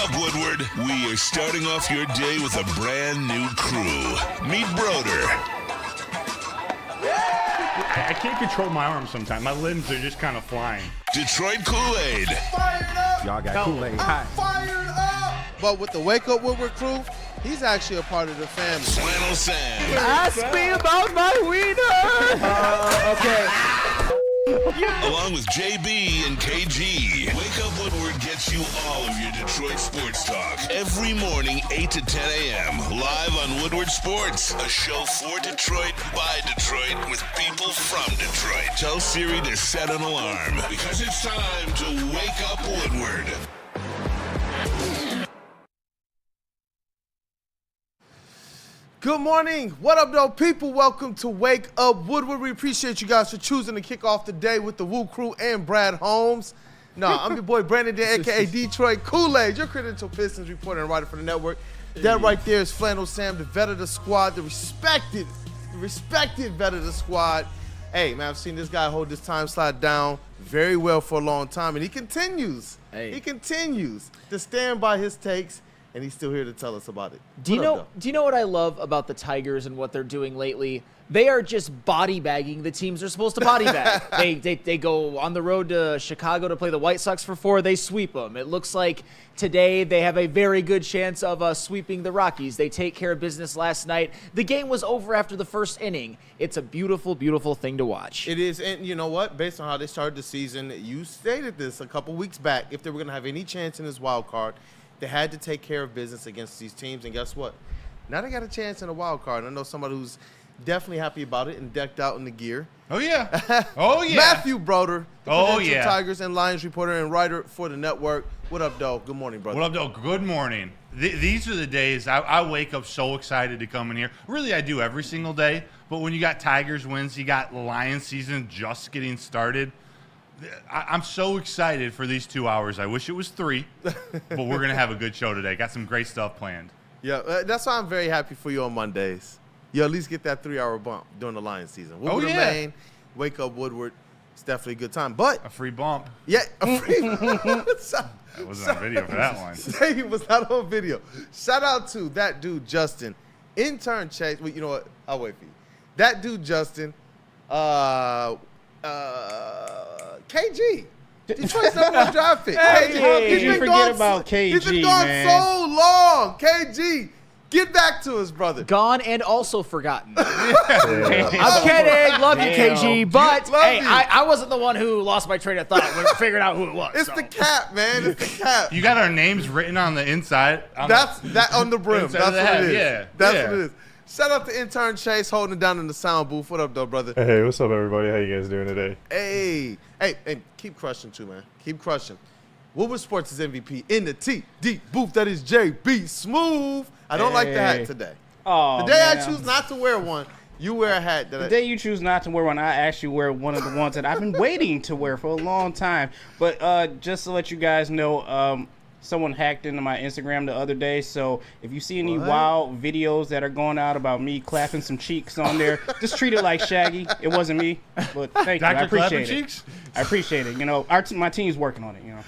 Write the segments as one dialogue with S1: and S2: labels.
S1: up, Woodward. We are starting off your day with a brand new crew. Meet Broder.
S2: I can't control my arms sometimes. My limbs are just kind of flying.
S1: Detroit Kool-Aid.
S3: Fired up!
S4: Y'all got Kool-Aid
S3: I'm
S4: hot.
S3: fired up! But with the Wake Up Woodward crew, he's actually a part of the family.
S1: Flannel Sam.
S4: Ask me about my wiener.
S3: Okay.
S1: Along with JB and KG. Wake Up Woodward gets you all of your Detroit sports talk. Every morning, 8 to 10 a.m. Live on Woodward Sports. A show for Detroit, by Detroit, with people from Detroit. Tell Siri to set an alarm. Because it's time to Wake Up Woodward.
S3: Good morning. What up, though, people? Welcome to Wake Up Woodward. We appreciate you guys for choosing to kick off the day with the WUW Crew and Brad Holmes. I'm your boy Brandon, a.k.a. Detroit Kool-Aid, your credential Pistons reporter and writer for the network. That right there is Flannel Sam, the vet of the squad, the respected vet of the squad. Hey, man, I've seen this guy hold this time slot down very well for a long time, and he continues. He continues to stand by his takes. And he's still here to tell us about it.
S5: Do you know what I love about the Tigers and what they're doing lately? They are just body bagging the teams they're supposed to body bag. They go on the road to Chicago to play the White Sox for 4. They sweep them. It looks like today they have a very good chance of sweeping the Rockies. They take care of business last night. The game was over after the first inning. It's a beautiful, beautiful thing to watch.
S3: It is, and you know what? Based on how they started the season, you stated this a couple weeks back. If they were going to have any chance in this wild card, they had to take care of business against these teams, and guess what? Now they got a chance in a wild card. I know somebody who's definitely happy about it and decked out in the gear.
S2: Oh, yeah. Oh, yeah.
S3: Matthew Broder, the
S2: Oh,
S3: Credential
S2: yeah.
S3: Tigers and Lions reporter and writer for the network. What up, dog? Good morning, brother.
S2: What up, though? Good morning. These are the days I wake up so excited to come in here. Really, I do every single day. But when you got Tigers wins, you got Lions season just getting started. I'm so excited for these 2 hours. I wish it was 3, but we're going to have a good show today. Got some great stuff planned.
S3: Yeah, that's why I'm very happy for you on Mondays. You at least get that 3-hour bump during the Lions season. Woodward Maine, Wake Up Woodward. It's definitely a good time. But
S2: A free bump.
S3: yeah, a free
S2: I wasn't on video for that one.
S3: He was not on video. Shout out to that dude, Justin. Intern Chase. Well, you know what? I'll wait for you. That dude, Justin. KG. Detroit's number 1 draft pick.
S4: Hey, you forget about KG,
S3: He's been gone
S4: man.
S3: so long. KG, get back to us, brother.
S5: Gone and also forgotten. I'm kidding. Love you, KG. But,
S3: Love
S5: hey,
S3: you.
S5: I wasn't the one who lost my train of thought when figuring out who it was.
S3: It's
S5: so.
S3: the cap, man. It's the cap.
S2: You got our names written on the inside.
S3: That's that on the brim.
S2: Inside
S3: That's
S2: of the
S3: what
S2: hat,
S3: it is.
S2: yeah.
S3: That's
S2: Yeah.
S3: what it is. Shout out to intern Chase holding it down in the sound booth. What up, though, brother?
S6: Hey, what's up, everybody? How you guys doing today?
S3: Hey, keep crushing too, man. Keep crushing. Woodward Sports' MVP in the TD booth. That is JB Smooth. I don't like the hat today.
S4: Oh,
S3: The day
S4: man.
S3: I choose not to wear one, you wear a hat.
S4: The day you choose not to wear one, I actually wear one of the ones that I've been waiting to wear for a long time. But just to let you guys know, someone hacked into my Instagram the other day, so if you see any wild videos that are going out about me clapping some cheeks on there, just treat it like Shaggy. It wasn't me, but thank you. I
S2: Dr.
S4: appreciate
S2: Clapping
S4: it.
S2: Cheeks?
S4: I appreciate it. You know, my team's working on it. You know.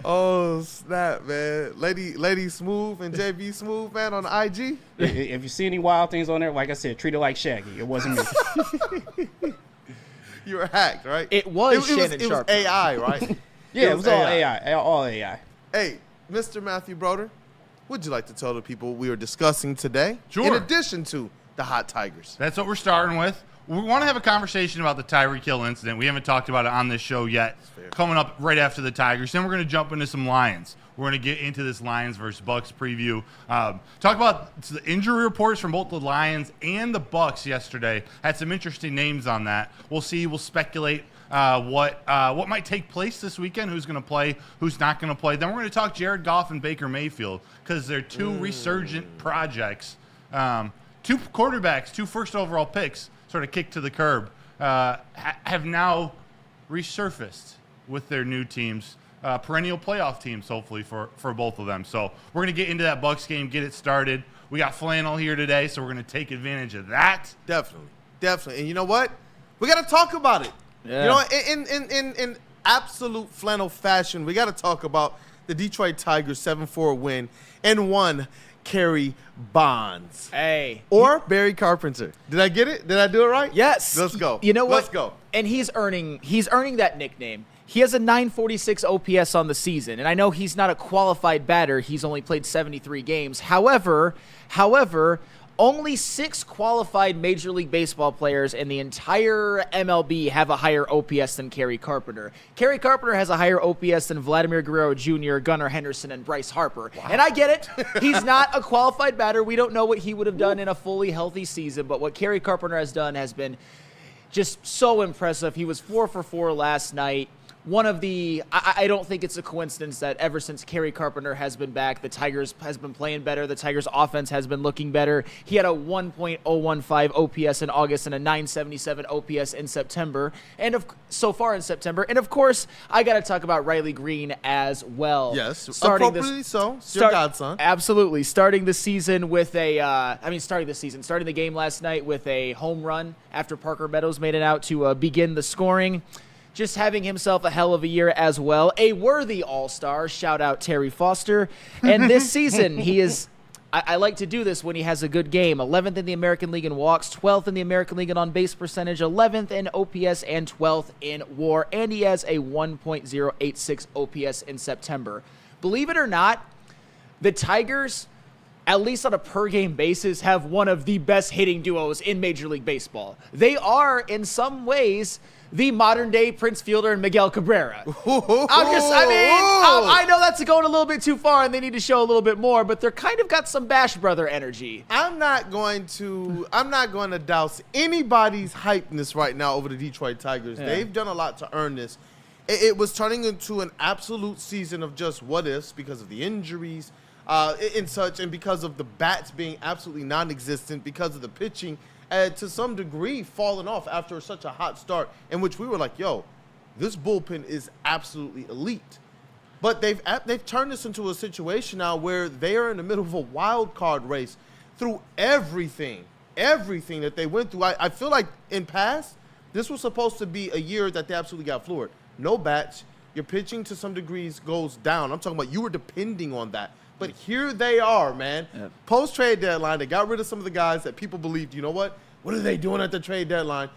S3: Oh, snap, man. Lady Smooth and JB Smooth, man, on the IG.
S4: If you see any wild things on there, like I said, treat it like Shaggy. It wasn't me.
S3: You were hacked, right?
S5: It was Shannon
S3: it was
S5: Sharp.
S3: AI, right?
S4: Yeah, it was all AI. All AI.
S3: Hey, Mr. Matthew Broder, would you like to tell the people we are discussing today?
S2: Sure.
S3: In addition to the hot Tigers.
S2: That's what we're starting with. We want to have a conversation about the TYREEK incident. We haven't talked about it on this show yet. Coming up right after the Tigers. Then we're going to jump into some Lions. We're going to get into this Lions versus Bucs preview. Talk about the injury reports from both the Lions and the Bucs yesterday. Had some interesting names on that. We'll see. We'll speculate what might take place this weekend, who's going to play, who's not going to play. Then we're going to talk Jared Goff and Baker Mayfield because they're two resurgent projects. 2 quarterbacks, 2 first overall picks sort of kicked to the curb, have now resurfaced with their new teams, perennial playoff teams, hopefully, for both of them. So we're going to get into that Bucs game, get it started. We got Flannel here today, so we're going to take advantage of that.
S3: Definitely. And you know what? We got to talk about it.
S5: Yeah.
S3: You know, in absolute Flannel fashion, we got to talk about the Detroit Tigers 7-4 win and one Kerry Bonds.
S5: Hey.
S3: Or Barry Carpenter. Did I get it? Did I do it right?
S5: Yes.
S3: Let's go.
S5: You know what?
S3: Let's go.
S5: And he's earning that nickname. He has a 946 OPS on the season, and I know he's not a qualified batter. He's only played 73 games. However, only 6 qualified Major League Baseball players in the entire MLB have a higher OPS than Kerry Carpenter. Kerry Carpenter has a higher OPS than Vladimir Guerrero Jr., Gunnar Henderson, and Bryce Harper. Wow. And I get it. He's not a qualified batter. We don't know what he would have done in a fully healthy season, but what Kerry Carpenter has done has been just so impressive. He was 4 for 4 last night. One of the, I don't think it's a coincidence that ever since Kerry Carpenter has been back, the Tigers has been playing better. The Tigers offense has been looking better. He had a 1.015 OPS in August and a 977 OPS in September, so far in September. And of course, I got to talk about Riley Greene as well.
S3: Yes, appropriately so. It's your godson.
S5: Absolutely. Starting the season with starting the game last night with a home run after Parker Meadows made it out to begin the scoring. Just having himself a hell of a year as well. A worthy all-star. Shout out Terry Foster. And this season, he is, I like to do this when he has a good game. 11th in the American League in walks, 12th in the American League in on-base percentage, 11th in OPS, and 12th in WAR. And he has a 1.086 OPS in September. Believe it or not, the Tigers, at least on a per-game basis, have one of the best hitting duos in Major League Baseball. They are, in some ways, the modern-day Prince Fielder and Miguel Cabrera. I know that's going a little bit too far, and they need to show a little bit more, but they're kind of got some Bash Brother energy.
S3: I'm not going to douse anybody's hypeness right now over the Detroit Tigers. Yeah. They've done a lot to earn this. It was turning into an absolute season of just what-ifs because of the injuries and such, and because of the bats being absolutely non-existent, because of the pitching to some degree falling off after such a hot start, in which we were like, yo, this bullpen is absolutely elite. But they've turned this into a situation now where they are in the middle of a wild card race through everything that they went through. I feel like in past, this was supposed to be a year that they absolutely got floored. No bats. Your pitching to some degrees goes down. I'm talking about you were depending on that. But here they are, man. Yep. Post-trade deadline, they got rid of some of the guys that people believed, you know what are they doing at the trade deadline?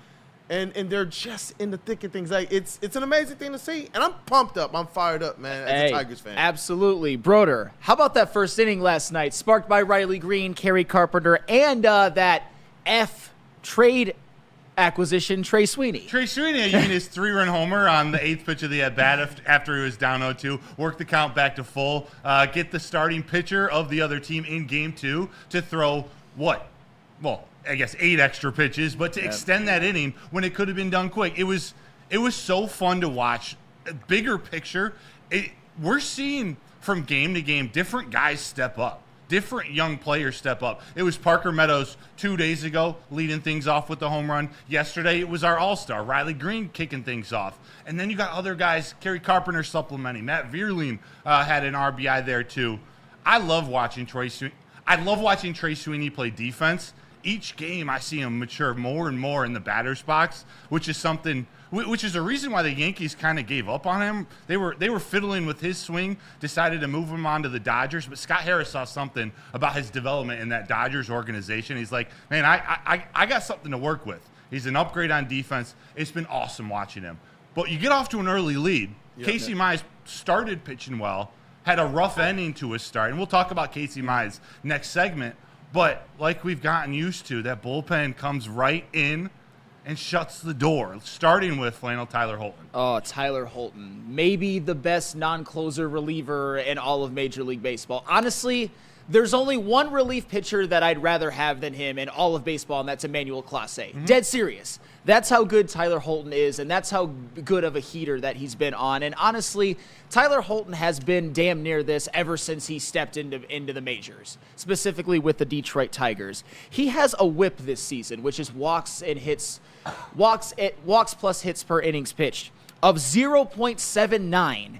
S3: And they're just in the thick of things. Like it's an amazing thing to see. And I'm pumped up. I'm fired up, man, as a Tigers fan.
S5: Absolutely. Broder, how about that first inning last night, sparked by Riley Greene, Kerry Carpenter, and that trade acquisition, Trey Sweeney.
S2: Trey Sweeney getting his 3-run homer on the 8th pitch of the at-bat after he was down 0-2, work the count back to full, get the starting pitcher of the other team in Game 2 to throw I guess 8 extra pitches, but to extend that inning when it could have been done quick. It was so fun to watch. Bigger picture, we're seeing from game to game different guys step up. Different young players step up. It was Parker Meadows 2 days ago leading things off with the home run. Yesterday, it was our all-star, Riley Greene, kicking things off. And then you got other guys, Kerry Carpenter supplementing. Matt Vierling had an RBI there too. I love watching Trey Sweeney play defense. Each game, I see him mature more and more in the batter's box, which is a reason why the Yankees kind of gave up on him. They were fiddling with his swing, decided to move him on to the Dodgers, but Scott Harris saw something about his development in that Dodgers organization. He's like, man, I got something to work with. He's an upgrade on defense. It's been awesome watching him. But you get off to an early lead. Casey Mize started pitching well, had a rough ending to his start, and we'll talk about Casey Mize next segment. But like we've gotten used to, that bullpen comes right in and shuts the door, starting with flannel Tyler Holton.
S5: Oh, Tyler Holton. Maybe the best non-closer reliever in all of Major League Baseball. Honestly, there's only one relief pitcher that I'd rather have than him in all of baseball, and that's Emmanuel Clase. Mm-hmm. Dead serious. That's how good Tyler Holton is, and that's how good of a heater that he's been on. And honestly, Tyler Holton has been damn near this ever since he stepped into the majors, specifically with the Detroit Tigers. He has a whip this season, which is walks plus hits per innings pitched, of 0.79.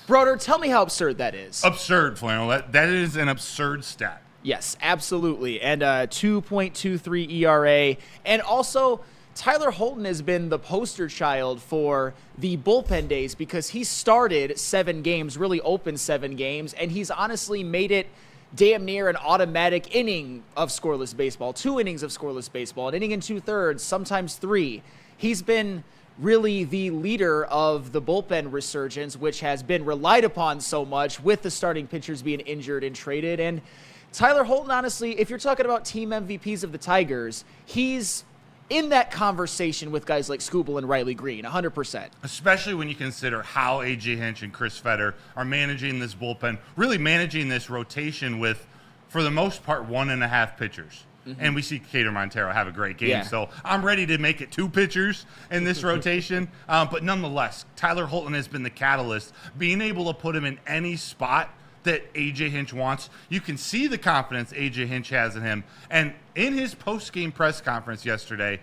S5: Broder, tell me how absurd that is.
S2: Absurd, Flannel. That is an absurd stat.
S5: Yes, absolutely. And 2.23 ERA. And also, Tyler Holton has been the poster child for the bullpen days because he started 7 games, really opened 7 games, and he's honestly made it damn near an automatic inning of scoreless baseball, 2 innings of scoreless baseball, an inning and 2/3, sometimes 3. He's been really the leader of the bullpen resurgence, which has been relied upon so much with the starting pitchers being injured and traded. And Tyler Holton, honestly, if you're talking about team MVPs of the Tigers, he's in that conversation with guys like Skubal and Riley Greene, 100%.
S2: Especially when you consider how A.J. Hinch and Chris Fetter are managing this bullpen, really managing this rotation with, for the most part, 1.5 pitchers. And we see Cater Montero have a great game.
S5: Yeah.
S2: So I'm ready to make it 2 pitchers in this rotation. But nonetheless, Tyler Holton has been the catalyst, being able to put him in any spot that A.J. Hinch wants. You can see the confidence A.J. Hinch has in him. And in his post-game press conference yesterday,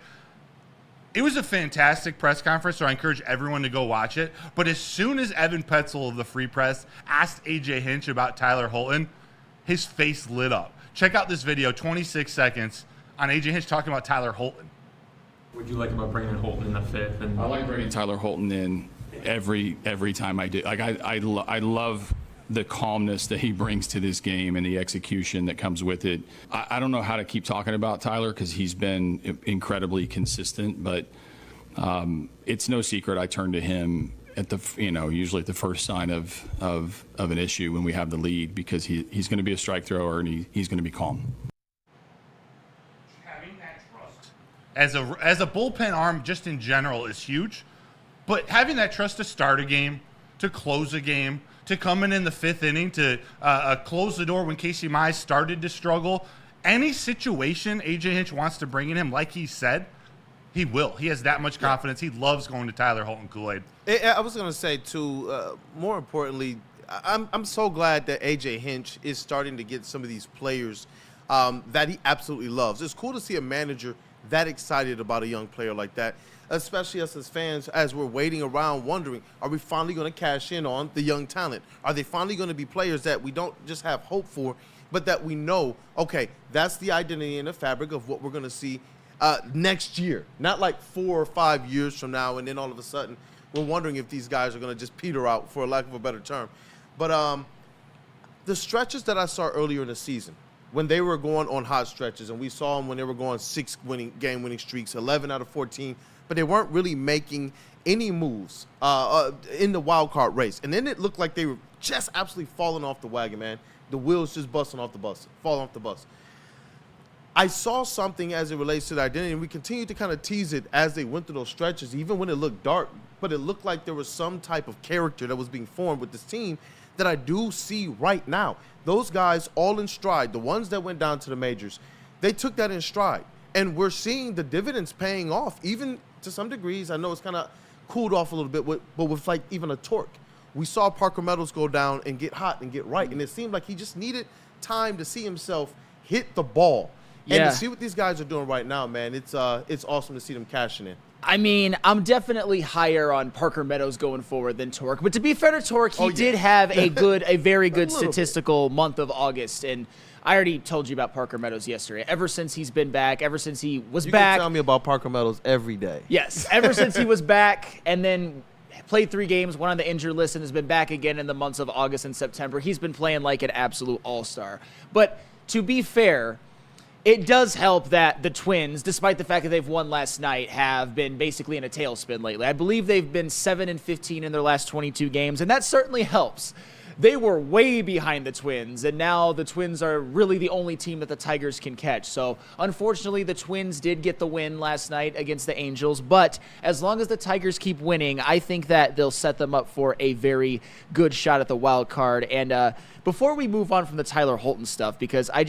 S2: it was a fantastic press conference, so I encourage everyone to go watch it. But as soon as Evan Petzel of the Free Press asked A.J. Hinch about Tyler Holton, his face lit up. Check out this video, 26 seconds, on A.J. Hinch talking about Tyler Holton.
S7: What do you like about bringing in Holton in the 5th? And
S8: I like bringing Tyler Holton in every time I do. Like I love the calmness that he brings to this game and the execution that comes with it. I don't know how to keep talking about Tyler because he's been incredibly consistent, but it's no secret I turn to him at the usually at the first sign of an issue when we have the lead because he's going to be a strike thrower and he's going to be calm.
S2: Having that trust as a bullpen arm just in general is huge, but having that trust to start a game, to close a game, to come in the 5th inning, to close the door when Casey Mize started to struggle. Any situation A.J. Hinch wants to bring in him, like he said, he will. He has that much confidence. He loves going to Tyler Holton Kool-Aid.
S3: I was going to say, too, more importantly, I'm so glad that A.J. Hinch is starting to get some of these players that he absolutely loves. It's cool to see a manager that excited about a young player like that, especially us as fans, as we're waiting around wondering, are we finally going to cash in on the young talent? Are they finally going to be players that we don't just have hope for, but that we know, okay, that's the identity and the fabric of what we're going to see next year, not like 4 or 5 years from now, and then all of a sudden we're wondering if these guys are going to just peter out, for lack of a better term. But the stretches that I saw earlier in the season, when they were going on hot stretches, and we saw them when they were going 6 game-winning streaks, 11 out of 14, but they weren't really making any moves in the wild card race. And then it looked like they were just absolutely falling off the wagon, man. The wheels just busting off the bus, falling off the bus. I saw something as it relates to the identity, and we continued to kind of tease it as they went through those stretches, even when it looked dark. But it looked like there was some type of character that was being formed with this team that I do see right now. Those guys all in stride, the ones that went down to the majors, they took that in stride. And we're seeing the dividends paying off, even to some degrees. I know it's kind of cooled off a little bit, but with like even a torque. We saw Parker Meadows go down and get hot and get right, and it seemed like he just needed time to see himself hit the ball.
S5: Yeah.
S3: And to see what these guys are doing right now, man, it's awesome to see them cashing in.
S5: I mean, I'm definitely higher on Parker Meadows going forward than Torque. But to be fair to Torque, he did have a very good statistical month of August. And I already told you about Parker Meadows yesterday. Ever since he's been back, ever since he was
S3: You
S5: back.
S3: can tell me about Parker Meadows every day.
S5: Yes, ever since he was back and then played 3 games, went on the injured list, and has been back again in the months of August and September. He's been playing like an absolute all-star. But to be fair, it does help that the Twins, despite the fact that they've won last night, have been basically in a tailspin lately. I believe they've been 7-15 in their last 22 games, and that certainly helps. They were way behind the Twins, and now the Twins are really the only team that the Tigers can catch. So, unfortunately, the Twins did get the win last night against the Angels, but as long as the Tigers keep winning, I think that they'll set them up for a very good shot at the wild card. And before we move on from the Tyler Holton stuff, because I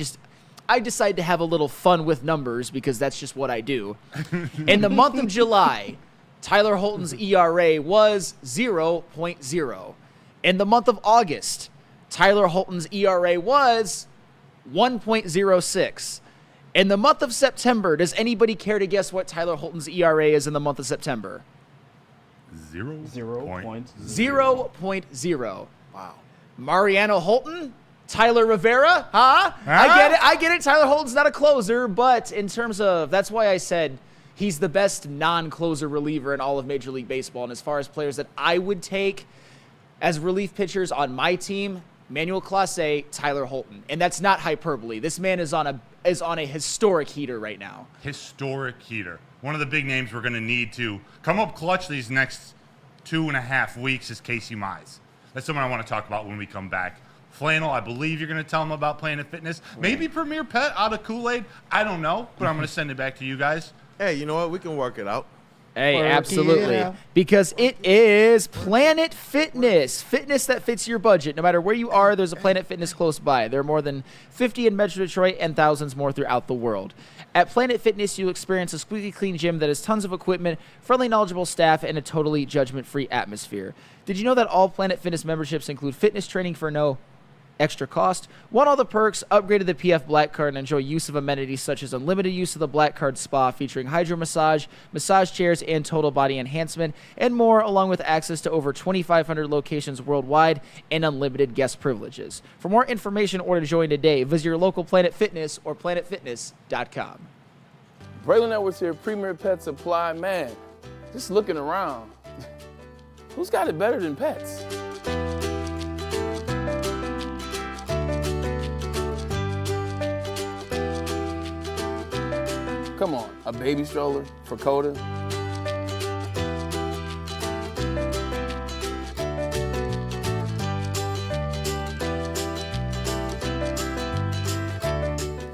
S5: decided to have a little fun with numbers because that's just what I do. In the month of July, Tyler Holton's ERA was 0.0. In the month of August, Tyler Holton's ERA was 1.06. In the month of September, does anybody care to guess what Tyler Holton's ERA is in the month of September? 0.0.
S3: Wow.
S5: Mariano Holton? Tyler Rivera? Huh? I get it. Tyler Holton's not a closer, but in terms of, that's why I said He's the best non-closer reliever in all of Major League Baseball. And as far as players that I would take as relief pitchers on my team, Manuel Clase, Tyler Holton. And that's not hyperbole. This man is on a historic heater right now.
S2: Historic heater. One of the big names we're going to need to come up clutch these next 2.5 weeks is Casey Mize. That's someone I want to talk about when we come back. Flannel, I believe you're going to tell him about Planet Fitness. Maybe Premier Pet out of Kool-Aid. I don't know, but I'm going to send it back to you guys.
S3: Hey, you know what? We can work it out.
S5: Hey, absolutely. Because it is Planet Fitness. Fitness that fits your budget. No matter where you are, there's a Planet Fitness close by. There are more than 50 in Metro Detroit and thousands more throughout the world. At Planet Fitness, you'll experience a squeaky clean gym that has tons of equipment, friendly, knowledgeable staff, and a totally judgment-free atmosphere. Did you know that all Planet Fitness memberships include fitness training for no extra cost? Want all the perks? Upgrade to the PF Black Card and enjoy use of amenities such as unlimited use of the Black Card Spa featuring hydro massage, massage chairs, and total body enhancement, and more, along with access to over 2,500 locations worldwide and unlimited guest privileges. For more information or to join today, visit your local Planet Fitness or planetfitness.com.
S9: Braylon Edwards here, Premier Pet Supply. Man, just looking around, who's got it better than pets? Come on, a baby stroller for Coda?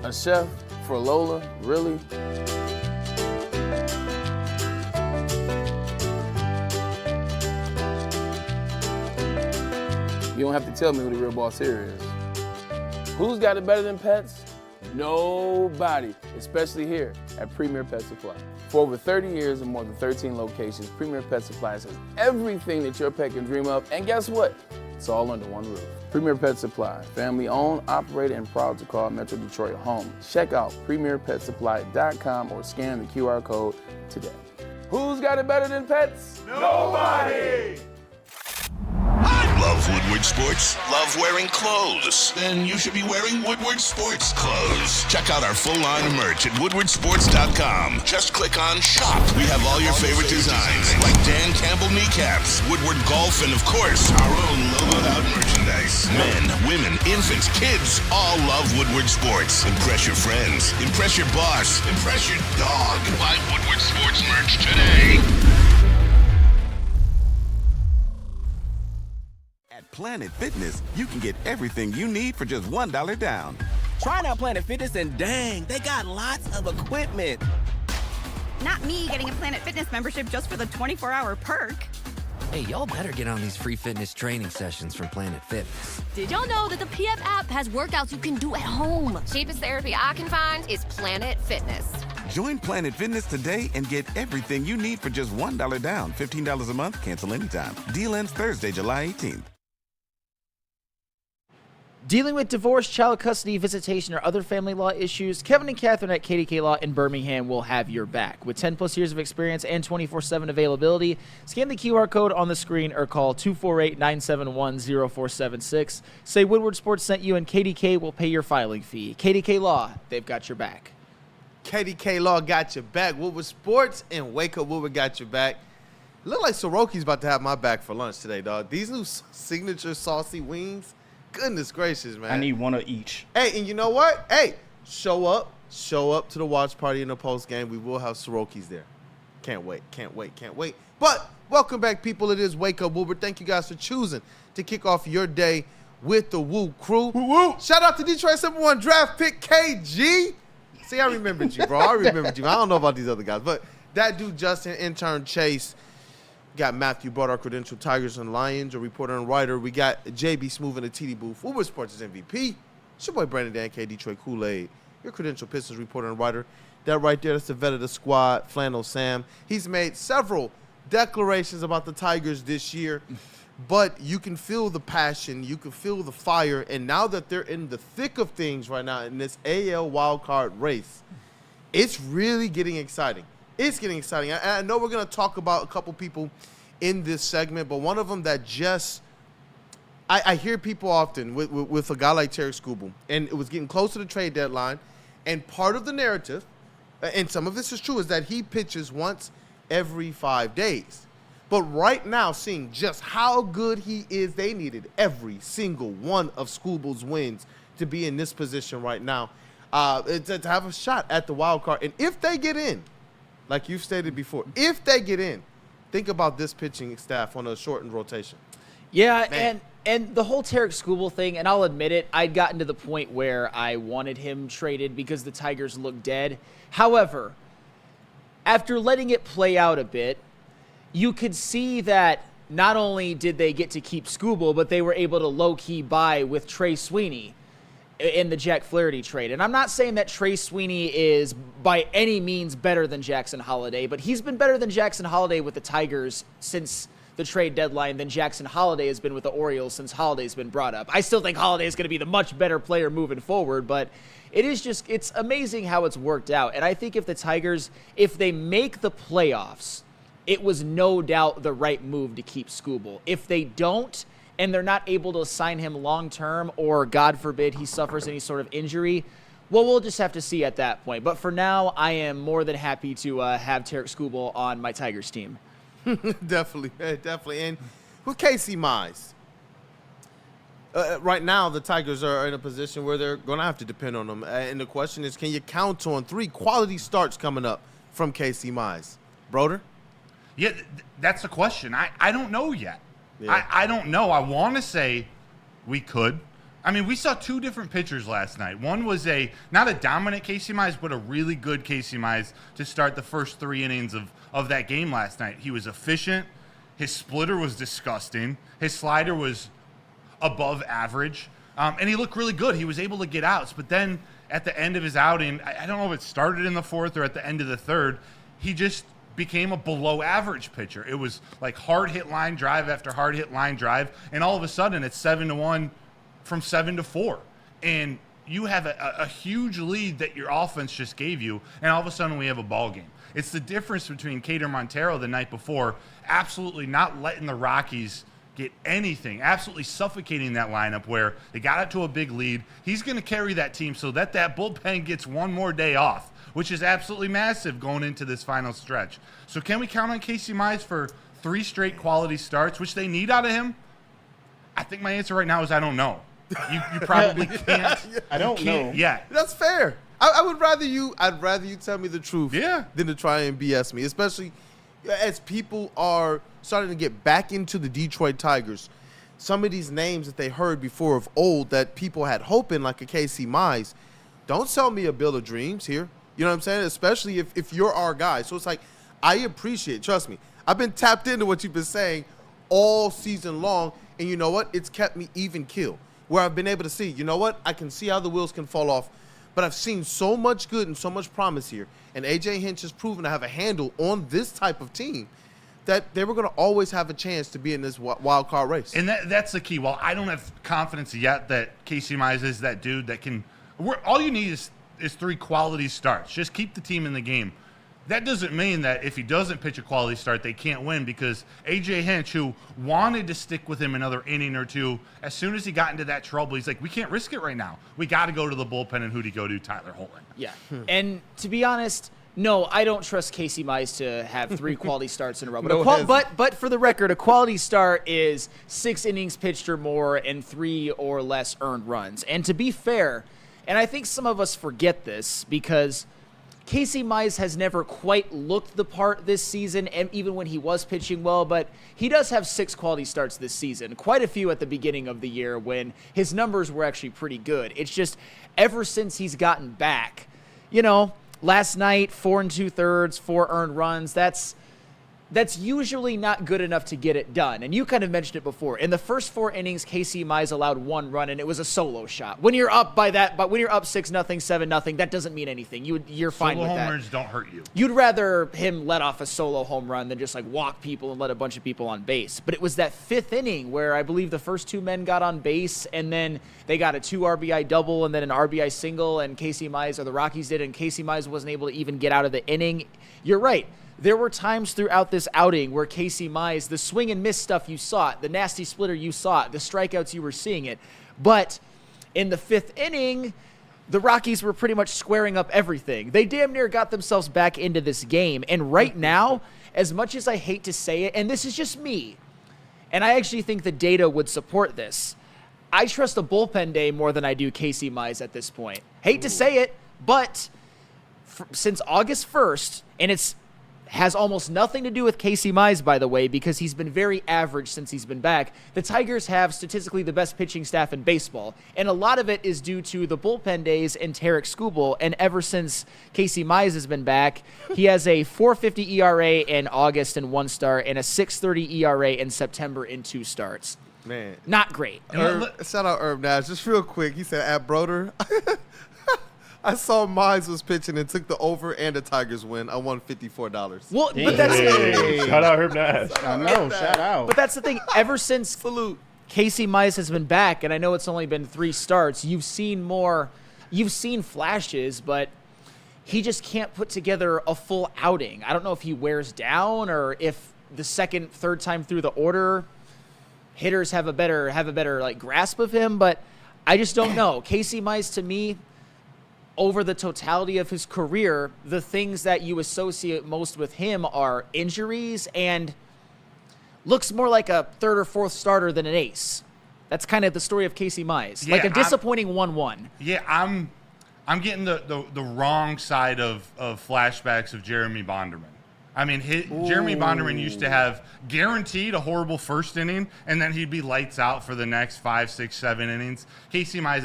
S9: A chef for Lola? Really? You don't have to tell me who the real boss here is. Who's got it better than pets? Nobody, especially here at Premier Pet Supply. For over 30 years and more than 13 locations, Premier Pet Supply has everything that your pet can dream of, and guess what? It's all under one roof. Premier Pet Supply, family owned, operated, and proud to call Metro Detroit home. Check out premierpetsupply.com or scan the QR code today. Who's got it better than pets? Nobody!
S1: Love Woodward Sports? Love wearing clothes? Then you should be wearing Woodward Sports clothes. Check out our full line of merch at woodwardsports.com. Just click on shop. We have all your favorite designs, like Dan Campbell kneecaps, Woodward golf, and of course, our own logoed out merchandise. Men, women, infants, kids all love Woodward Sports. Impress your friends. Impress your boss. Impress your dog. Buy Woodward Sports merch today.
S10: At Planet Fitness, you can get everything you need for just $1 down.
S11: Try out Planet Fitness and dang, they got lots of equipment.
S12: Not me getting a Planet Fitness membership just for the 24-hour perk.
S13: Hey, y'all better get on these free fitness training sessions from Planet Fitness.
S14: Did y'all know that the PF app has workouts you can do at home? Cheapest therapy I can find is Planet Fitness.
S10: Join Planet Fitness today and get everything you need for just $1 down. $15 a month, cancel anytime. Deal ends Thursday, July 18th.
S5: Dealing with divorce, child custody, visitation, or other family law issues, Kevin and Catherine at KDK Law in Birmingham will have your back. With 10-plus years of experience and 24/7 availability, scan the QR code on the screen or call 248-971-0476. Say Woodward Sports sent you and KDK will pay your filing fee. KDK Law, they've got your back.
S3: KDK Law got your back. Woodward Sports and Wake Up Woodward got your back. Look like Soroki's about to have my back for lunch today, dog. These new signature saucy wings. Goodness gracious, man.
S4: I need one of each.
S3: Hey, and you know what? Hey, show up to the watch party in the post game. We will have Soroki's there. Can't wait. But welcome back, people. It is Wake Up Woodward. Thank you guys for choosing to kick off your day with the WUW Crew. Woo-woo. Shout out to Detroit #1 draft pick KG. See, I remembered you, bro. I don't know about these other guys, but that dude Justin, intern Chase. Got Matthew Brought, our credential Tigers and Lions, a reporter and writer. We got JB Smooth in the TD booth. Woodward Sports' MVP. It's your boy Brandon Dan K, Detroit Kool-Aid. Your credential Pistons reporter and writer. That right there, that's the vet of the squad, Flannel Sam. He's made several declarations about the Tigers this year, but you can feel the passion, you can feel the fire, and now that they're in the thick of things right now in this AL wildcard race, it's really getting exciting. It's getting exciting. I know we're going to talk about a couple people in this segment, but one of them that just I hear people often with a guy like Tarik Skubal, and it was getting close to the trade deadline, and part of the narrative and some of this is true, is that he pitches once every 5 days. But right now, seeing just how good he is, they needed every single one of Skubal's wins to be in this position right now, to have a shot at the wild card. And if they get in, like you've stated before, if they get in, think about this pitching staff on a shortened rotation.
S5: Yeah, and the whole Tarik Skubal thing, and I'll admit it, I'd gotten to the point where I wanted him traded because the Tigers looked dead. However, after letting it play out a bit, you could see that not only did they get to keep Skubal, but they were able to low-key buy with Trey Sweeney in the Jack Flaherty trade. And I'm not saying that Trey Sweeney is by any means better than Jackson Holliday, but he's been better than Jackson Holliday with the Tigers since the trade deadline than Jackson Holliday has been with the Orioles since Holliday's been brought up. I still think Holliday is going to be the much better player moving forward, but it's amazing how it's worked out. And I think if the Tigers, if they make the playoffs, it was no doubt the right move to keep Skubal. If they don't, and they're not able to sign him long-term, or God forbid he suffers any sort of injury, well, we'll just have to see at that point. But for now, I am more than happy to have Tarik Skubal on my Tigers team.
S3: Definitely. And with Casey Mize, right now the Tigers are in a position where they're going to have to depend on him. And the question is, can you count on 3 quality starts coming up from Casey Mize? Broder?
S2: Yeah, that's the question. I don't know yet.
S3: Yeah.
S2: I don't know. I want to say we could. I mean, we saw 2 different pitchers last night. One was not a dominant Casey Mize, but a really good Casey Mize to start the first 3 innings of that game last night. He was efficient. His splitter was disgusting. His slider was above average. And he looked really good. He was able to get outs. But then at the end of his outing, I don't know if it started in the 4th or at the end of the 3rd, he just became a below average pitcher. It was like hard hit line drive after hard hit line drive. And all of a sudden it's 7-1 from 7-4. And you have a huge lead that your offense just gave you. And all of a sudden we have a ball game. It's the difference between Cater Montero the night before, absolutely not letting the Rockies get anything, absolutely suffocating that lineup where they got it to a big lead. He's going to carry that team so that bullpen gets one more day off, which is absolutely massive going into this final stretch. So can we count on Casey Mize for 3 straight quality starts, which they need out of him? I think my answer right now is I don't know. You probably can't.
S4: I don't know.
S2: Yeah.
S3: That's fair. I'd rather you tell me the truth than to try and BS me, especially as people are starting to get back into the Detroit Tigers. Some of these names that they heard before of old that people had hope in, like a Casey Mize, don't sell me a bill of dreams here. You know what I'm saying? Especially if you're our guy. So it's like, I appreciate, trust me, I've been tapped into what you've been saying all season long, and you know what? It's kept me even keel, where I've been able to see, you know what? I can see how the wheels can fall off, but I've seen so much good and so much promise here, and A.J. Hinch has proven to have a handle on this type of team that they were going to always have a chance to be in this wild card race.
S2: And that's the key. Well, I don't have confidence yet that Casey Mize is that dude that can – all you need is 3 quality starts. Just keep the team in the game. That doesn't mean that if he doesn't pitch a quality start, they can't win, because A.J. Hinch, who wanted to stick with him another inning or 2, as soon as he got into that trouble, he's like, we can't risk it right now. We got to go to the bullpen, and who'd he go to? Tyler Holton.
S5: Yeah. And to be honest, no, I don't trust Casey Mize to have 3 quality starts in a row. But for the record, a quality start is 6 innings pitched or more and 3 or less earned runs. And to be fair, and I think some of us forget this because Casey Mize has never quite looked the part this season, and even when he was pitching well, but he does have 6 quality starts this season, quite a few at the beginning of the year when his numbers were actually pretty good. It's just ever since he's gotten back, last night, 4 2/3, 4 earned runs, that's usually not good enough to get it done. And you kind of mentioned it before. In the first 4 innings, Casey Mize allowed 1 run, and it was a solo shot. When you're up by that, but when you're up 6-0, 7-0, that doesn't mean anything. You're fine with that.
S2: Solo home runs don't hurt you.
S5: You'd rather him let off a solo home run than just walk people and let a bunch of people on base. But it was that 5th inning where I believe the first 2 men got on base, and then they got a 2 RBI double and then an RBI single, and Casey Mize, or the Rockies did, and Casey Mize wasn't able to even get out of the inning. You're right. There were times throughout this outing where Casey Mize, the swing and miss stuff, you saw it. The nasty splitter, you saw it. The strikeouts, you were seeing it. But in the 5th inning, the Rockies were pretty much squaring up everything. They damn near got themselves back into this game. And right now, as much as I hate to say it, and this is just me, and I actually think the data would support this, I trust a bullpen day more than I do Casey Mize at this point. Hate to say it, but since August 1st, and it's has almost nothing to do with Casey Mize, by the way, because he's been very average since he's been back. The Tigers have statistically the best pitching staff in baseball, and a lot of it is due to the bullpen days and Tarik Skubal, and ever since Casey Mize has been back, he has a 4.50 ERA in August in 1 start and a 6.30 ERA in September in 2 starts.
S3: Man.
S5: Not great.
S3: Shout out Herb Nash. Just real quick, he said at Broder, I saw Mize was pitching and took the over and the Tigers win. I won $54.
S5: Well, but that's
S6: shout out Herb Nash.
S4: I know, shout out.
S5: But that's the thing. Ever since Casey Mize has been back, and I know it's only been 3 starts, you've seen flashes, but he just can't put together a full outing. I don't know if he wears down or if the second, third time through the order, hitters have a better like grasp of him, but I just don't know. Casey Mize, to me, over the totality of his career, the things that you associate most with him are injuries and looks more like a 3rd or 4th starter than an ace. That's kind of the story of Casey Mize.
S2: Yeah,
S5: like a disappointing 1-1.
S2: Yeah, I'm getting the wrong side of flashbacks of Jeremy Bonderman. I mean, Jeremy Bonderman used to have guaranteed a horrible first inning, and then he'd be lights out for the next 5, 6, 7 innings. Casey Mize,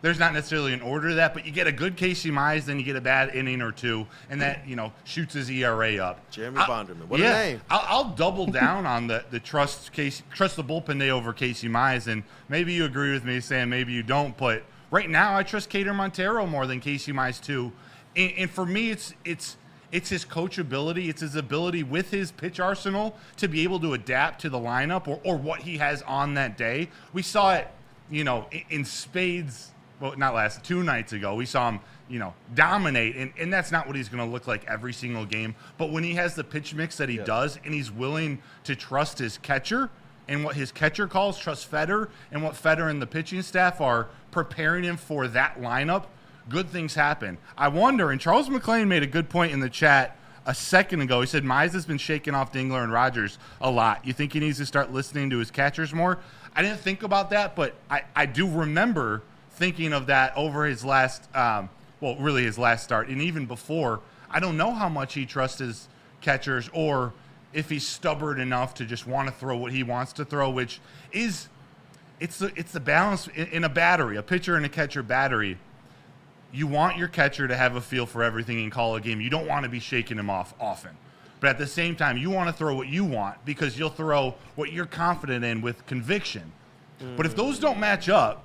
S2: there's not necessarily an order to that, but you get a good Casey Mize, then you get a bad inning or two, and that shoots his ERA up.
S3: Jeremy Bonderman, what a name!
S2: I'll double down on the trust the bullpen day over Casey Mize, and maybe you agree with me, Sam, maybe you don't, but right now I trust Cater Montero more than Casey Mize too, and for me it's his coachability, it's his ability with his pitch arsenal to be able to adapt to the lineup or what he has on that day. We saw it, in spades. Well, not 2 nights ago, we saw him, dominate, and that's not what he's going to look like every single game. But when he has the pitch mix that he does, and he's willing to trust his catcher and what his catcher calls, trust Feder, and what Feder and the pitching staff are preparing him for that lineup, good things happen. I wonder, and Charles McClain made a good point in the chat a second ago. He said Mize has been shaking off Dingler and Rogers a lot. You think he needs to start listening to his catchers more? I didn't think about that, but I do remember thinking of that over his last, his last start, and even before. I don't know how much he trusts his catchers or if he's stubborn enough to just want to throw what he wants to throw, which is it's the balance in a battery, a pitcher and a catcher battery. You want your catcher to have a feel for everything and call a game. You don't want to be shaking him off often. But at the same time, you want to throw what you want because you'll throw what you're confident in with conviction. But if those don't match up,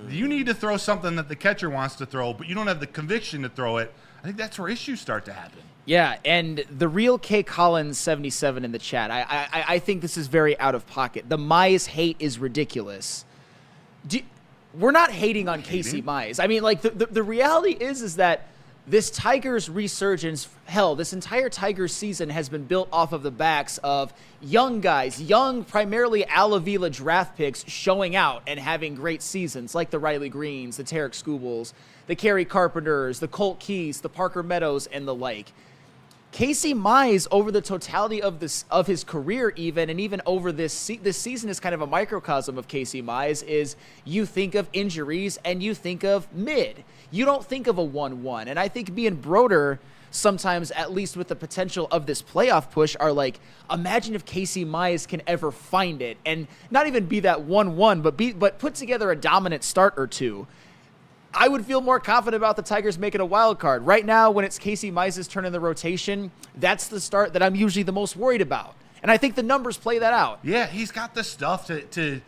S2: you need to throw something that the catcher wants to throw, but you don't have the conviction to throw it. I think that's where issues start to happen.
S5: Yeah, and the real K. Collins 77 in the chat, I think this is very out of pocket. The Mize hate is ridiculous. We're not hating on Casey Mize. I mean, like, the reality is that this Tigers resurgence, hell, this entire Tigers season has been built off of the backs of young guys, primarily Al Avila draft picks showing out and having great seasons, like the Riley Greenes, the Tarik Skubals, the Kerry Carpenters, the Colt Keys, the Parker Meadows, and the like. Casey Mize, over the totality of his career even over this season is kind of a microcosm of Casey Mize, is you think of injuries and you think of mid. You don't think of a 1-1. And I think me and Broder sometimes, at least with the potential of this playoff push, are like, imagine if Casey Mize can ever find it and not even be that 1-1, but put together a dominant start or two. I would feel more confident about the Tigers making a wild card. Right now, when it's Casey Mize's turn in the rotation, that's the start that I'm usually the most worried about. And I think the numbers play that out.
S2: Yeah, he's got the stuff to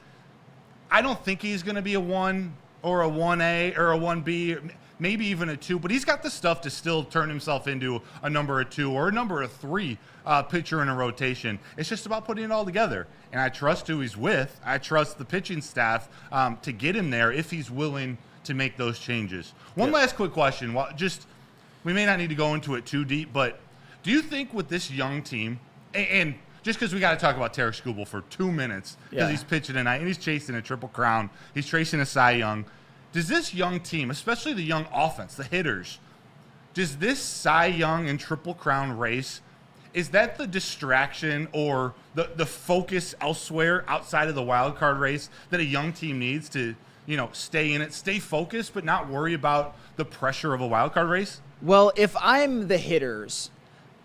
S2: I don't think he's going to be a 1 or a 1A or a 1B, maybe even a 2, but he's got the stuff to still turn himself into a number 2 or a number 3 pitcher in a rotation. It's just about putting it all together. And I trust who he's with. I trust the pitching staff to get him there if he's willing to make those changes. One last quick question. We may not need to go into it too deep, but do you think with this young team, and just because we got to talk about Tarik Skubal for 2 minutes, because he's pitching tonight and he's chasing a Triple Crown, he's chasing a Cy Young, does this young team, especially the young offense, the hitters, does this Cy Young and Triple Crown race, is that the distraction or the focus elsewhere outside of the wild card race that a young team needs to, stay in it, stay focused, but not worry about the pressure of a wild card race?
S5: Well, if I'm the hitters,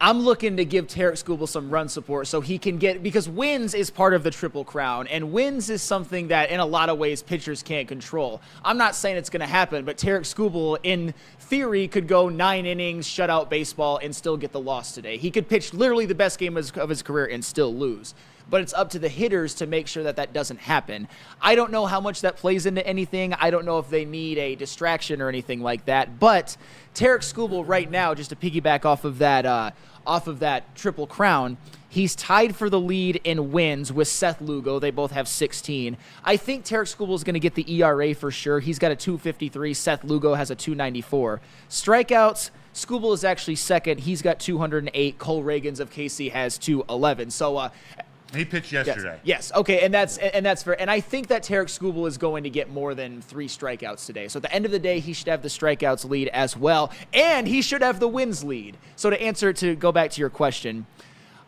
S5: I'm looking to give Tarik Skubal some run support so he can get, because wins is part of the Triple Crown, and wins is something that in a lot of ways pitchers can't control. I'm not saying it's going to happen, but Tarik Skubal, in theory, could go 9 innings, shut out baseball, and still get the loss today. He could pitch literally the best game of his career and still lose. But it's up to the hitters to make sure that that doesn't happen. I don't know how much that plays into anything. I don't know if they need a distraction or anything like that. But Tarik Skubal right now, just to piggyback off of that Triple Crown, he's tied for the lead in wins with Seth Lugo. They both have 16. I think Tarik Skubal is going to get the ERA for sure. He's got a 2.53. Seth Lugo has a 2.94. Strikeouts, Skubal is actually second. He's got 208. Cole Reagans of KC has 211. So,
S2: he pitched yesterday.
S5: Yes. Okay, and that's fair. And I think that Tarik Skubal is going to get more than 3 strikeouts today. So at the end of the day, he should have the strikeouts lead as well, and he should have the wins lead. So to go back to your question,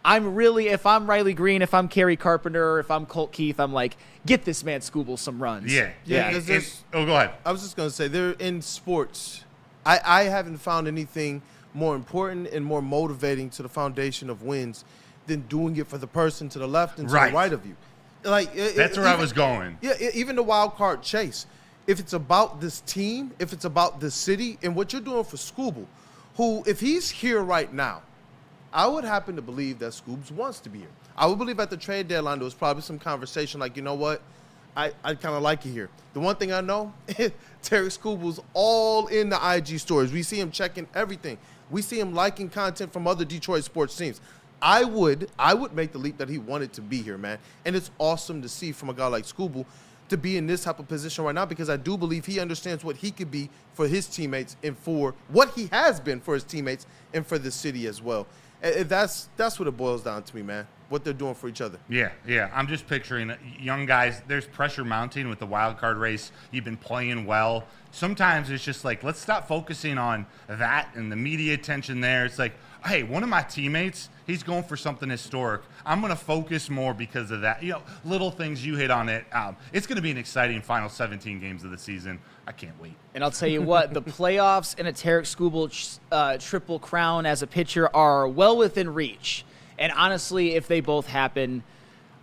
S5: if I'm Riley Greene, if I'm Kerry Carpenter, if I'm Colt Keith, I'm like, get this man Skubal some runs.
S2: Yeah.
S3: Go
S2: ahead.
S3: I was just going to say, they're in sports. I haven't found anything more important and more motivating to the foundation of wins than doing it for the person to the left and to the right of you.
S2: That's where I was going.
S3: Yeah, even the wild card chase. If it's about this team, if it's about this city, and what you're doing for Skubal, who, if he's here right now, I would happen to believe that Scoobs wants to be here. I would believe at the trade deadline there was probably some conversation like, you know what, I kind of like it here. The one thing I know, Tarik Skubal's all in the IG stories. We see him checking everything. We see him liking content from other Detroit sports teams. I would make the leap that he wanted to be here, man. And it's awesome to see from a guy like Skubal to be in this type of position right now, because I do believe he understands what he could be for his teammates and for what he has been for his teammates and for the city as well. And that's what it boils down to me, man, what they're doing for each other.
S2: Yeah. I'm just picturing young guys. There's pressure mounting with the wild card race. You've been playing well. Sometimes it's just like, let's stop focusing on that and the media attention there. It's like, hey, one of my teammates, he's going for something historic. I'm going to focus more because of that. Little things, you hit on it. It's going to be an exciting final 17 games of the season. I can't wait.
S5: And I'll tell you what, the playoffs and a Tarik Skubal Triple Crown as a pitcher are well within reach. And honestly, if they both happen,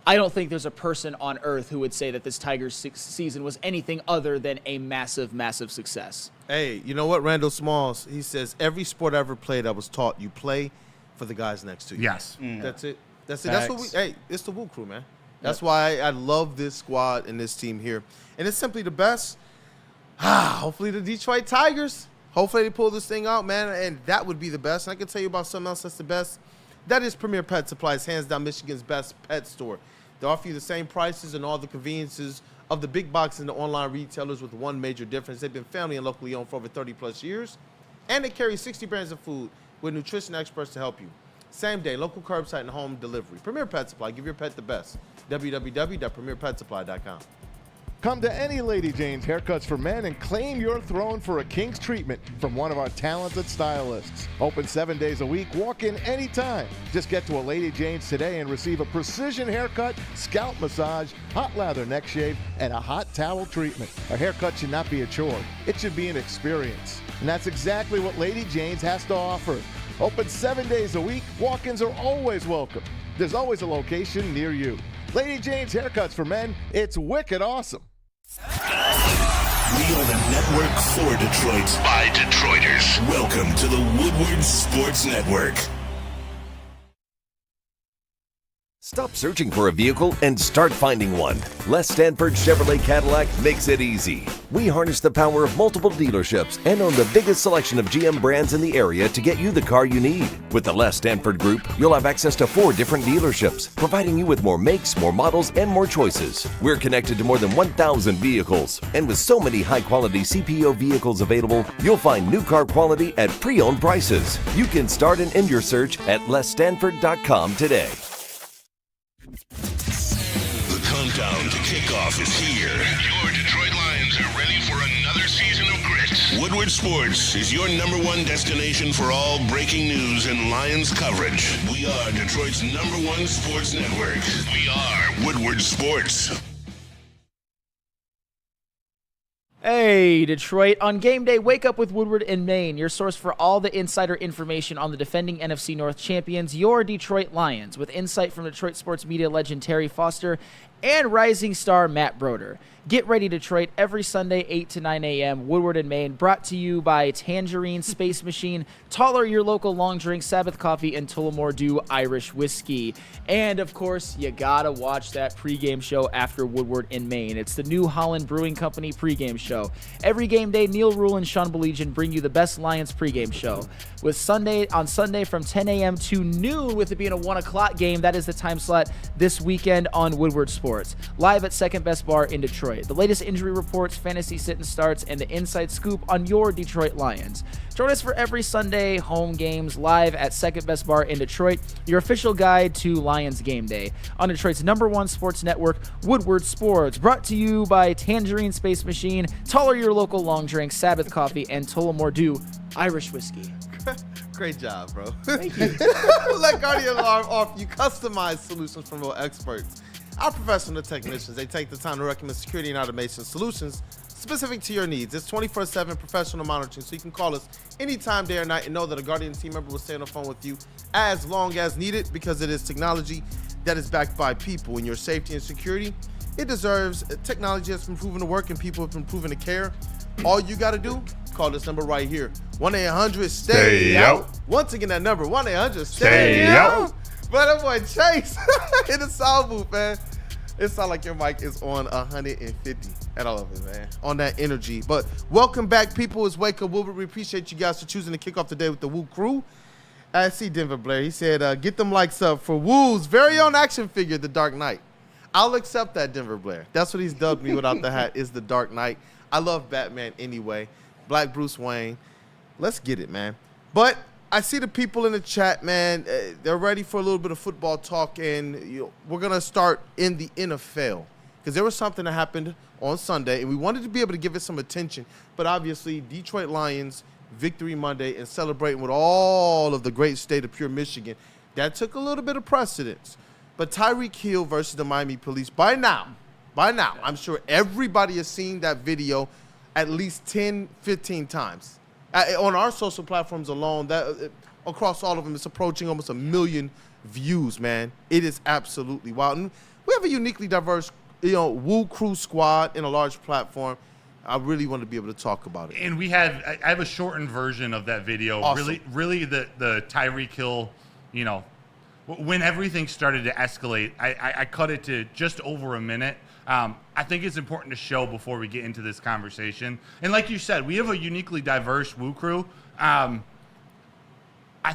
S5: I don't think there's a person on earth who would say that this Tigers season was anything other than a massive, massive success.
S3: Hey, you know what? Randall Smalls, he says, every sport I ever played, I was taught you play for the guys next to you.
S2: Yes.
S3: That's it. That's what it's the WUW Crew, man. That's why I love this squad and this team here. And it's simply the best. Hopefully the Detroit Tigers, hopefully they pull this thing out, man, and that would be the best. And I can tell you about something else that's the best. That is Premier Pet Supplies, hands down Michigan's best pet store. They offer you the same prices and all the conveniences of the big box and the online retailers, with one major difference. They've been family and locally owned for over 30-plus years, and they carry 60 brands of food with nutrition experts to help you. Same day, local curbside and home delivery. Premier Pet Supply, give your pet the best. www.premierpetsupply.com.
S6: Come to any Lady Jane's Haircuts for Men and claim your throne for a king's treatment from one of our talented stylists. Open 7 days a week, walk in anytime. Just get to a Lady Jane's today and receive a precision haircut, scalp massage, hot lather neck shave, and a hot towel treatment. A haircut should not be a chore. It should be an experience. And that's exactly what Lady Jane's has to offer. Open 7 days a week, walk-ins are always welcome. There's always a location near you. Lady Jane's Haircuts for Men, it's wicked awesome.
S1: We are the network for Detroit by Detroiters. Welcome to the Woodward Sports Network.
S15: Stop searching for a vehicle and start finding one. Les Stanford Chevrolet Cadillac makes it easy. We harness the power of multiple dealerships and own the biggest selection of GM brands in the area to get you the car you need. With the Les Stanford Group, you'll have access to 4 different dealerships, providing you with more makes, more models, and more choices. We're connected to more than 1,000 vehicles, and with so many high-quality CPO vehicles available, you'll find new car quality at pre-owned prices. You can start and end your search at lesstanford.com today.
S1: The countdown to kickoff is here. Your Detroit Lions are ready for another season of grit. Woodward Sports is your #1 destination for all breaking news and Lions coverage. We are Detroit's #1 sports network. We are Woodward Sports.
S5: Hey, Detroit. On game day, wake up with Woodward in Maine, your source for all the insider information on the defending NFC North champions, your Detroit Lions, with insight from Detroit sports media legend Terry Foster and rising star Matt Broder. Get ready, Detroit, every Sunday, 8 to 9 a.m., Woodward in Maine, brought to you by Tangerine Space Machine, Taller, your local long drink, Sabbath Coffee, and Tullamore Dew Irish Whiskey. And, of course, you gotta watch that pregame show after Woodward in Maine. It's the New Holland Brewing Company pregame show. Every game day, Neil Rule and Sean Belegian bring you the best Lions pregame show. On Sunday from 10 a.m. to noon, with it being a 1 o'clock game, that is the time slot this weekend on Woodward Sports. Live at Second Best Bar in Detroit. The latest injury reports, fantasy sit and starts, and the inside scoop on your Detroit Lions. Join us for every Sunday home games live at Second Best Bar in Detroit, your official guide to Lions game day. On Detroit's #1 sports network, Woodward Sports. Brought to you by Tangerine Space Machine, Taller, your local long drink, Sabbath Coffee, and Tullamore Dew Irish Whiskey.
S3: Great job, bro.
S5: Thank you.
S3: Let Guardian Alarm offer you customized solutions from real experts. Our professional technicians, they take the time to recommend security and automation solutions specific to your needs. It's 24/7 professional monitoring, so you can call us anytime, day or night, and know that a Guardian team member will stay on the phone with you as long as needed, because it is technology that is backed by people. And your safety and security, it deserves technology that's been proven to work and people have been proven to care. All you got to do, call this number right here, 1-800-STAY-OUT. Once again, that number, 1-800-STAY-OUT. But that boy Chase in the sound booth, man. It sounds like your mic is on 150 at all of it, man. On that energy. But welcome back, people. It's Wake Up Woodward. We appreciate you guys for choosing to kick off the day with the WUW Crew. I see Denver Blair. He said, get them likes up for WU's very own action figure, The Dark Knight. I'll accept that, Denver Blair. That's what he's dubbed me without the hat, is The Dark Knight. I love Batman anyway. Black Bruce Wayne. Let's get it, man. But I see the people in the chat, man. They're ready for a little bit of football talk, and we're going to start in the NFL, because there was something that happened on Sunday, and we wanted to be able to give it some attention. But obviously, Detroit Lions, Victory Monday, and celebrating with all of the great state of pure Michigan, that took a little bit of precedence. But Tyreek Hill versus the Miami Police, by now, I'm sure everybody has seen that video at least 10, 15 times. On our social platforms alone, across all of them, it's approaching almost 1 million views, man. It is absolutely wild. And we have a uniquely diverse, WUW Crew squad in a large platform. I really want to be able to talk about it.
S2: And I have a shortened version of that video.
S3: Awesome.
S2: Really the Tyreek Hill, when everything started to escalate, I cut it to just over a minute. I think it's important to show before we get into this conversation. And like you said, we have a uniquely diverse WUW Crew. I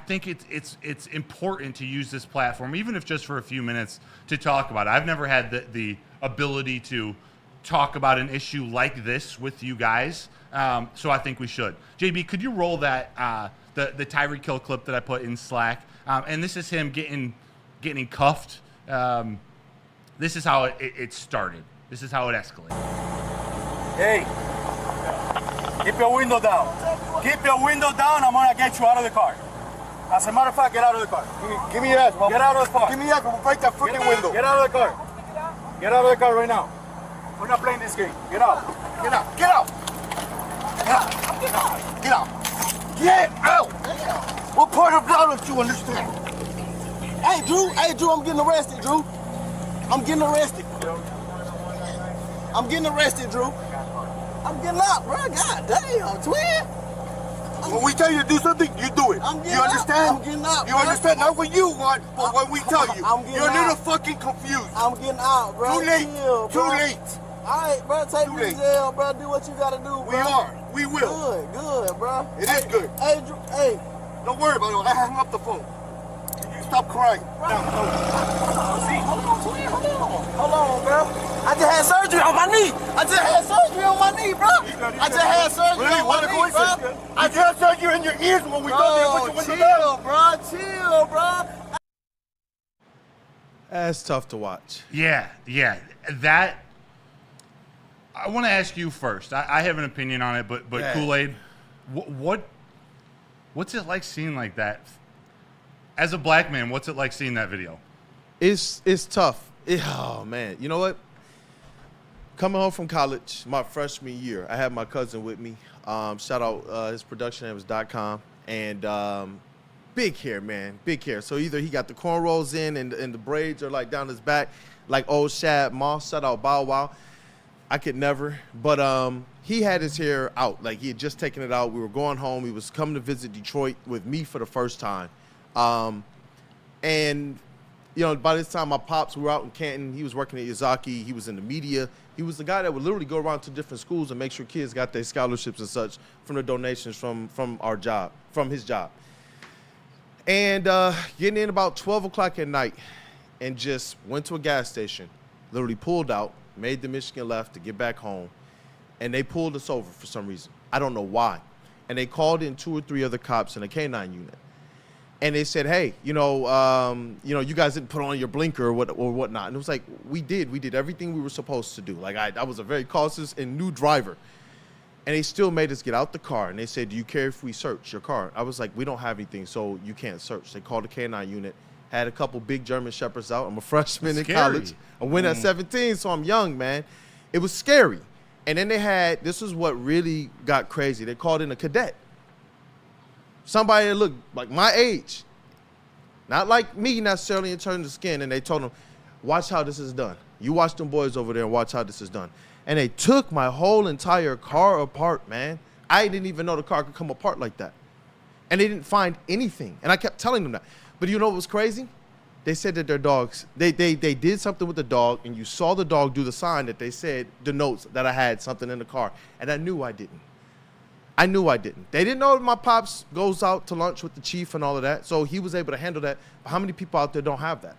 S2: think it's important to use this platform, even if just for a few minutes, to talk about it. I've never had the ability to talk about an issue like this with you guys, so I think we should. JB, could you roll that the Tyreek Hill clip that I put in Slack? And this is him getting cuffed. This is how it started. This is how it escalated.
S16: Hey, keep your window down. Keep your window down. I'm gonna get you out of the car. As a matter of fact, get out of the car.
S6: Give me your ass, bro.
S16: Get out of the car.
S6: Give me your ass, we'll break that freaking window.
S16: Get out of the car. Get out of the car right now. We're not playing this game. Get out.
S6: Get out. Get out. Get out. Get out. Get out. What part of blood don't you understand?
S16: Hey, Drew, I'm getting arrested, Drew. I'm getting arrested. Drew. I'm getting out, bro. God damn, twin.
S6: When we tell you to do something, you do it. You understand?
S16: I'm getting out.
S6: You understand? Not what you want, but what we tell you. You're a little fucking confused.
S16: I'm getting out, bro.
S6: Too late. Too late.
S16: All right, bro. Take me to jail, bro. Do what you gotta do, bro.
S6: We are. We will.
S16: Good, bro.
S6: It is good.
S16: Hey, Drew. Hey.
S6: Don't worry about it. I hung up the phone. You stop crying.
S16: Hold on, bro. I just had surgery on my knee. bro. I just had surgery on my knee, bro.
S6: I just had surgery in your ears when we told you to put your window down.
S16: Chill, bro.
S3: That's tough to watch.
S2: Yeah. That I want to ask you first. I have an opinion on it, but
S3: Yeah.
S2: Kool-Aid, what's it like seeing like that? As a black man, what's it like seeing that video?
S3: It's tough. Oh man, you know what? Coming home from college, my freshman year, I had my cousin with me. Shout out his production name was .com, and big hair, man, big hair. So either he got the cornrows in and the braids are like down his back, like old Shad Moss. Shout out Bow Wow. I could never, but he had his hair out, like he had just taken it out. We were going home. He was coming to visit Detroit with me for the first time, and you know, by this time my pops were out in Canton. He was working at Yazaki. He was in the media. He was the guy that would literally go around to different schools and make sure kids got their scholarships and such from the donations from our job, from his job. And getting in about 12 o'clock at night and just went to a gas station, literally pulled out, made the Michigan left to get back home, and they pulled us over for some reason. I don't know why. And they called in 2 or 3 other cops in a K-9 unit. And they said, hey, you guys didn't put on your blinker or whatnot. And it was like, we did everything we were supposed to do. Like I was a very cautious and new driver. And they still made us get out the car. And they said, do you care if we search your car? I was like, we don't have anything, so you can't search. They called the K-9 unit, had a couple big German Shepherds out. I'm a freshman in college. I went at 17, so I'm young, man. It was scary. And then this is what really got crazy. They called in a cadet. Somebody that looked like my age, not like me necessarily in terms of skin, and they told them, watch how this is done. You watch them boys over there and watch how this is done. And they took my whole entire car apart, man. I didn't even know the car could come apart like that. And they didn't find anything. And I kept telling them that. But you know what was crazy? They said that their dogs, they did something with the dog, and you saw the dog do the sign that they said denotes that I had something in the car. And I knew I didn't. They didn't know my pops goes out to lunch with the chief and all of that, so he was able to handle that. But how many people out there don't have that?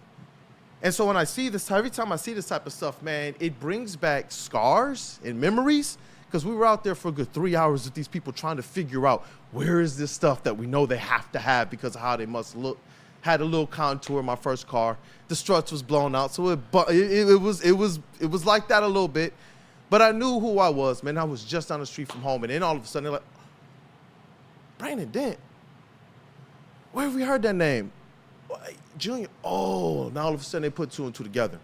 S3: And so when I see this, every time I see this type of stuff, man, it brings back scars and memories, because we were out there for a good 3 hours with these people trying to figure out where is this stuff that we know they have to have because of how they must look. Had a little contour in my first car. The struts was blown out, so it was like that a little bit. But I knew who I was, man. I was just down the street from home, and then all of a sudden they're like, Brandon Dent. Where have we heard that name? Junior. Oh, now all of a sudden they put 2 and 2 together.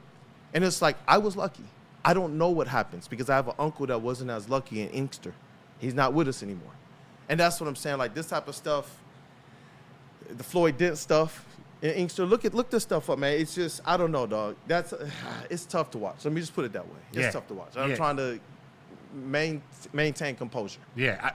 S3: And it's like, I was lucky. I don't know what happens because I have an uncle that wasn't as lucky in Inkster. He's not with us anymore. And that's what I'm saying. Like this type of stuff, the Floyd Dent stuff in Inkster, look this stuff up, man. It's just, I don't know, dog. It's tough to watch. Let me just put it that way. It's tough to watch. I'm trying to maintain composure.
S2: Yeah.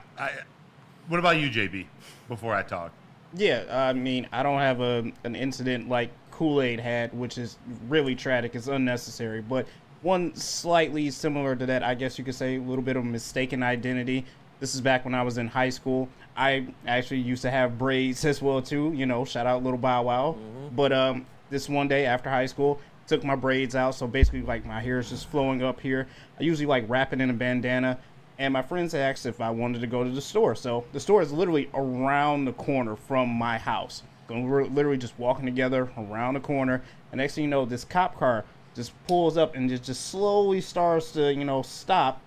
S2: What about you, JB, before I talk?
S4: Yeah, I mean, I don't have an incident like Kool-Aid had, which is really tragic. It's unnecessary. But one slightly similar to that, I guess you could say, a little bit of mistaken identity. This is back when I was in high school. I actually used to have braids as well, too. You know, shout out Little Bow Wow. Mm-hmm. But this one day after high school, took my braids out. So basically, like, my hair is just flowing up here. I usually, like, wrap it in a bandana. And my friends asked if I wanted to go to the store. So the store is literally around the corner from my house. So we're literally just walking together around the corner. And next thing you know, this cop car just pulls up and just slowly starts to, you know, stop.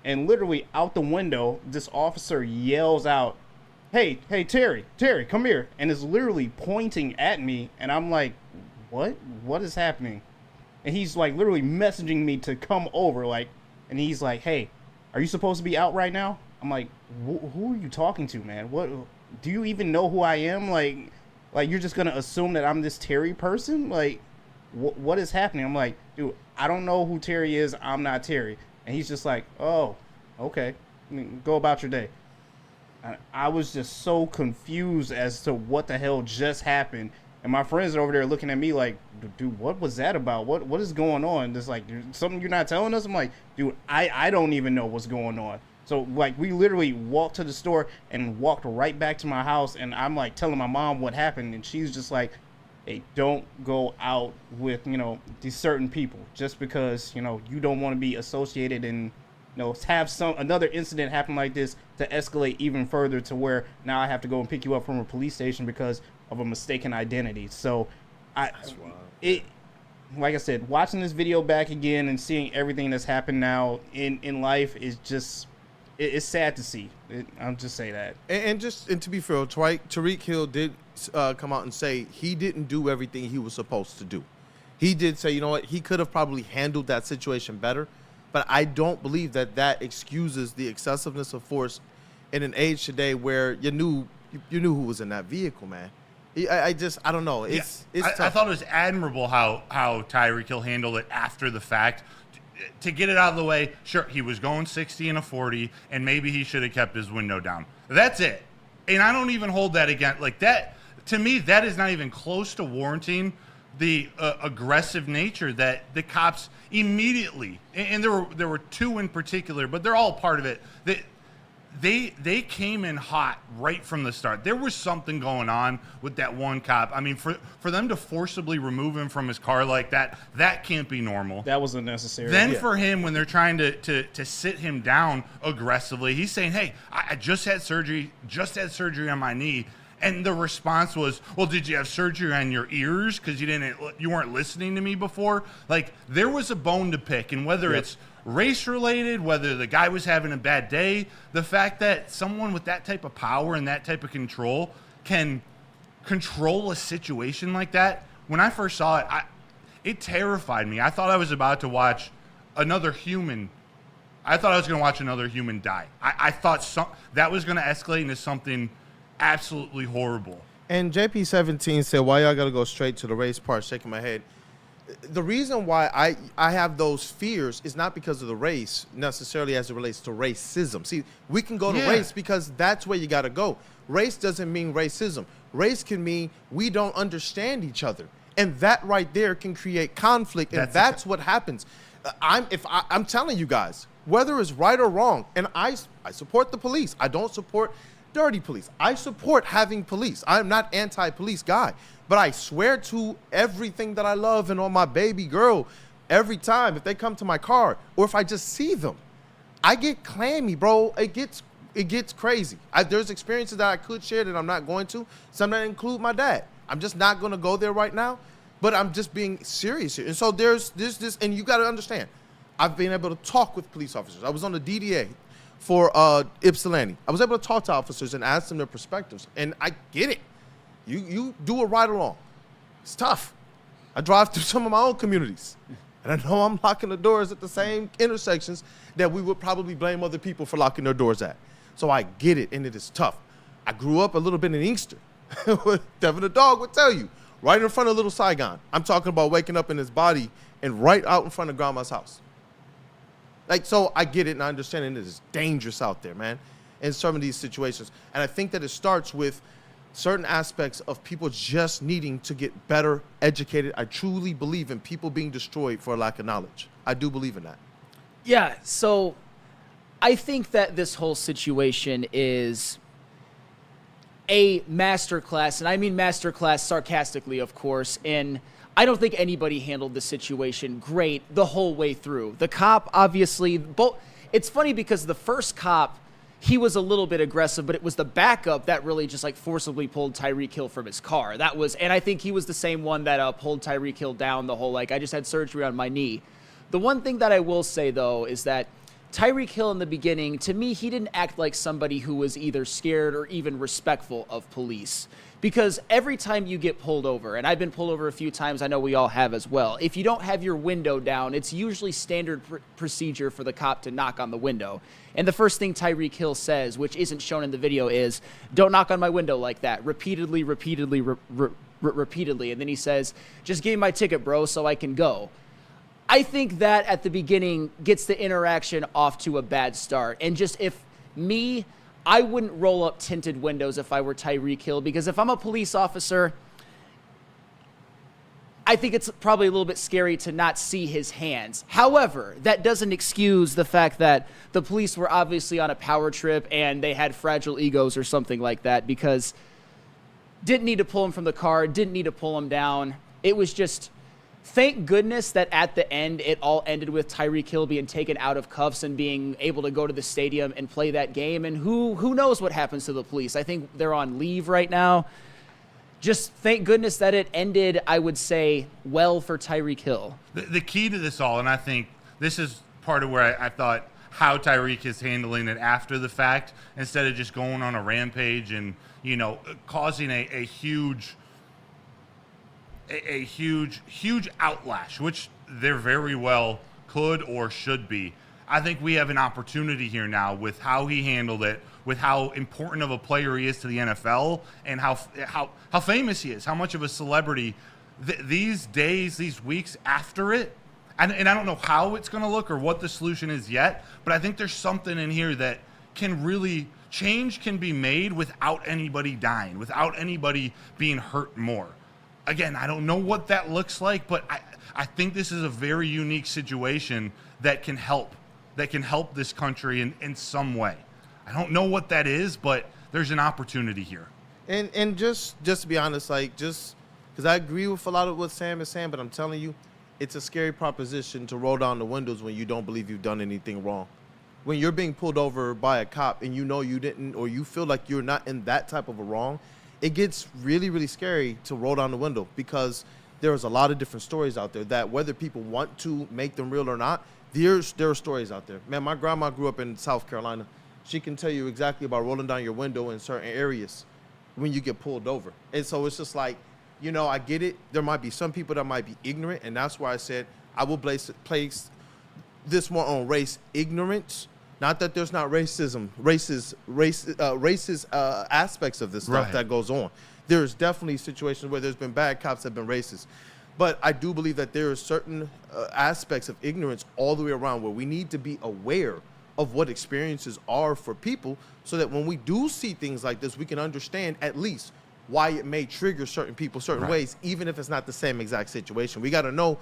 S4: And literally out the window, this officer yells out, hey, Terry, come here. And is literally pointing at me. And I'm like, what? What is happening? And he's like literally messaging me to come over. Like, and he's like, hey, are you supposed to be out right now? I'm like, who are you talking to, man? What? Do you even know who I am? Like you're just going to assume that I'm this Terry person? Like, what is happening? I'm like, dude, I don't know who Terry is. I'm not Terry. And he's just like, oh, okay. Go about your day. I was just so confused as to what the hell just happened. And my friends are over there looking at me like, dude, what was that about? What is going on? There's like something you're not telling us? I'm like, dude, I don't even know what's going on. So like we literally walked to the store and walked right back to my house. And I'm like telling my mom what happened. And she's just like, hey, don't go out with, you know, these certain people just because, you know, you don't want to be associated and, you know, have another incident happen like this to escalate even further to where now I have to go and pick you up from a police station because of a mistaken identity. So like I said, watching this video back again and seeing everything that's happened now in life is just, it's sad to see. I'll just say that.
S3: And to be fair, Tarik Hill did come out and say he didn't do everything he was supposed to do. He did say, you know what, he could have probably handled that situation better, but I don't believe that excuses the excessiveness of force in an age today where you knew who was in that vehicle, man. I don't know. It's tough.
S2: I thought it was admirable how Tyreek Hill handled it after the fact. To get it out of the way, sure, he was going 60 and a 40, and maybe he should have kept his window down. That's it. And I don't even hold that against, like that, to me, that is not even close to warranting the aggressive nature that the cops immediately, and there were two in particular, but they're all part of it, They came in hot right from the start. There was something going on with that one cop. I mean, for them to forcibly remove him from his car like that can't be normal.
S4: That was unnecessary.
S2: Then for him, when they're trying to sit him down aggressively, he's saying, hey, I just had surgery on my knee. And the response was, well, did you have surgery on your ears because you weren't listening to me before? Like, there was a bone to pick, and whether it's race-related, whether the guy was having a bad day, the fact that someone with that type of power and that type of control can control a situation like that, when I first saw it, it terrified me. I thought I was about to watch another human. I thought I was going to watch another human die. I thought that was going to escalate into something absolutely horrible.
S3: And JP17 said, why y'all got to go straight to the race part, shaking my head. The reason why I have those fears is not because of the race necessarily as it relates to racism. See, we can go to race because that's where you got to go. Race doesn't mean racism. Race can mean we don't understand each other. And that right there can create conflict, and that's what happens. I'm telling you guys, whether it's right or wrong, and I support the police. I don't support dirty police. I support having police. I'm not anti-police guy, but I swear to everything that I love and on my baby girl, every time if they come to my car or if I just see them, I get clammy, bro. It gets crazy. There's experiences that I could share that I'm not going to. Some that include my dad. I'm just not going to go there right now, but I'm just being serious here. And so there's this, and you got to understand, I've been able to talk with police officers. I was on the DDA for Ypsilanti. I was able to talk to officers and ask them their perspectives, and I get it. You do a ride along. It's tough. I drive through some of my own communities, and I know I'm locking the doors at the same intersections that we would probably blame other people for locking their doors at. So I get it, and it is tough. I grew up a little bit in Inkster. Devin the dog would tell you, right in front of Little Saigon. I'm talking about waking up in his body and right out in front of Grandma's house. Like, so I get it and I understand it is dangerous out there, man, in some of these situations. And I think that it starts with certain aspects of people just needing to get better educated. I truly believe in people being destroyed for a lack of knowledge. I do believe in that.
S5: Yeah, so I think that this whole situation is a masterclass, and I mean masterclass sarcastically, of course, in I don't think anybody handled the situation great the whole way through. The cop, obviously, it's funny because the first cop, he was a little bit aggressive, but it was the backup that really just like forcibly pulled Tyreek Hill from his car. And I think he was the same one that pulled Tyreek Hill down the whole, like, I just had surgery on my knee. The one thing that I will say, though, is that Tyreek Hill in the beginning, to me, he didn't act like somebody who was either scared or even respectful of police. Because every time you get pulled over, and I've been pulled over a few times, I know we all have as well, if you don't have your window down, it's usually standard procedure for the cop to knock on the window. And the first thing Tyreek Hill says, which isn't shown in the video, is, don't knock on my window like that, repeatedly. And then he says, just give me my ticket, bro, so I can go. I think that at the beginning gets the interaction off to a bad start. And just I wouldn't roll up tinted windows if I were Tyreek Hill, because if I'm a police officer, I think it's probably a little bit scary to not see his hands. However, that doesn't excuse the fact that the police were obviously on a power trip and they had fragile egos or something like that, because didn't need to pull him from the car, didn't need to pull him down. It was just, thank goodness that at the end, it all ended with Tyreek Hill being taken out of cuffs and being able to go to the stadium and play that game. And who knows what happens to the police? I think they're on leave right now. just thank goodness that it ended, I would say, well for Tyreek Hill.
S2: The key to this all, and I think this is part of where I thought how Tyreek is handling it after the fact, instead of just going on a rampage and, causing a huge outlash, which there very well could or should be. I think we have an opportunity here now with how he handled it, with how important of a player he is to the NFL, and how famous he is, how much of a celebrity these days, these weeks after it. And I don't know how it's going to look or what the solution is yet, but I think there's something in here that can really change can be made without anybody dying, without anybody being hurt more. Again, I don't know what that looks like, but I think this is a very unique situation that can help this country in some way. I don't know what that is, but there's an opportunity here.
S3: And just to be honest, because I agree with a lot of what Sam is saying, but I'm telling you, it's a scary proposition to roll down the windows when you don't believe you've done anything wrong. When you're being pulled over by a cop and you know you didn't, or you feel like you're not in that type of a wrong, it gets really, really scary to roll down the window, because there's a lot of different stories out there that, whether people want to make them real or not, there are stories out there. Man, my grandma grew up in South Carolina. She can tell you exactly about rolling down your window in certain areas when you get pulled over. And so it's just like, I get it. There might be some people that might be ignorant, and that's why I said I will place this more on race ignorance. Not that there's not racist aspects of this stuff that goes on. There's definitely situations where there's been bad cops that have been racist. But I do believe that there are certain aspects of ignorance all the way around, where we need to be aware of what experiences are for people, so that when we do see things like this, we can understand at least why it may trigger certain people certain ways, even if it's not the same exact situation. We got to know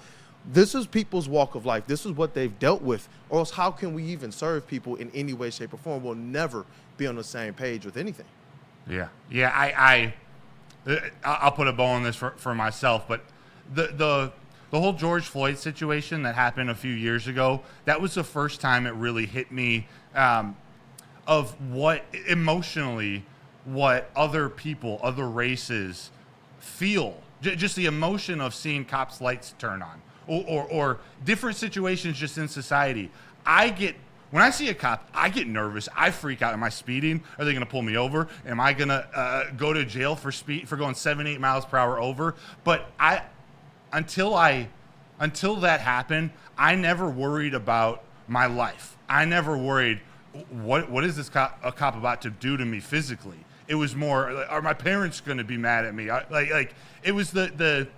S3: this is people's walk of life. This is what they've dealt with, or else how can we even serve people in any way, shape, or form? We'll never be on the same page with anything.
S2: Yeah. I'll put a bow on this for myself, but the whole George Floyd situation that happened a few years ago, that was the first time it really hit me of what emotionally what other people, other races feel. Just the emotion of seeing cops' lights turn on, or different situations just in society. When I see a cop, I get nervous. I freak out. Am I speeding? Are they going to pull me over? Am I going to go to jail for going 7-8 miles per hour over? But until that happened, I never worried about my life. I never worried, what is this a cop about to do to me physically? It was more, are my parents going to be mad at me? It was the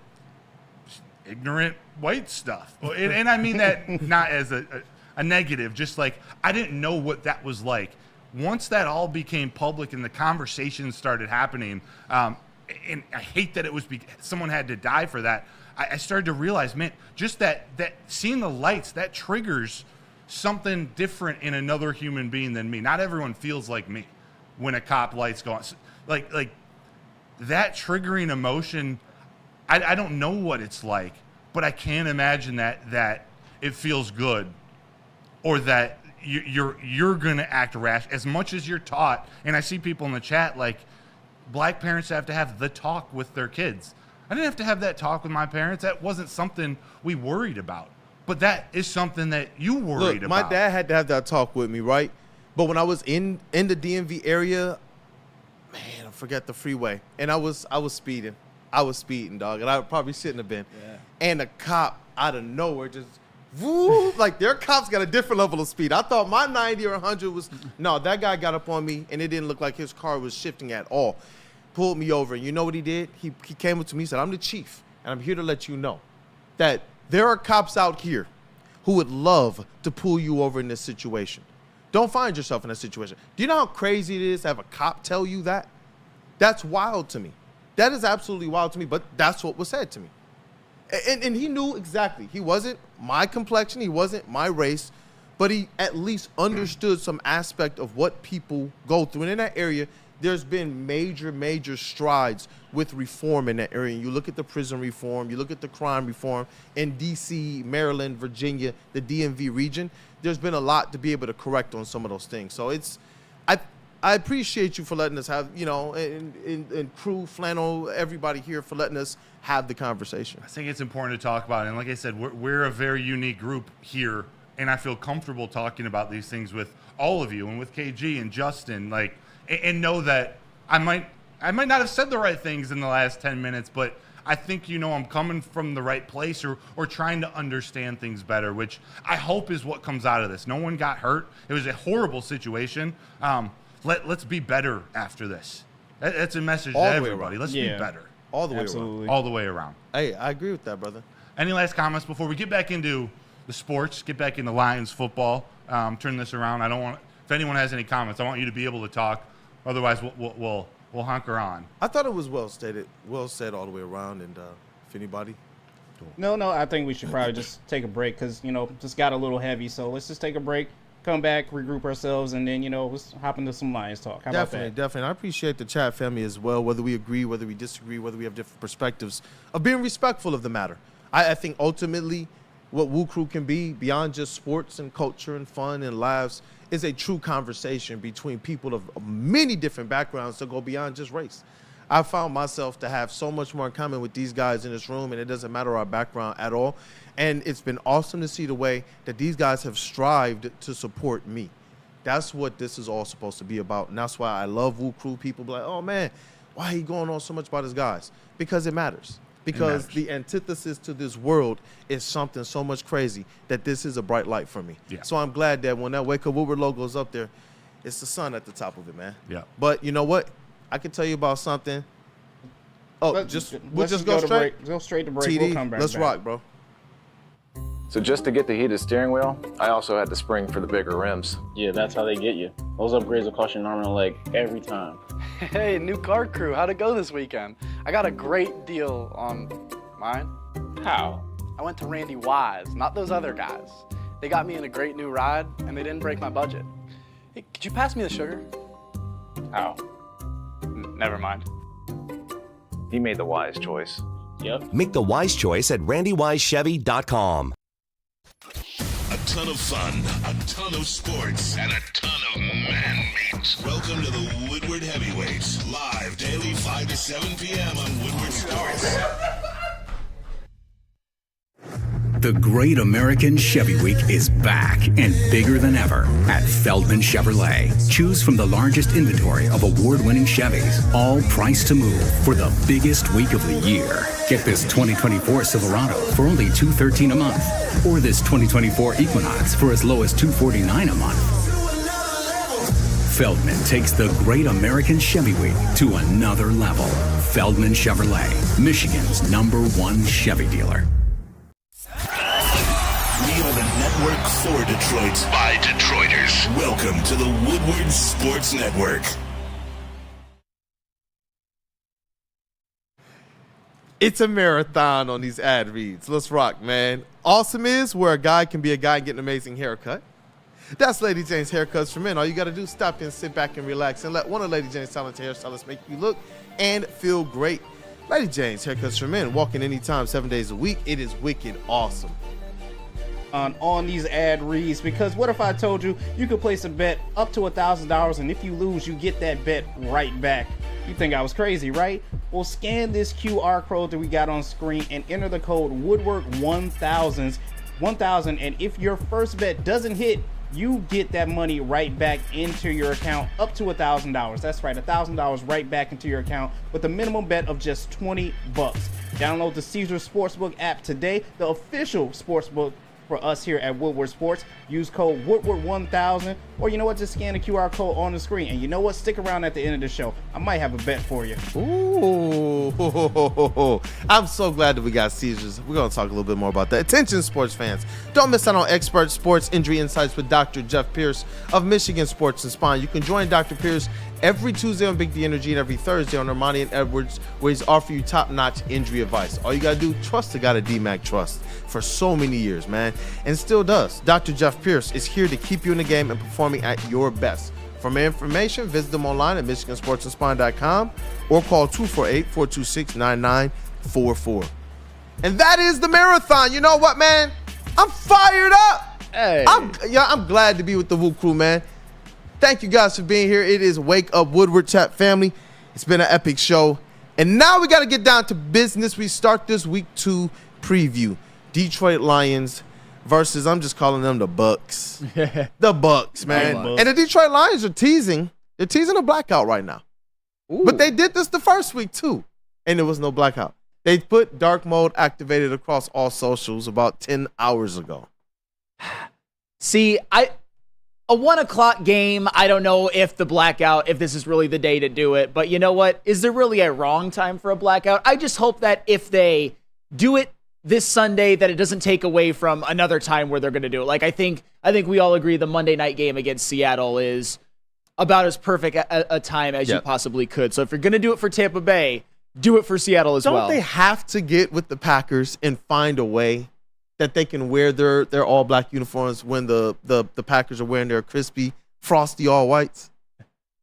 S2: ignorant white stuff. And I mean that not as a negative, just like I didn't know what that was like. Once that all became public and the conversations started happening, and I hate that it was someone had to die for that, I started to realize, man, just that seeing the lights, that triggers something different in another human being than me. Not everyone feels like me when a cop lights go on. Like that triggering emotion, I don't know what it's like, but I can't imagine that it feels good, or that you're going to act rash as much as you're taught. And I see people in the chat, like, black parents have to have the talk with their kids. I didn't have to have that talk with my parents. That wasn't something we worried about. But that is something that you worried about.
S3: My dad had to have that talk with me, right? But when I was in the DMV area, man, I forgot the freeway, and I was speeding. I was speeding, dog, and I probably shouldn't have been. Yeah. And a cop out of nowhere just, woo, like their cops got a different level of speed. I thought my 90 or 100 was, no, that guy got up on me, and it didn't look like his car was shifting at all. Pulled me over, and you know what he did? He came up to me and said, I'm the chief, and I'm here to let you know that there are cops out here who would love to pull you over in this situation. Don't find yourself in that situation. Do you know how crazy it is to have a cop tell you that? That's wild to me. That is absolutely wild to me, but that's what was said to me. And he knew exactly. He wasn't my complexion. He wasn't my race, but he at least understood some aspect of what people go through. And in that area, there's been major, major strides with reform in that area. And you look at the prison reform, you look at the crime reform in D.C., Maryland, Virginia, the DMV region. There's been a lot to be able to correct on some of those things. So I appreciate you for letting us have, and crew, flannel, everybody here for letting us have the conversation.
S2: I think it's important to talk about it. And like I said, we're a very unique group here, and I feel comfortable talking about these things with all of you and with KG and Justin, and know that I might not have said the right things in the last 10 minutes, but I think, I'm coming from the right place or trying to understand things better, which I hope is what comes out of this. No one got hurt. It was a horrible situation. Let's be better after this. That's a message to everybody. Let's be better.
S3: All the way around.
S2: All the way around.
S3: Hey, I agree with that, brother.
S2: Any last comments before we get back into the sports, get back into Lions football, turn this around? If anyone has any comments, I want you to be able to talk. Otherwise, we'll hunker on.
S3: I thought it was well said all the way around. And if anybody,
S2: cool.
S4: No, I think we should probably just take a break because just got a little heavy. So let's just take a break, come back, regroup ourselves, and then let's hop into some Lions talk. How about that?
S3: Definitely. I appreciate the chat family as well. Whether we agree, whether we disagree, whether we have different perspectives, of being respectful of the matter. I think ultimately, what WUW Crew can be beyond just sports and culture and fun and laughs is a true conversation between people of many different backgrounds that go beyond just race. I found myself to have so much more in common with these guys in this room, and it doesn't matter our background at all. And it's been awesome to see the way that these guys have strived to support me. That's what this is all supposed to be about, and that's why I love WUW Crew. People be like, oh, man, why are you going on so much about his guys? Because it matters. Because the antithesis to this world is something so much crazy that this is a bright light for me.
S2: Yeah.
S3: So I'm glad that when that Wake Up Woodward logo is up there, it's the sun at the top of it, man.
S2: Yeah.
S3: But you know what? I can tell you about something. Oh, we'll just go straight?
S4: Go straight to break.
S3: TD,
S4: We'll come back.
S3: let's rock, bro.
S17: So just to get the heated steering wheel, I also had the spring for the bigger rims.
S18: Yeah, that's how they get you. Those upgrades will cost you an arm and a leg every time.
S19: Hey, new car crew, how'd it go this weekend? I got a great deal on mine.
S18: How?
S19: I went to Randy Wise, not those other guys. They got me in a great new ride, and they didn't break my budget. Hey, could you pass me the sugar?
S18: How?
S19: Never mind.
S17: He made the wise choice.
S18: Yep.
S15: Make the wise choice at randywisechevy.com.
S1: A ton of fun, a ton of sports, and a ton of man meat. Welcome to the Woodward Heavyweights, live daily 5 to 7 p.m. on Woodward Sports.
S20: The Great American Chevy Week is back and bigger than ever at Feldman Chevrolet. Choose from the largest inventory of award-winning Chevys, all priced to move for the biggest week of the year. Get this 2024 Silverado for only $213 a month, or this 2024 Equinox for as low as $249 a month. Feldman takes the Great American Chevy Week to another level. Feldman Chevrolet, Michigan's #1 Chevy dealer.
S1: We are the network for Detroit by Detroiters. Welcome to the Woodward Sports Network.
S3: It's a marathon on these ad reads. Let's rock, man. Awesome is where a guy can be a guy and get an amazing haircut. That's Lady Jane's Haircuts for Men. All you got to do is stop in, sit back, and relax, and let one of Lady Jane's talented hairstylists make you look and feel great. Lady Jane's Haircuts for Men. Walk in anytime, 7 days a week. It is wicked awesome.
S4: On these ad reads, because what if I told you you could place a bet up to $1,000, and if you lose, you get that bet right back? You think I was crazy, right? Well, scan this QR code that we got on screen and enter the code Woodward1000, and if your first bet doesn't hit, you get that money right back into your account, up to $1,000. That's right, $1,000 right back into your account with a minimum bet of just $20. Download the Caesar Sportsbook app today, the official sportsbook for us here at Woodward Sports. Use code Woodward1000, or you know what, just scan the QR code on the screen. And you know what, stick around at the end of the show. I might have a bet for you.
S3: Ooh, I'm so glad that we got Caesars. We're going to talk a little bit more about that. Attention, sports fans. Don't miss out on expert sports injury insights with Dr. Jeff Pierce of Michigan Sports and Spine. You can join Dr. Pierce every Tuesday on Big D Energy and every Thursday on Armani and Edwards, where he's offering you top-notch injury advice. All you got to do, trust the guy that DMAC trusts for so many years, man, and still does. Dr. Jeff Pierce is here to keep you in the game and performing at your best. For more information, visit them online at michigansportsandspine.com or call 248-426-9944. And that is the marathon. You know what, man? I'm fired up.
S5: Hey.
S3: I'm glad to be with the WUW Crew, man. Thank you guys for being here. It is Wake Up Woodward Chat family. It's been an epic show. And now we got to get down to business. We start this week 2 preview. Detroit Lions versus, I'm just calling them the Bucs. The Bucs, man. And the Detroit Lions are teasing. They're teasing a blackout right now. Ooh. But they did this the first week too, and there was no blackout. They put dark mode activated across all socials about 10 hours ago.
S5: See, a 1 o'clock game, I don't know if the blackout, if this is really the day to do it, but you know what? Is there really a wrong time for a blackout? I just hope that if they do it this Sunday, that it doesn't take away from another time where they're going to do it. Like, I think we all agree the Monday night game against Seattle is about as perfect a time as you possibly could. So if you're going to do it for Tampa Bay, do it for Seattle as well.
S3: Don't they have to get with the Packers and find a way that they can wear their all-black uniforms when the Packers are wearing their crispy, frosty all-whites?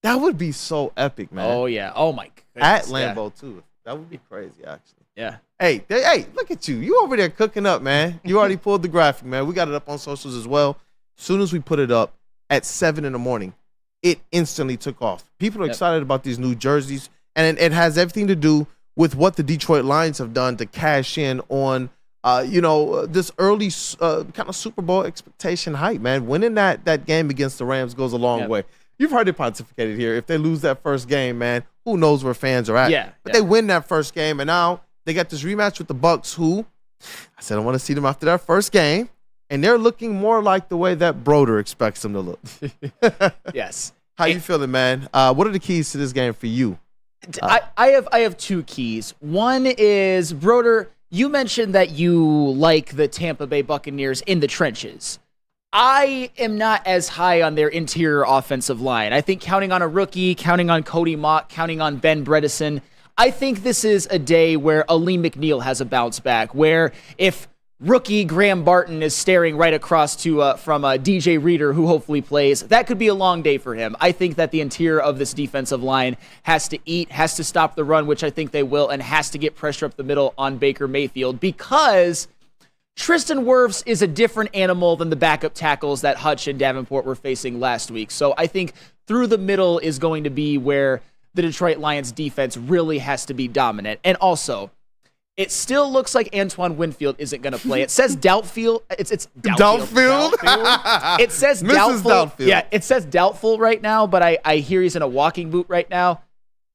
S3: That would be so epic, man.
S5: Oh, yeah. Oh, my goodness.
S3: At Lambeau, too. That would be crazy, actually.
S5: Yeah.
S3: Hey, look at you. You over there cooking up, man. You already pulled the graphic, man. We got it up on socials as well. As soon as we put it up at 7 in the morning, it instantly took off. People are excited about these new jerseys, and it has everything to do with what the Detroit Lions have done to cash in on this early kind of Super Bowl expectation hype, man. Winning that game against the Rams goes a long way. You've heard it pontificated here. If they lose that first game, man, who knows where fans are at. But they win that first game, and now they got this rematch with the Bucs, who I said I want to see them after that first game, and they're looking more like the way that Broder expects them to look.
S5: Yes.
S3: How you feeling, man? What are the keys to this game for you?
S5: I have 2 keys. One is, Broder, you mentioned that you like the Tampa Bay Buccaneers in the trenches. I am not as high on their interior offensive line. I think counting on a rookie, counting on Cody Mott, counting on Ben Bredesen, I think this is a day where Aleem McNeil has a bounce back, where if rookie Graham Barton is staring right across from DJ Reader, who hopefully plays, that could be a long day for him. I think that the interior of this defensive line has to eat, has to stop the run, which I think they will, and has to get pressure up the middle on Baker Mayfield, because Tristan Wirfs is a different animal than the backup tackles that Hutch and Davenport were facing last week. So I think through the middle is going to be where the Detroit Lions defense really has to be dominant. And also, it still looks like Antoine Winfield isn't going to play. It says doubtful. It's
S3: Doubtfield?
S5: It says
S3: Mrs.
S5: doubtful. Yeah, it says doubtful right now, but I hear he's in a walking boot right now.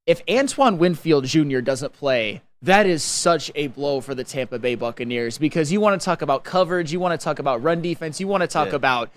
S5: If Antoine Winfield Jr. doesn't play, that is such a blow for the Tampa Bay Buccaneers, because you want to talk about coverage, you want to talk about run defense, you want to talk about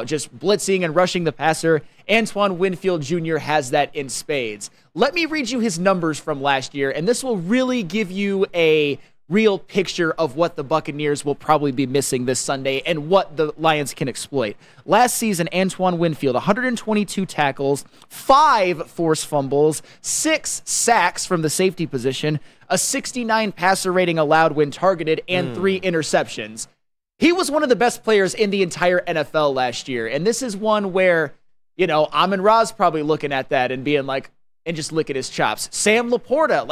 S5: just blitzing and rushing the passer. Antoine Winfield Jr. has that in spades. Let me read you his numbers from last year, and this will really give you a real picture of what the Buccaneers will probably be missing this Sunday and what the Lions can exploit. Last season, Antoine Winfield, 122 tackles, 5 forced fumbles, 6 sacks from the safety position, a 69 passer rating allowed when targeted, and 3 interceptions. He was one of the best players in the entire NFL last year, and this is one where, Amon-Ra's probably looking at that and being like, and just licking his chops. Sam Laporta,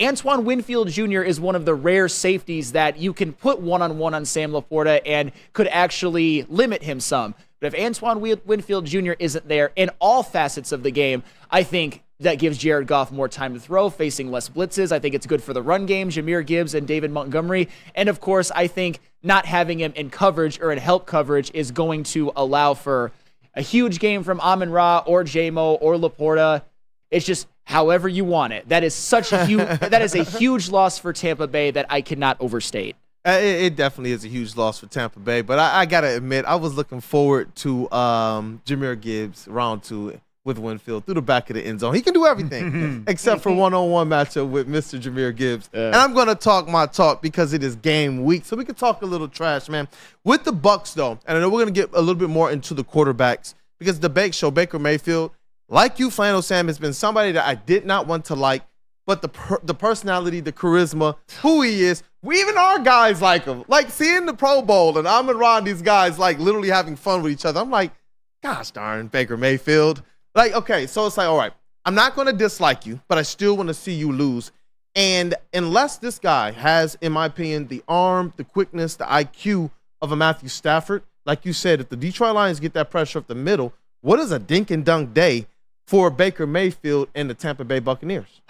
S5: Antoine Winfield Jr. is one of the rare safeties that you can put one-on-one on Sam Laporta and could actually limit him some. But if Antoine Winfield Jr. isn't there in all facets of the game, I think that gives Jared Goff more time to throw, facing less blitzes. I think it's good for the run game, Jahmyr Gibbs and David Montgomery. And, of course, I think not having him in coverage or in help coverage is going to allow for a huge game from Amon-Ra or J-Mo or Laporta. It's just however you want it. That is such a huge that is a huge loss for Tampa Bay that I cannot overstate.
S3: It definitely is a huge loss for Tampa Bay, but I got to admit, I was looking forward to Jahmyr Gibbs round 2 with Winfield through the back of the end zone. He can do everything except for one-on-one matchup with Mr. Jahmyr Gibbs. And I'm going to talk my talk because it is game week, so we can talk a little trash, man. With the Bucs, though, and I know we're going to get a little bit more into the quarterbacks because the Bake Show, Baker Mayfield, like you, Flannel Sam, has been somebody that I did not want to like, but the personality, the charisma, who he is, even our guys like him. Like seeing the Pro Bowl and Amon-Ra and these guys literally having fun with each other. I'm like, gosh darn, Baker Mayfield. Okay, so it's all right, I'm not going to dislike you, but I still want to see you lose. And unless this guy has, in my opinion, the arm, the quickness, the IQ of a Matthew Stafford, like you said, if the Detroit Lions get that pressure up the middle, what is a dink and dunk day for Baker Mayfield and the Tampa Bay Buccaneers?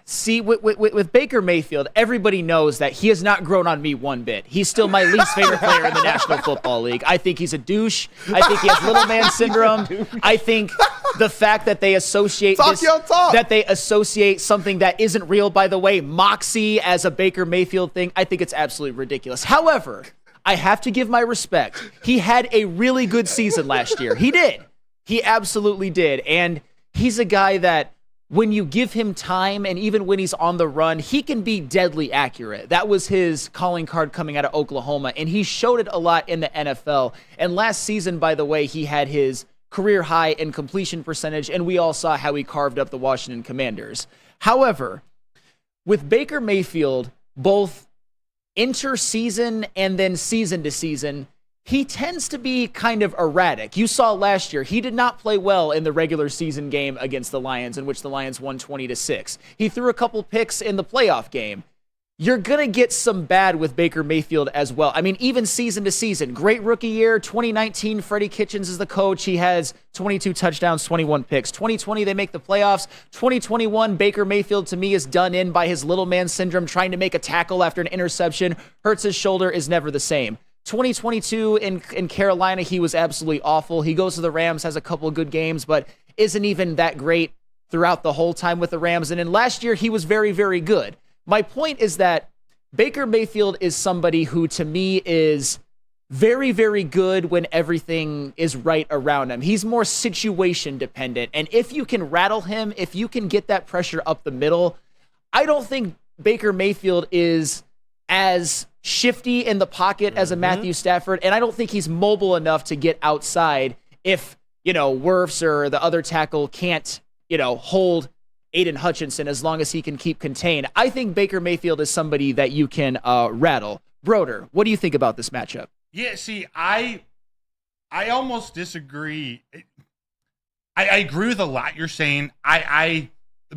S5: See, with Baker Mayfield, everybody knows that he has not grown on me one bit. He's still my least favorite player in the National Football League. I think he's a douche. I think he has little man syndrome. I think the fact that they associate that they associate something that isn't real, by the way, moxie as a Baker Mayfield thing, I think it's absolutely ridiculous. However, I have to give my respect. He had a really good season last year. He did. He absolutely did. And he's a guy that, when you give him time, and even when he's on the run, he can be deadly accurate. That was his calling card coming out of Oklahoma, and he showed it a lot in the NFL. And last season, by the way, he had his career high in completion percentage, and we all saw how he carved up the Washington Commanders. However, with Baker Mayfield, both inter-season and then season to season, he tends to be kind of erratic. You saw last year, he did not play well in the regular season game against the Lions, in which the Lions won 20-6. He threw a couple picks in the playoff game. You're going to get some bad with Baker Mayfield as well. I mean, even season to season, great rookie year. 2019, Freddie Kitchens is the coach. He has 22 touchdowns, 21 picks. 2020, they make the playoffs. 2021, Baker Mayfield, to me, is done in by his little man syndrome, trying to make a tackle after an interception. Hurts his shoulder, is never the same. 2022 in Carolina, he was absolutely awful. He goes to the Rams, has a couple of good games, but isn't even that great throughout the whole time with the Rams. And in last year, he was very, very good. My point is that Baker Mayfield is somebody who, to me, is very, very good when everything is right around him. He's more situation dependent. And if you can rattle him, if you can get that pressure up the middle, I don't think Baker Mayfield is as shifty in the pocket as a Matthew Stafford, and I don't think he's mobile enough to get outside if, Wirfs or the other tackle can't, hold Aiden Hutchinson as long as he can keep contained. I think Baker Mayfield is somebody that you can rattle. Broder, what do you think about this matchup?
S2: Yeah, see, I almost disagree. I agree with a lot you're saying.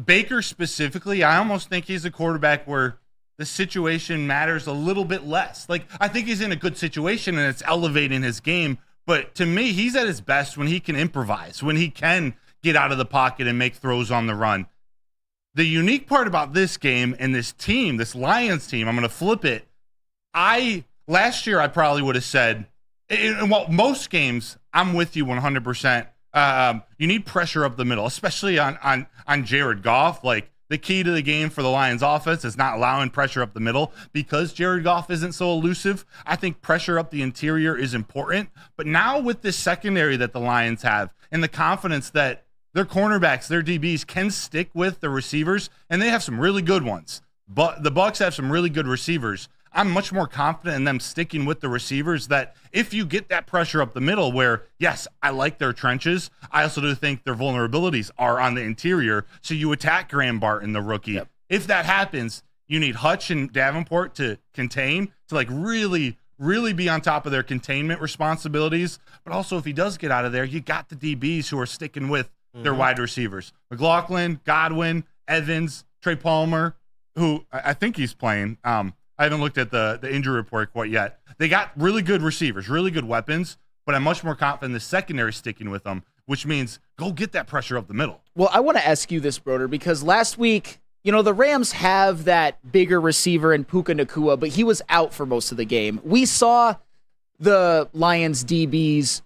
S2: Baker specifically, I almost think he's a quarterback where the situation matters a little bit less. Like, I think he's in a good situation and it's elevating his game. But to me, he's at his best when he can improvise, when he can get out of the pocket and make throws on the run. The unique part about this game and this team, this Lions team, I'm going to flip it. Last year, I probably would have said, most games, I'm with you 100%. You need pressure up the middle, especially on Jared Goff. Like, the key to the game for the Lions offense is not allowing pressure up the middle because Jared Goff isn't so elusive. I think pressure up the interior is important. But now with this secondary that the Lions have and the confidence that their cornerbacks, their DBs can stick with the receivers, and they have some really good ones. But the Bucs have some really good receivers. I'm much more confident in them sticking with the receivers, that if you get that pressure up the middle where, yes, I like their trenches, I also do think their vulnerabilities are on the interior, so you attack Graham Barton, the rookie. Yep. If that happens, you need Hutch and Davenport to contain, to like really, really be on top of their containment responsibilities. But also, if he does get out of there, you got the DBs who are sticking with their wide receivers. McLaughlin, Godwin, Evans, Trey Palmer, who I think he's playing. I haven't looked at the injury report quite yet. They got really good receivers, really good weapons, but I'm much more confident in the secondary sticking with them, which means go get that pressure up the middle.
S5: Well, I want to ask you this, Broder, because last week, the Rams have that bigger receiver in Puka Nacua, but he was out for most of the game. We saw the Lions DBs,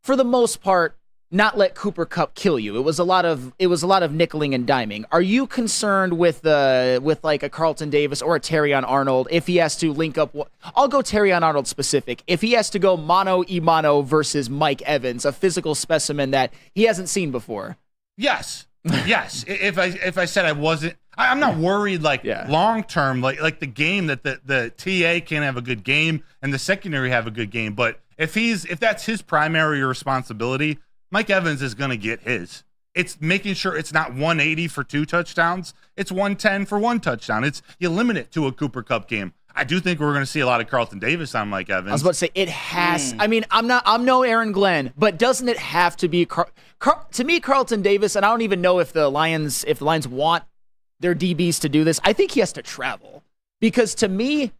S5: for the most part, not let Cooper Kupp kill you. It was a lot of nickeling and diming. Are you concerned with like a Carlton Davis or a Terrion Arnold if he has to link up? I'll go Terrion Arnold specific. If he has to go mano-a-mano versus Mike Evans, a physical specimen that he hasn't seen before.
S2: Yes. If I said I wasn't, I'm not worried long term, like the game that the TA can have a good game and the secondary have a good game. But if that's his primary responsibility, Mike Evans is going to get his. It's making sure it's not 180 for 2 touchdowns. It's 110 for 1 touchdown. You limit it to a Cooper Kupp game. I do think we're going to see a lot of Carlton Davis on Mike Evans.
S5: I was about to say it has. I mean, I'm no Aaron Glenn, but doesn't it have to be to me Carlton Davis? And I don't even know if the Lions want their DBs to do this. I think he has to travel, because to me,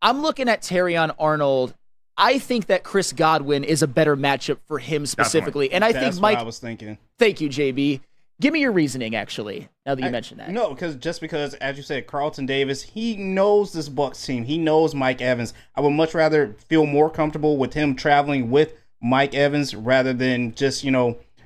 S5: I'm looking at Terrion Arnold I think that Chris Godwin is a better matchup for him specifically. And I think
S4: That's
S5: Mike.
S4: what I was thinking.
S5: Thank you, JB. Give me your reasoning, actually, now that you mentioned that.
S4: No, because, as you said, Carlton Davis, he knows this Bucs team. He knows Mike Evans. I would much rather feel more comfortable with him traveling with Mike Evans rather than just,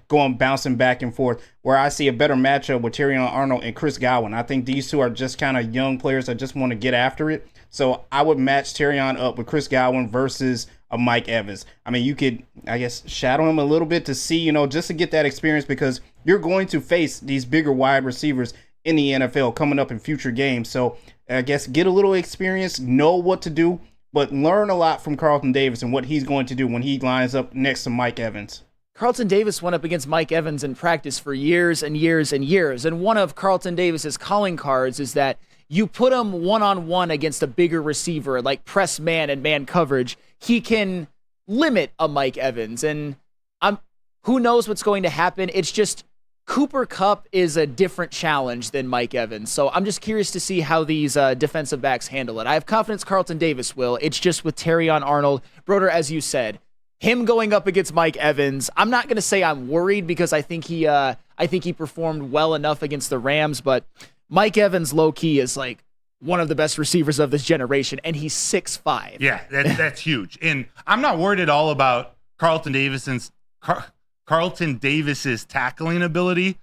S4: bouncing back and forth, where I see a better matchup with Terrion Arnold and Chris Godwin. I think these two are just kind of young players that just want to get after it. So I would match Terrion up with Chris Godwin versus a Mike Evans. I mean, you could, I guess, shadow him a little bit to see, just to get that experience, because you're going to face these bigger wide receivers in the NFL coming up in future games. So I guess get a little experience, know what to do, but learn a lot from Carlton Davis and what he's going to do when he lines up next to Mike Evans.
S5: Carlton Davis went up against Mike Evans in practice for years and years and years. And one of Carlton Davis's calling cards is that you put him one-on-one against a bigger receiver, like press man and man coverage, he can limit a Mike Evans. And who knows what's going to happen? It's just Cooper Kupp is a different challenge than Mike Evans. So I'm just curious to see how these defensive backs handle it. I have confidence Carlton Davis will. It's just with Terrion Arnold. Broder, as you said, him going up against Mike Evans, I'm not going to say I'm worried because I think he performed well enough against the Rams, but Mike Evans low-key is like one of the best receivers of this generation, and he's 6'5".
S2: Yeah, that's huge. And I'm not worried at all about Carlton Davis's tackling ability,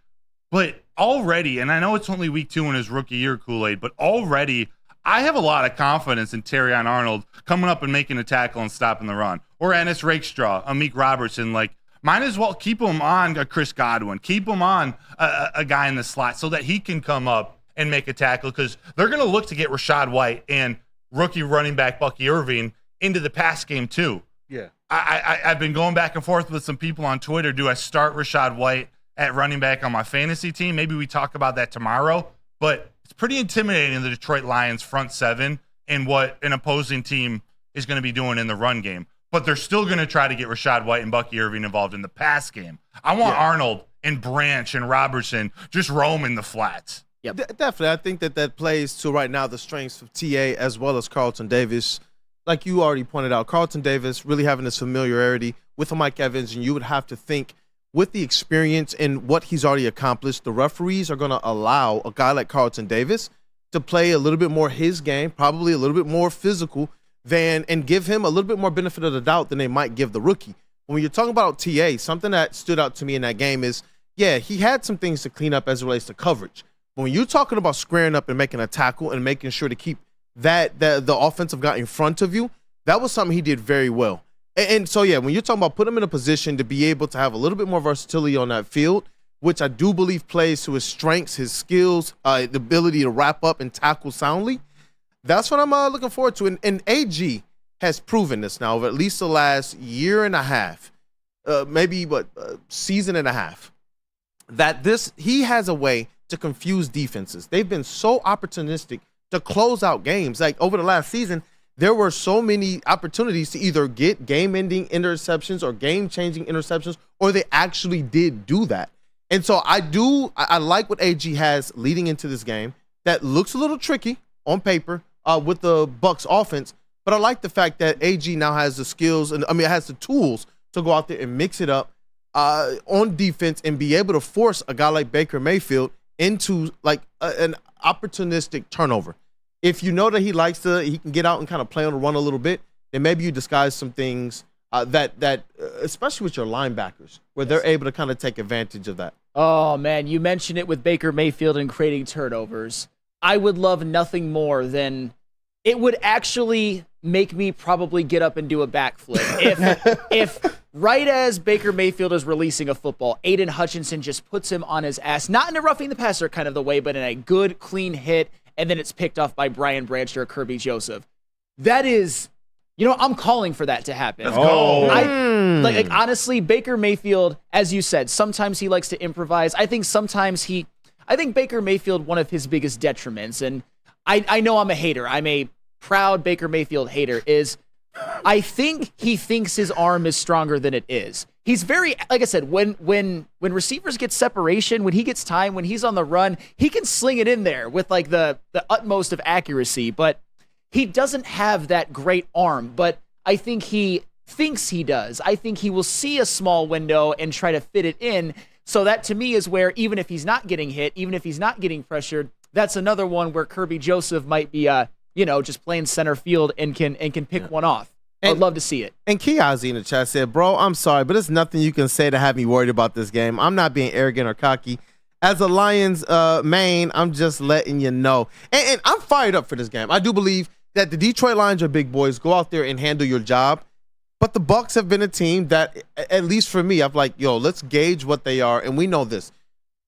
S2: but already, and I know it's only week 2 in his rookie year, Kool-Aid, but already I have a lot of confidence in Terrion Arnold coming up and making a tackle and stopping the run. Or Ennis Rakestraw, Amik Robertson, might as well keep him on a Chris Godwin, keep him on a guy in the slot so that he can come up and make a tackle, because they're going to look to get Rachaad White and rookie running back Bucky Irving into the pass game too.
S3: Yeah.
S2: I've been going back and forth with some people on Twitter. Do I start Rachaad White at running back on my fantasy team? Maybe we talk about that tomorrow. But it's pretty intimidating, the Detroit Lions front seven and what an opposing team is going to be doing in the run game. But they're still going to try to get Rachaad White and Bucky Irving involved in the pass game. I want Arnold and Branch and Robertson just roaming the flats.
S5: Yep.
S3: Definitely. I think that plays to right now the strengths of TA as well as Carlton Davis. Like you already pointed out, Carlton Davis really having this familiarity with Mike Evans, and you would have to think with the experience and what he's already accomplished, the referees are going to allow a guy like Carlton Davis to play a little bit more his game, probably a little bit more physical and give him a little bit more benefit of the doubt than they might give the rookie. When you're talking about TA, something that stood out to me in that game is, he had some things to clean up as it relates to coverage. But when you're talking about squaring up and making a tackle and making sure to keep the offensive guy in front of you, that was something he did very well. And so, when you're talking about putting him in a position to be able to have a little bit more versatility on that field, which I do believe plays to his strengths, his skills, the ability to wrap up and tackle soundly, that's what I'm looking forward to. And AG has proven this now over at least the last year and a half, season and a half, that he has a way to confuse defenses. They've been so opportunistic to close out games. Like over the last season, there were so many opportunities to either get game-ending interceptions or game-changing interceptions, or they actually did do that. And so I like what AG has leading into this game. That looks a little tricky on paper with the Bucs offense, but I like the fact that AG now has the skills and has the tools to go out there and mix it up on defense and be able to force a guy like Baker Mayfield into an opportunistic turnover. If you know that he can get out and kind of play on the run a little bit, then maybe you disguise some things that especially with your linebackers, where they're able to kind of take advantage of that.
S5: Oh, man, you mentioned it with Baker Mayfield and creating turnovers. I would love nothing more than it would actually make me probably get up and do a backflip. If right as Baker Mayfield is releasing a football, Aiden Hutchinson just puts him on his ass, not in a roughing the passer kind of the way, but in a good, clean hit, and then it's picked off by Brian Branch or Kirby Joseph. That is, I'm calling for that to happen.
S2: Let's go.
S5: Honestly, Baker Mayfield, as you said, sometimes he likes to improvise. I think Baker Mayfield, one of his biggest detriments, and I know I'm a hater. I'm a proud Baker Mayfield hater, is I think he thinks his arm is stronger than it is. He's very, like I said, when receivers get separation, when he gets time, when he's on the run, he can sling it in there with the utmost of accuracy, but he doesn't have that great arm. But I think he thinks he does. I think he will see a small window and try to fit it in. So that to me is where, even if he's not getting hit, even if he's not getting pressured, that's another one where Kirby Joseph might be, just playing center field and can pick one off. I'd love to see it.
S3: And Kiazi in the chat said, bro, I'm sorry, but there's nothing you can say to have me worried about this game. I'm not being arrogant or cocky. As a Lions main, I'm just letting you know. And I'm fired up for this game. I do believe that the Detroit Lions are big boys. Go out there and handle your job. But the Bucs have been a team that, at least for me, I'm like, let's gauge what they are. And we know this.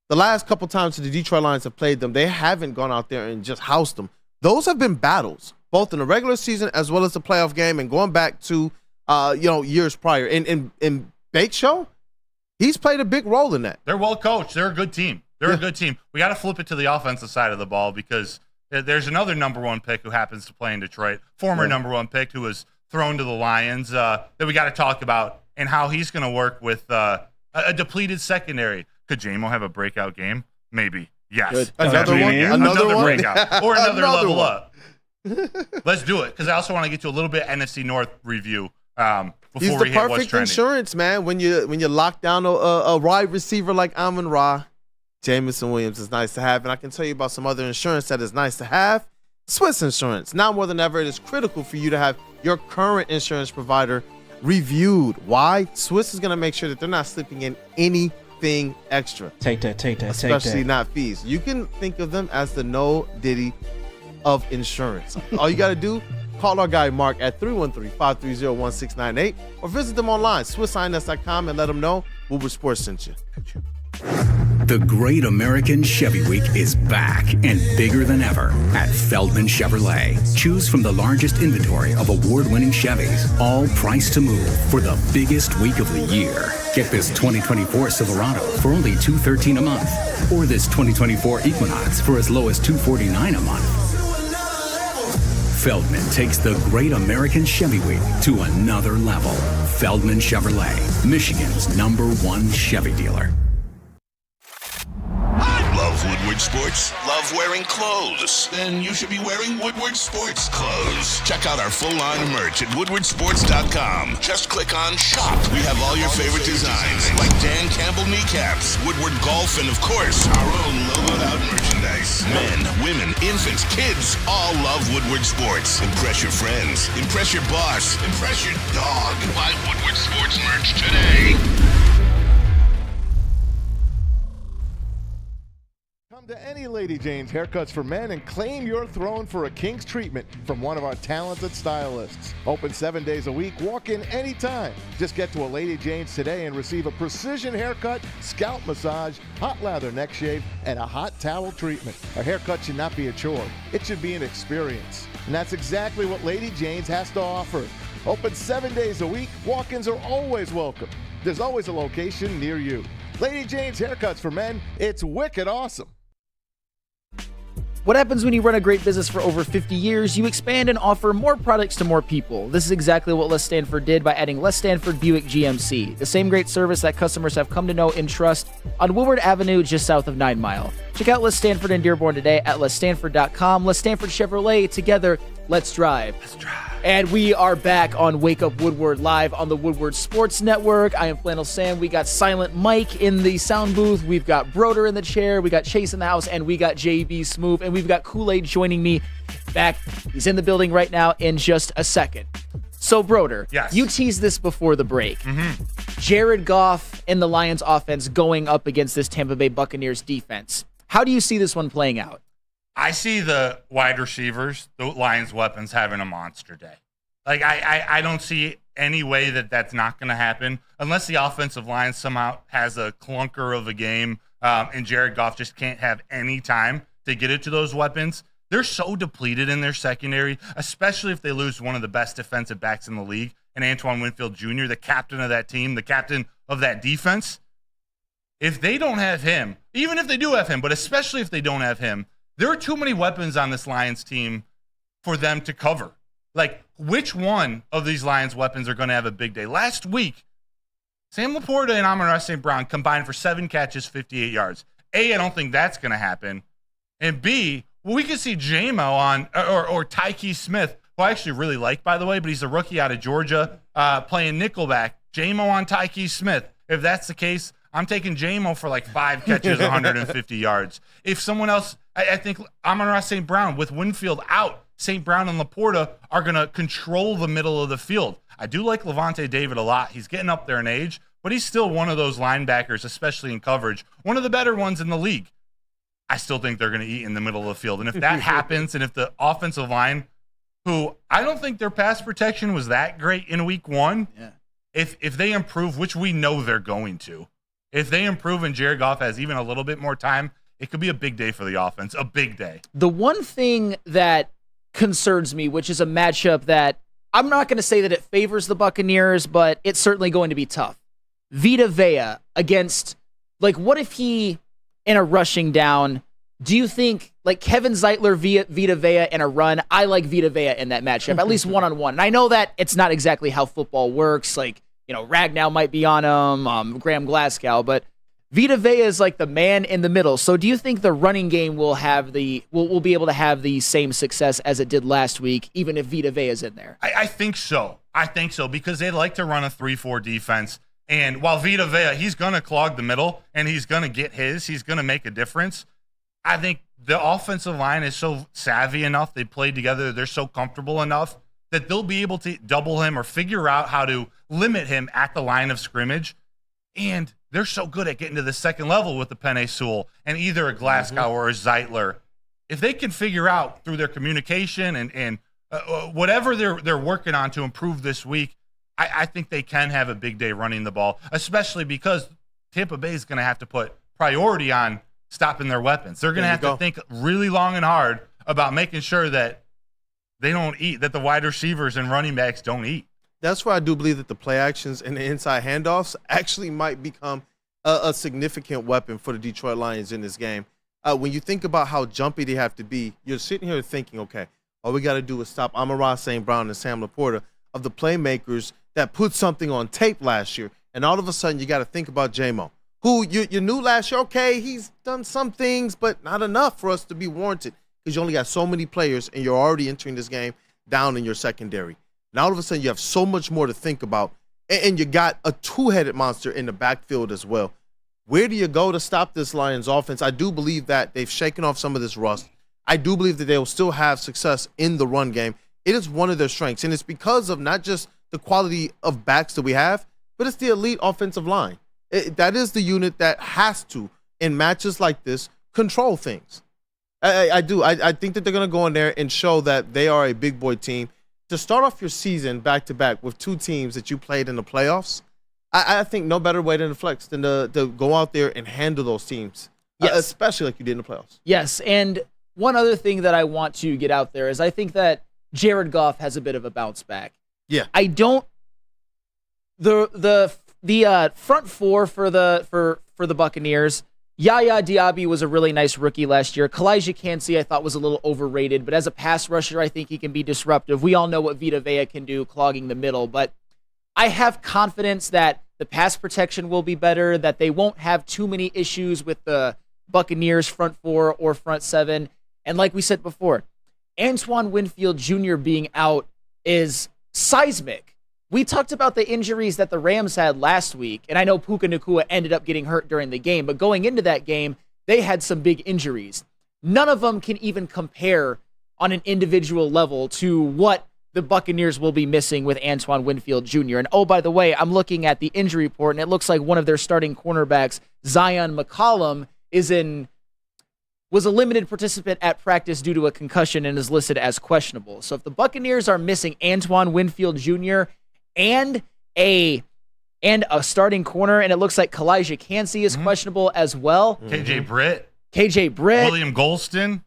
S3: The last couple times the Detroit Lions have played them, they haven't gone out there and just housed them. Those have been battles, both in the regular season as well as the playoff game, and going back to years prior. In Bake Show, he's played a big role in that.
S2: They're well coached. They're a good team. They're a good team. We got to flip it to the offensive side of the ball, because there's another number one pick who happens to play in Detroit, former number one pick who was thrown to the Lions, that we got to talk about, and how he's going to work with a depleted secondary. Could J-Mo have a breakout game? Maybe. Yes.
S3: Good. Another one?
S2: Another
S3: one?
S2: breakout. Or another level
S3: one.
S2: up. Let's do it, because I also want to get to a little bit NFC North review before
S3: He's the
S2: we hit what's
S3: perfect
S2: trending.
S3: insurance, man. When you lock down a wide receiver like Amon-Ra, Jameson Williams is nice to have. And I can tell you about some other insurance that is nice to have. Swiss Insurance. Now more than ever, it is critical for you to have your current insurance provider reviewed. Why? Swiss is going to make sure that they're not slipping in anything extra.
S4: Take that.
S3: Especially not fees. You can think of them as the no Diddy of insurance. All you got to do, call our guy Mark at 313-530-1698 or visit them online, SwissINS.com, and let them know Woodward Sports sent you.
S20: The Great American Chevy Week is back and bigger than ever at Feldman Chevrolet. Choose from the largest inventory of award-winning Chevys, all priced to move for the biggest week of the year. Get this 2024 Silverado for only $213 a month, or this 2024 Equinox for as low as $249 a month. Feldman takes the Great American Chevy Week to another level. Feldman Chevrolet, Michigan's #1 Chevy dealer.
S1: Love Woodward Sports? Love wearing clothes? Then you should be wearing Woodward Sports clothes. Check out our full line of merch at woodwardsports.com. Just click on shop. We have all your favorite designs, like Dan Campbell kneecaps, Woodward golf, and of course, our own logoed out merchandise. Men, women, infants, kids all love Woodward Sports. Impress your friends. Impress your boss. Impress your dog. Buy Woodward Sports merch today.
S6: Come to any Lady Jane's Haircuts for Men and claim your throne for a king's treatment from one of our talented stylists. Open 7 days a week. Walk in anytime. Just get to a Lady Jane's today and receive a precision haircut, scalp massage, hot lather neck shave, and a hot towel treatment. A haircut should not be a chore. It should be an experience. And that's exactly what Lady Jane's has to offer. Open 7 days a week. Walk-ins are always welcome. There's always a location near you. Lady Jane's Haircuts for Men. It's wicked awesome.
S5: What happens when you run a great business for over 50 years? You expand and offer more products to more people. This is exactly what Les Stanford did by adding Les Stanford Buick GMC, the same great service that customers have come to know and trust on Woodward Avenue just south of 9 Mile. Check out Les Stanford in Dearborn today at lesstanford.com. Les Stanford Chevrolet, together, let's drive. Let's drive. And we are back on Wake Up Woodward live on the Woodward Sports Network. I am Flannel Sam. We got Silent Mike in the sound booth. We've got Broder in the chair. We got Chase in the house. And we got JB Smoove. And we've got Kool-Aid joining me back. He's in the building right now in just a second. So, Broder,
S2: yes,
S5: you teased this before the break. Jared Goff and the Lions offense going up against this Tampa Bay Buccaneers defense. How do you see this one playing out?
S2: I see the wide receivers, the Lions' weapons, having a monster day. Like, I don't see any way that that's not going to happen unless the offensive line somehow has a clunker of a game and Jared Goff just can't have any time to get it to those weapons. They're so depleted in their secondary, especially if they lose one of the best defensive backs in the league, and Antoine Winfield Jr., the captain of that team, the captain of that defense. If they don't have him, even if they do have him, but especially if they don't have him, there are too many weapons on this Lions team for them to cover. Like, which one of these Lions weapons are going to have a big day? Last week, Sam Laporta and Amon-Ra St. Brown combined for 7 catches, 58 yards. A, I don't think that's going to happen. And B, we could see J-Mo on, or Tyke Smith, who I actually really like, by the way, but he's a rookie out of Georgia, playing nickelback. J-Mo on Tyke Smith. If that's the case, I'm taking J-Mo for like 5 catches, 150 yards. If someone else, I think Amon-Ra St. Brown with Winfield out, St. Brown and Laporta are going to control the middle of the field. I do like Levante David a lot. He's getting up there in age, but he's still one of those linebackers, especially in coverage, one of the better ones in the league. I still think they're going to eat in the middle of the field. And if that happens, and if the offensive line, who I don't think their pass protection was that great in week 1, if they improve, which we know they're going to, if they improve and Jared Goff has even a little bit more time, it could be a big day for the offense, a big day.
S5: The one thing that concerns me, which is a matchup that I'm not going to say that it favors the Buccaneers, but it's certainly going to be tough. Vita Vea against, like, what if he, in a rushing down, do you think, like, Kevin Zeitler, Vita Vea in a run? I like Vita Vea in that matchup, at least one-on-one. And I know that it's not exactly how football works. Like, you know, Ragnow might be on him, Graham Glasgow, but Vita Vea is like the man in the middle. So do you think the running game will be able to have the same success as it did last week, even if Vita Vea is in there?
S2: I think so. I think so, because they like to run a 3-4 defense. And while Vita Vea, he's going to clog the middle, and he's going to get he's going to make a difference. I think the offensive line is so savvy enough, they played together, they're so comfortable enough that they'll be able to double him or figure out how to limit him at the line of scrimmage. And they're so good at getting to the second level with the Penei Sewell and either a Glasgow or a Zeitler. If they can figure out through their communication and whatever they're working on to improve this week, I think they can have a big day running the ball, especially because Tampa Bay is going to have to put priority on stopping their weapons. They're going to have to think really long and hard about making sure that they don't eat, that the wide receivers and running backs don't eat.
S3: That's why I do believe that the play actions and the inside handoffs actually might become a significant weapon for the Detroit Lions in this game. When you think about how jumpy they have to be, you're sitting here thinking, okay, all we got to do is stop Amon-Ra St. Brown and Sam Laporta, of the playmakers that put something on tape last year. And all of a sudden, you got to think about J-Mo, who you knew last year, okay, he's done some things, but not enough for us to be warranted because you only got so many players and you're already entering this game down in your secondary. Now, all of a sudden, you have so much more to think about, and you got a two-headed monster in the backfield as well. Where do you go to stop this Lions offense? I do believe that they've shaken off some of this rust. I do believe that they will still have success in the run game. It is one of their strengths, and it's because of not just the quality of backs that we have, but it's the elite offensive line. That is the unit that has to, in matches like this, control things. I do. I think that they're going to go in there and show that they are a big boy team. To start off your season back-to-back with two teams that you played in the playoffs, I think no better way than to flex than to go out there and handle those teams, yes. Especially like you did in the playoffs.
S5: Yes, and one other thing that I want to get out there is I think that Jared Goff has a bit of a bounce back.
S3: Yeah.
S5: I don't the front four for the Buccaneers. Yaya Diaby was a really nice rookie last year. Kalijah Kancey I thought was a little overrated, but as a pass rusher, I think he can be disruptive. We all know what Vita Vea can do clogging the middle, but I have confidence that the pass protection will be better, that they won't have too many issues with the Buccaneers front four or front seven. And like we said before, Antoine Winfield Jr. being out is seismic. We talked about the injuries that the Rams had last week, and I know Puka Nacua ended up getting hurt during the game, but going into that game, they had some big injuries. None of them can even compare on an individual level to what the Buccaneers will be missing with Antoine Winfield Jr. And oh, by the way, I'm looking at the injury report, and it looks like one of their starting cornerbacks, Zion McCollum, was a limited participant at practice due to a concussion and is listed as questionable. So if the Buccaneers are missing Antoine Winfield Jr. and a starting corner, and it looks like Kalijah Kancey is questionable as well.
S2: KJ Britt.
S5: William
S2: Golston.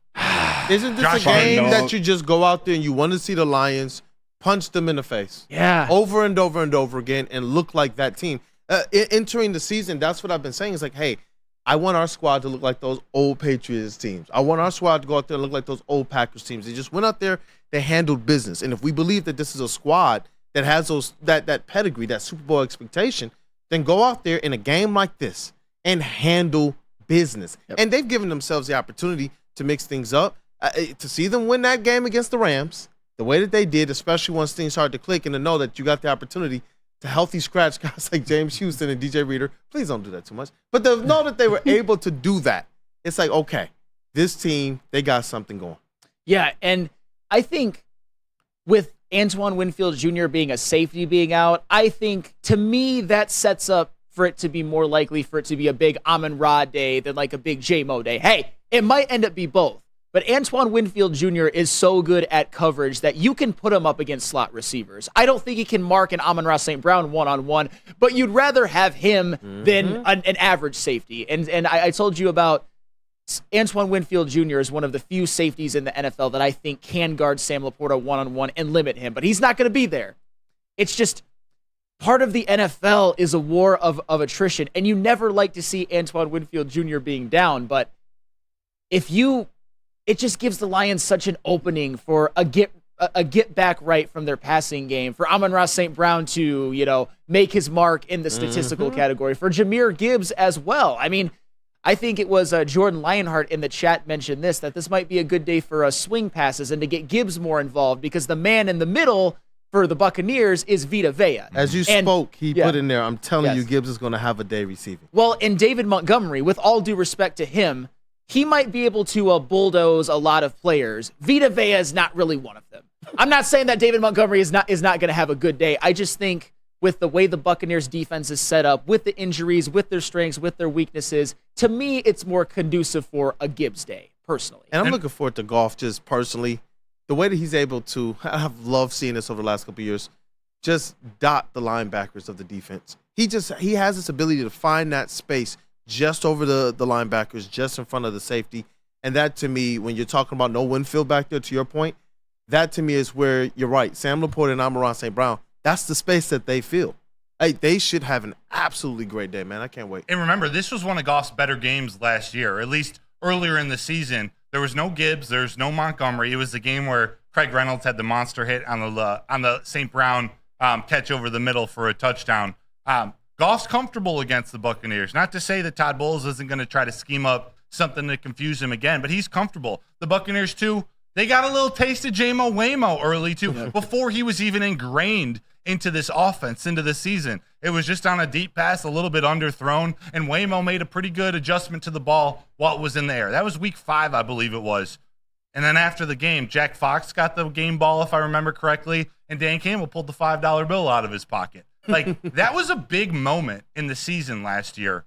S3: Isn't this a game that you just go out there and you want to see the Lions punch them in the face?
S5: Yeah.
S3: Over and over and over again and look like that team. Entering the season, that's what I've been saying. It's like, hey, I want our squad to look like those old Patriots teams. I want our squad to go out there and look like those old Packers teams. They just went out there, they handled business. And if we believe that this is a squad that has that pedigree, that Super Bowl expectation, then go out there in a game like this and handle business. Yep. And they've given themselves the opportunity to mix things up. To see them win that game against the Rams, the way that they did, especially once things started to click, and to know that you got the opportunity to healthy scratch guys like James Houston and DJ Reader. Please don't do that too much. But to know that they were able to do that, it's like, okay, this team, they got something going.
S5: Yeah, and I think with Antoine Winfield Jr. being a safety being out, I think, to me, that sets up for it to be more likely for it to be a big Amon-Ra day than like a big J-Mo day. Hey, it might end up be both. But Antoine Winfield Jr. is so good at coverage that you can put him up against slot receivers. I don't think he can mark an Amon-Ra St. Brown one-on-one, but you'd rather have him than an average safety. And I told you about Antoine Winfield Jr. is one of the few safeties in the NFL that I think can guard Sam Laporta one-on-one and limit him, but he's not going to be there. It's just part of the NFL is a war of attrition, and you never like to see Antoine Winfield Jr. being down, but it just gives the Lions such an opening for a get back right from their passing game, for Amon-Ra St. Brown to, make his mark in the statistical category, for Jahmyr Gibbs as well. I mean, I think it was Jordan Lionheart in the chat mentioned that this might be a good day for swing passes and to get Gibbs more involved, because the man in the middle for the Buccaneers is Vita Vea.
S3: As you spoke, he put in there, I'm telling you, Gibbs is going to have a day receiving.
S5: Well, and David Montgomery, with all due respect to him, he might be able to bulldoze a lot of players. Vita Vea is not really one of them. I'm not saying that David Montgomery is not going to have a good day. I just think with the way the Buccaneers defense is set up, with the injuries, with their strengths, with their weaknesses, to me, it's more conducive for a Gibbs day, personally.
S3: And I'm looking forward to Goff just personally. The way that he's able to, I've loved seeing this over the last couple of years, just dot the linebackers of the defense. He has this ability to find that space just over the linebackers, just in front of the safety. And that, to me, when you're talking about no Winfield back there, to your point, that, to me, is where you're right. Sam Laporta and Amon-Ra St. Brown, that's the space that they feel. Hey, they should have an absolutely great day, man. I can't wait.
S2: And remember, this was one of Goff's better games last year, at least earlier in the season. There was no Gibbs. There's no Montgomery. It was the game where Craig Reynolds had the monster hit on the St. Brown catch over the middle for a touchdown. Goff's comfortable against the Buccaneers. Not to say that Todd Bowles isn't going to try to scheme up something to confuse him again, but he's comfortable. The Buccaneers, too, they got a little taste of J-Mo Waymo early, too, before he was even ingrained into this offense, into the season. It was just on a deep pass, a little bit underthrown, and Waymo made a pretty good adjustment to the ball while it was in the air. That was week 5, I believe it was. And then after the game, Jack Fox got the game ball, if I remember correctly, and Dan Campbell pulled the $5 bill out of his pocket. Like, that was a big moment in the season last year.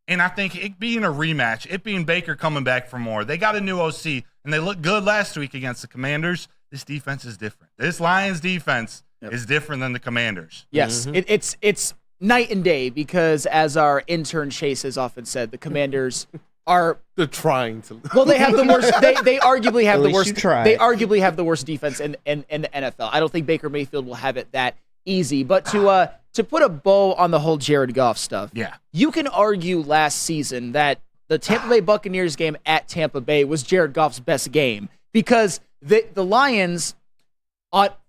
S2: And I think it being a rematch, it being Baker coming back for more, they got a new OC, and they looked good last week against the Commanders. This defense is different. This Lions defense is different than the Commanders.
S5: Yes, it's night and day, because as our intern Chase has often said, the Commanders
S3: they're trying to.
S5: Well, they have the worst. They arguably have
S4: At
S5: the
S4: least
S5: worst.
S4: you tried.
S5: They arguably have the worst defense in the NFL. I don't think Baker Mayfield will have it that easy. But to put a bow on the whole Jared Goff stuff, you can argue last season that the Tampa Bay Buccaneers game at Tampa Bay was Jared Goff's best game, because the Lions,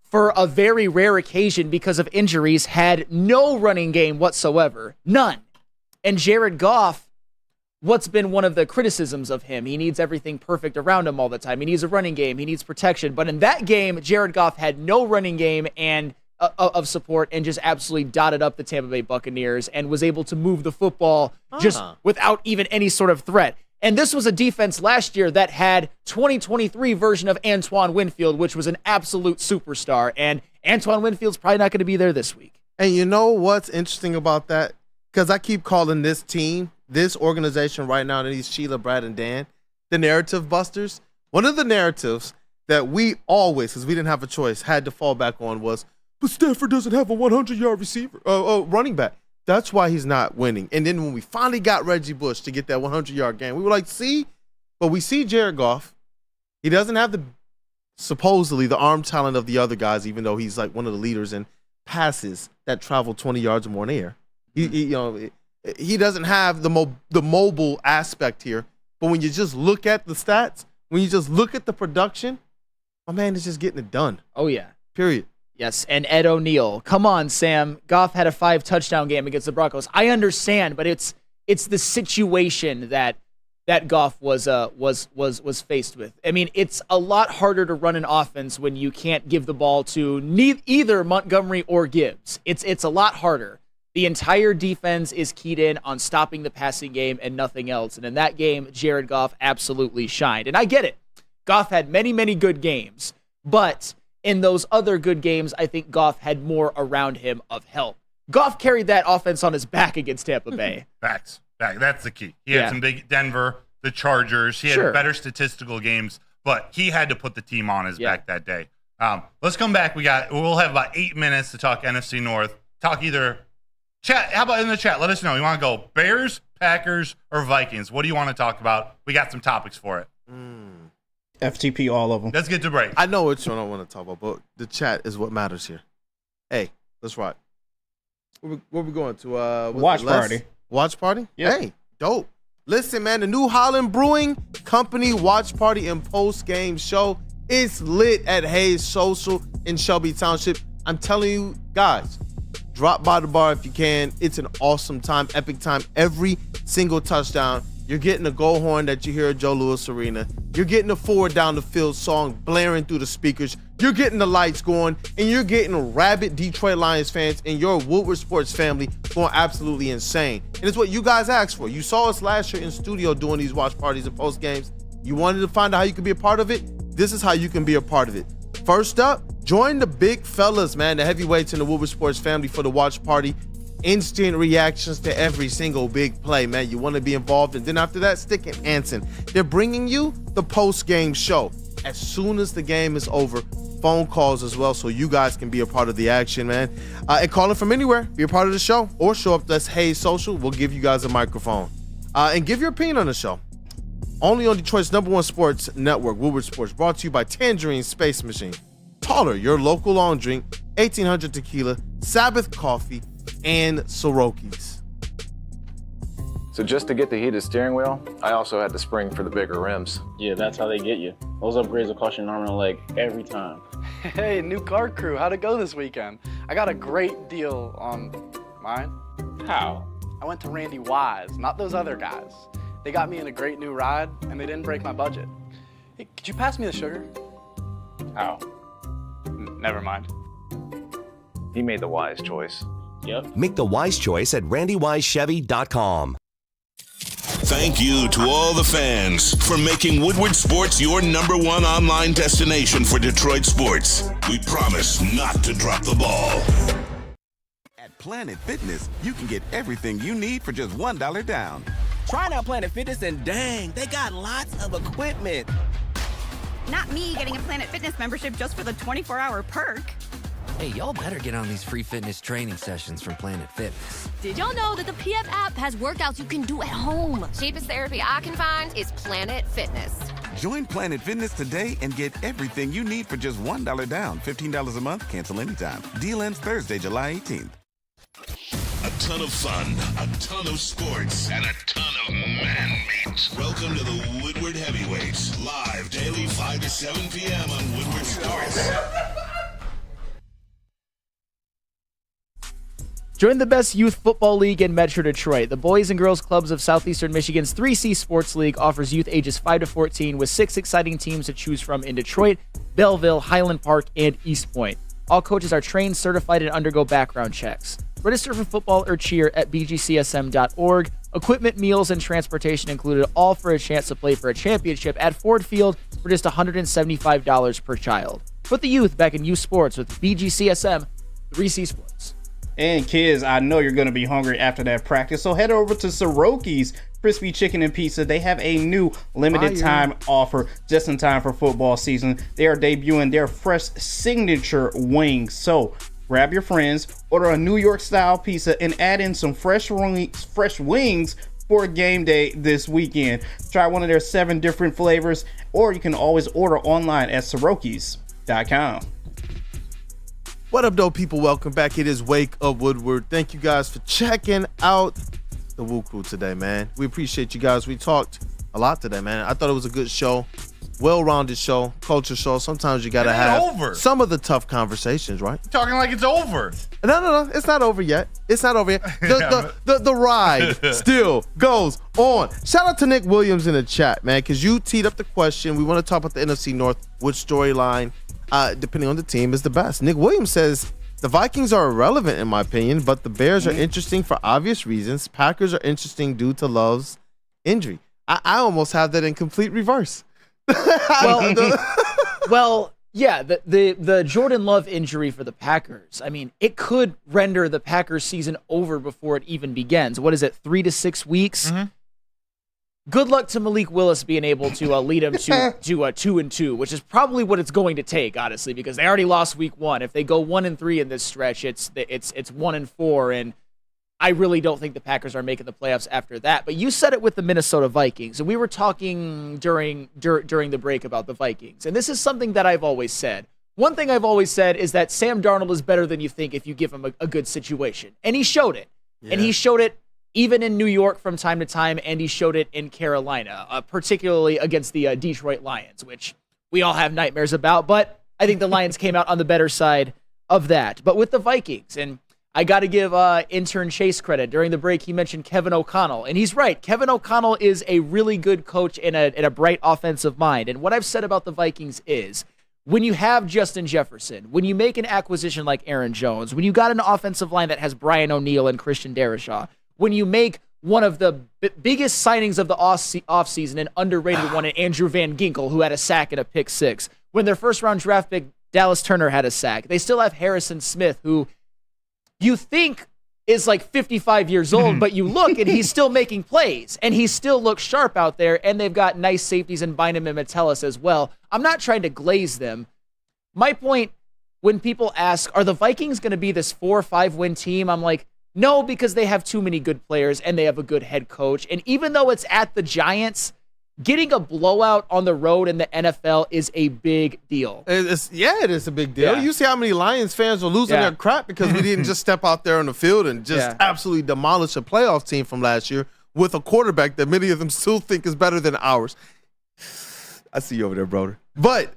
S5: for a very rare occasion because of injuries, had no running game whatsoever, none. And Jared Goff, what's been one of the criticisms of him, he needs everything perfect around him all the time. He needs a running game. He needs protection. But in that game, Jared Goff had no running game and of support and just absolutely dotted up the Tampa Bay Buccaneers and was able to move the football just without even any sort of threat. And this was a defense last year that had 2023 version of Antoine Winfield, which was an absolute superstar. And Antoine Winfield's probably not going to be there this week.
S3: And you know what's interesting about that? Because I keep calling this team, this organization right now, these Sheila, Brad, and Dan, the narrative busters. One of the narratives that we always, because we didn't have a choice, had to fall back on was, but Stafford doesn't have a 100-yard receiver, running back. That's why he's not winning. And then when we finally got Reggie Bush to get that 100-yard game, we were like, see? But we see Jared Goff. He doesn't have supposedly the arm talent of the other guys, even though he's like one of the leaders in passes that travel 20 yards or more in the air. He doesn't have the mobile aspect here. But when you just look at the stats, when you just look at the production, my man is just getting it done.
S5: Oh, yeah.
S3: Period.
S5: Yes, and Ed O'Neill. Come on, Sam. Goff had a 5-touchdown game against the Broncos. I understand, but it's the situation that that Goff was faced with. I mean, it's a lot harder to run an offense when you can't give the ball to either Montgomery or Gibbs. It's a lot harder. The entire defense is keyed in on stopping the passing game and nothing else. And in that game, Jared Goff absolutely shined. And I get it. Goff had many, many good games. But in those other good games, I think Goff had more around him of help. Goff carried that offense on his back against Tampa Bay.
S2: Facts. That's the key. He had some big Denver, the Chargers. He had better statistical games, but he had to put the team on his back that day. Let's come back. We'll have about 8 minutes to talk NFC North. Talk either chat. How about in the chat? Let us know. You want to go Bears, Packers, or Vikings? What do you want to talk about? We got some topics for it.
S4: FTP, all of them.
S2: Let's get to break.
S3: I know which one I want to talk about, but the chat is what matters here. Hey, let's rock. Where we going to?
S4: Watch party.
S3: Watch party?
S4: Yeah.
S3: Hey, dope. Listen, man, the New Holland Brewing Company watch party and post-game show is lit at Hayes Social in Shelby Township. I'm telling you, guys, drop by the bar if you can. It's an awesome time, epic time. Every single touchdown, you're getting a goal horn that you hear at Joe Louis Arena. You're getting a forward down the field song blaring through the speakers. You're getting the lights going, and you're getting rabid Detroit Lions fans and your Woodward Sports family going absolutely insane. And it's what you guys asked for. You saw us last year in studio doing these watch parties and post games. You wanted to find out how you could be a part of it? This is how you can be a part of it. First up, join the big fellas, man, the heavyweights in the Woodward Sports family for the watch party. Instant reactions to every single big play, man. You want to be involved. And then after that, Stick and Anson. They're bringing you the post-game show. As soon as the game is over, phone calls as well, so you guys can be a part of the action, man. And calling from anywhere, be a part of the show, or show up to us, Hayes Social. We'll give you guys a microphone. And give your opinion on the show. Only on Detroit's #1 sports network, Woodward Sports, brought to you by Tangerine Space Machine. Taller, your local long drink, 1800 Tequila, Sabbath Coffee, and Soroki's.
S17: So just to get the heated steering wheel, I also had the spring for the bigger rims.
S18: Yeah, that's how they get you. Those upgrades will cost you an arm and a leg every time.
S19: Hey, new car crew, how'd it go this weekend? I got a great deal on mine.
S18: How?
S19: I went to Randy Wise, not those other guys. They got me in a great new ride, and they didn't break my budget. Hey, could you pass me the sugar?
S18: How?
S19: Never mind.
S17: He made the wise choice.
S18: Yep.
S15: Make the wise choice at randywisechevy.com.
S1: Thank you to all the fans for making Woodward Sports your #1 online destination for Detroit sports. We promise not to drop the ball.
S10: At Planet Fitness, you can get everything you need for just $1 down.
S11: Try out Planet Fitness and dang, they got lots of equipment.
S12: Not me getting a Planet Fitness membership just for the 24-hour perk.
S13: Hey, y'all better get on these free fitness training sessions from Planet Fitness.
S14: Did y'all know that the PF app has workouts you can do at home? Cheapest therapy I can find is Planet Fitness.
S10: Join Planet Fitness today and get everything you need for just $1 down. $15 a month, cancel anytime. Deal ends Thursday, July 18th.
S1: A ton of fun, a ton of sports, and a ton of man meat. Welcome to the Woodward Heavyweights, live daily 5 to 7 p.m. on Woodward Sports.
S5: Join the best youth football league in Metro Detroit. The Boys and Girls Clubs of Southeastern Michigan's 3C Sports League offers youth ages 5 to 14 with 6 exciting teams to choose from in Detroit, Belleville, Highland Park, and East Point. All coaches are trained, certified, and undergo background checks. Register for football or cheer at bgcsm.org. Equipment, meals, and transportation included, all for a chance to play for a championship at Ford Field for just $175 per child. Put the youth back in youth sports with BGCSM 3C Sports.
S4: And kids, I know you're going to be hungry after that practice, so head over to Soroki's Crispy Chicken and Pizza. They have a new limited time offer just in time for football season. They are debuting their fresh signature wings. So grab your friends, order a New York style pizza, and add in some fresh wings for game day this weekend. Try one of their 7 different flavors, or you can always order online at Sorokis.com.
S3: What up, though, people? Welcome back. It is Wake Up Woodward. Thank you guys for checking out the WUW Crew today, man. We appreciate you guys. We talked a lot today, man. I thought it was a good show. well-rounded show, culture show. Sometimes you got to have some of the tough conversations, right?
S2: You're talking like it's over.
S3: No. It's not over yet. It's not over yet. The ride still goes on. Shout out to Nick Williams in the chat, man, because you teed up the question. We want to talk about the NFC North. Which storyline, depending on the team, is the best? Nick Williams says, the Vikings are irrelevant in my opinion, but the Bears are interesting for obvious reasons. Packers are interesting due to Love's injury. I almost have that in complete reverse.
S5: Well, yeah, the Jordan Love injury for the Packers, I mean, it could render the Packers season over before it even begins. What is it, 3 to 6 weeks? Mm-hmm. Good luck to Malik Willis being able to lead him to a 2-2, which is probably what it's going to take, honestly, because they already lost week 1. If they go 1-3 in this stretch, it's 1-4, and I really don't think the Packers are making the playoffs after that. But you said it with the Minnesota Vikings, and we were talking during the break about the Vikings, and this is something that I've always said. One thing I've always said is that Sam Darnold is better than you think if you give him a good situation, and he showed it. Yeah. And he showed it even in New York from time to time, and he showed it in Carolina, particularly against the Detroit Lions, which we all have nightmares about, but I think the Lions came out on the better side of that. But with the Vikings, and I got to give intern Chase credit. During the break, he mentioned Kevin O'Connell, and he's right. Kevin O'Connell is a really good coach and a bright offensive mind, and what I've said about the Vikings is, when you have Justin Jefferson, when you make an acquisition like Aaron Jones, when you got an offensive line that has Brian O'Neill and Christian Darrisaw, when you make one of the biggest signings of the offseason, an underrated one, in Andrew Van Ginkel, who had a sack and a pick 6, when their first-round draft pick, Dallas Turner, had a sack. They still have Harrison Smith, who you think is like 55 years old, but you look and he's still making plays, and he still looks sharp out there, and they've got nice safeties in Bynum and Metellus as well. I'm not trying to glaze them. My point, when people ask, are the Vikings going to be this 4 or 5 win team? I'm like, no, because they have too many good players and they have a good head coach. And even though it's at the Giants, getting a blowout on the road in the NFL is a big deal.
S3: It is a big deal. Yeah. You see how many Lions fans are losing their crap because we didn't just step out there on the field and just absolutely demolish a playoff team from last year with a quarterback that many of them still think is better than ours. I see you over there, brother. But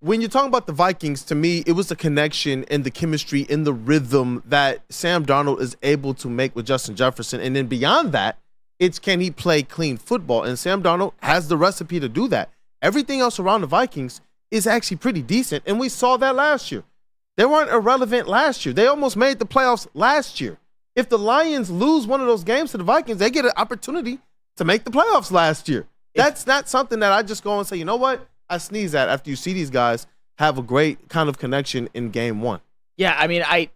S3: when you're talking about the Vikings, to me, it was the connection and the chemistry and the rhythm that Sam Darnold is able to make with Justin Jefferson. And then beyond that, it's can he play clean football? And Sam Darnold has the recipe to do that. Everything else around the Vikings is actually pretty decent, and we saw that last year. They weren't irrelevant last year. They almost made the playoffs last year. If the Lions lose one of those games to the Vikings, they get an opportunity to make the playoffs last year. That's not something that I just go and say, you know what? I sneeze at after you see these guys have a great kind of connection in game 1.
S5: Yeah, I mean, I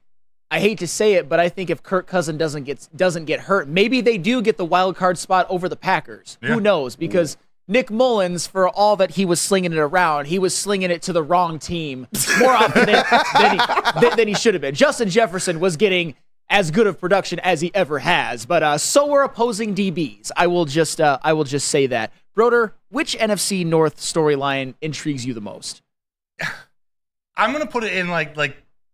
S5: hate to say it, but I think if Kirk Cousins doesn't get hurt, maybe they do get the wild card spot over the Packers. Yeah. Who knows? Because Nick Mullins, for all that he was slinging it around, he was slinging it to the wrong team more often than he should have been. Justin Jefferson was getting as good of production as he ever has, but so were opposing DBs. I will just say that. Broder, which NFC North storyline intrigues you the most?
S2: I'm gonna put it in like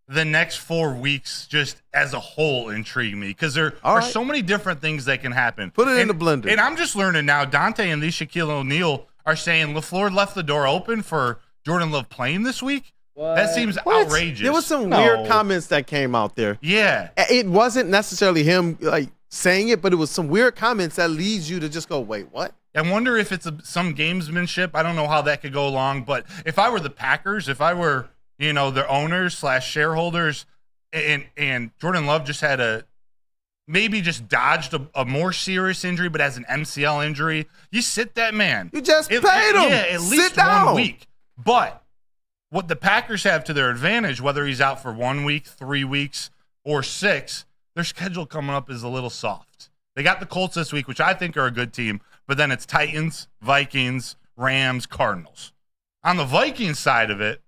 S2: the next 4 weeks just as a whole intrigue me because there are so many different things that can happen.
S3: Put it in the blender.
S2: And I'm just learning now, Dante and Shaquille O'Neal are saying LaFleur left the door open for Jordan Love playing this week. What? That seems outrageous.
S3: There was some weird comments that came out there.
S2: Yeah.
S3: It wasn't necessarily him like saying it, but it was some weird comments that leads you to just go, wait, what?
S2: I wonder if it's some gamesmanship. I don't know how that could go along, but if I were the Packers, if I were, their owners / shareholders, and Jordan Love just had maybe just dodged a more serious injury, but has an MCL injury, you sit that man.
S3: You just paid him.
S2: Yeah, at least 1 week. But what the Packers have to their advantage, whether he's out for 1 week, 3 weeks, or 6, their schedule coming up is a little soft. They got the Colts this week, which I think are a good team, but then it's Titans, Vikings, Rams, Cardinals. On the Vikings side of it,